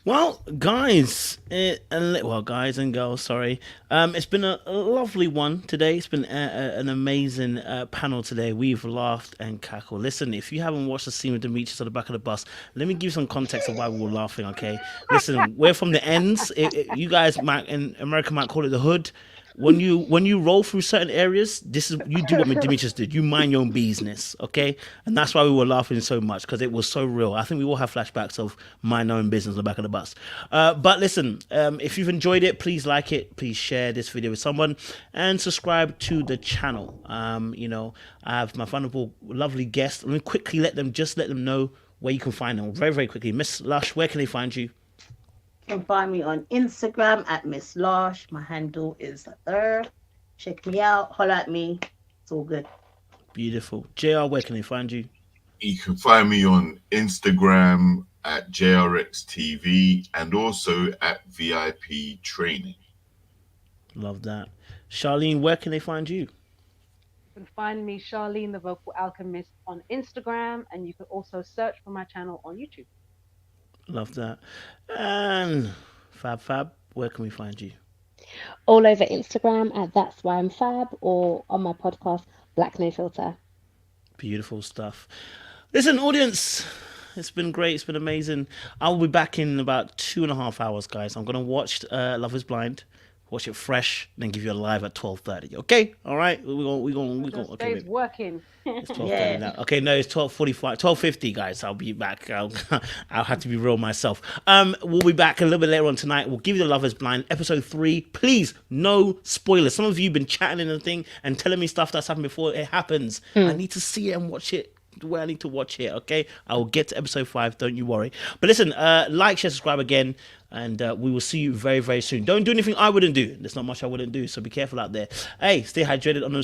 Well, guys and girls, sorry. It's been a lovely one today. It's been an amazing panel today. We've laughed and cackled. Listen, if you haven't watched the scene with Demetrius on the back of the bus, let me give you some context of why we were laughing, okay? Listen, we're from the ends. You guys might, in America, might call it the hood. When you roll through certain areas, you do what Demetrius did. You mind your own business, okay? And that's why we were laughing so much, because it was so real. I think we all have flashbacks of mind our own business on the back of the bus. But listen, if you've enjoyed it, please like it. Please share this video with someone and subscribe to the channel. You know, I have my wonderful, lovely guests. Let me quickly let them know where you can find them. Very, very quickly. Miss Lush, where can they find you? You can find me on Instagram at Miss Losh. My handle is there. Check me out. Holler at me. It's all good. Beautiful. JR, where can they find you? You can find me on Instagram at JRXTV and also at VIP Training. Love that. Charlene, where can they find you? You can find me, Charlene, the Vocal Alchemist, on Instagram, and you can also search for my channel on YouTube. Love that. And Fab, where can we find you? All over Instagram at That's Why I'm Fab, or on my podcast, Black No Filter. Beautiful stuff. Listen, audience, it's been great. It's been amazing. I'll be back in about 2.5 hours, guys. I'm going to watch Love is Blind. Watch it fresh, then give you a live at 12:30. Okay, all right. We're going. Okay, it's working. It's 12:30 now. Okay, no, it's 12:45, 12:50, guys. I'll be back. I'll have to be real myself. We'll be back a little bit later on tonight. We'll give you the Love is Blind episode 3. Please, no spoilers. Some of you have been chatting and thing and telling me stuff that's happened before it happens. I need to see it and watch it where I need to watch it. Okay, I will get to episode 5. Don't you worry. But listen, like, share, subscribe again. And we will see you very, very soon. Don't do anything I wouldn't do. There's not much I wouldn't do, so be careful out there. Hey, stay hydrated on those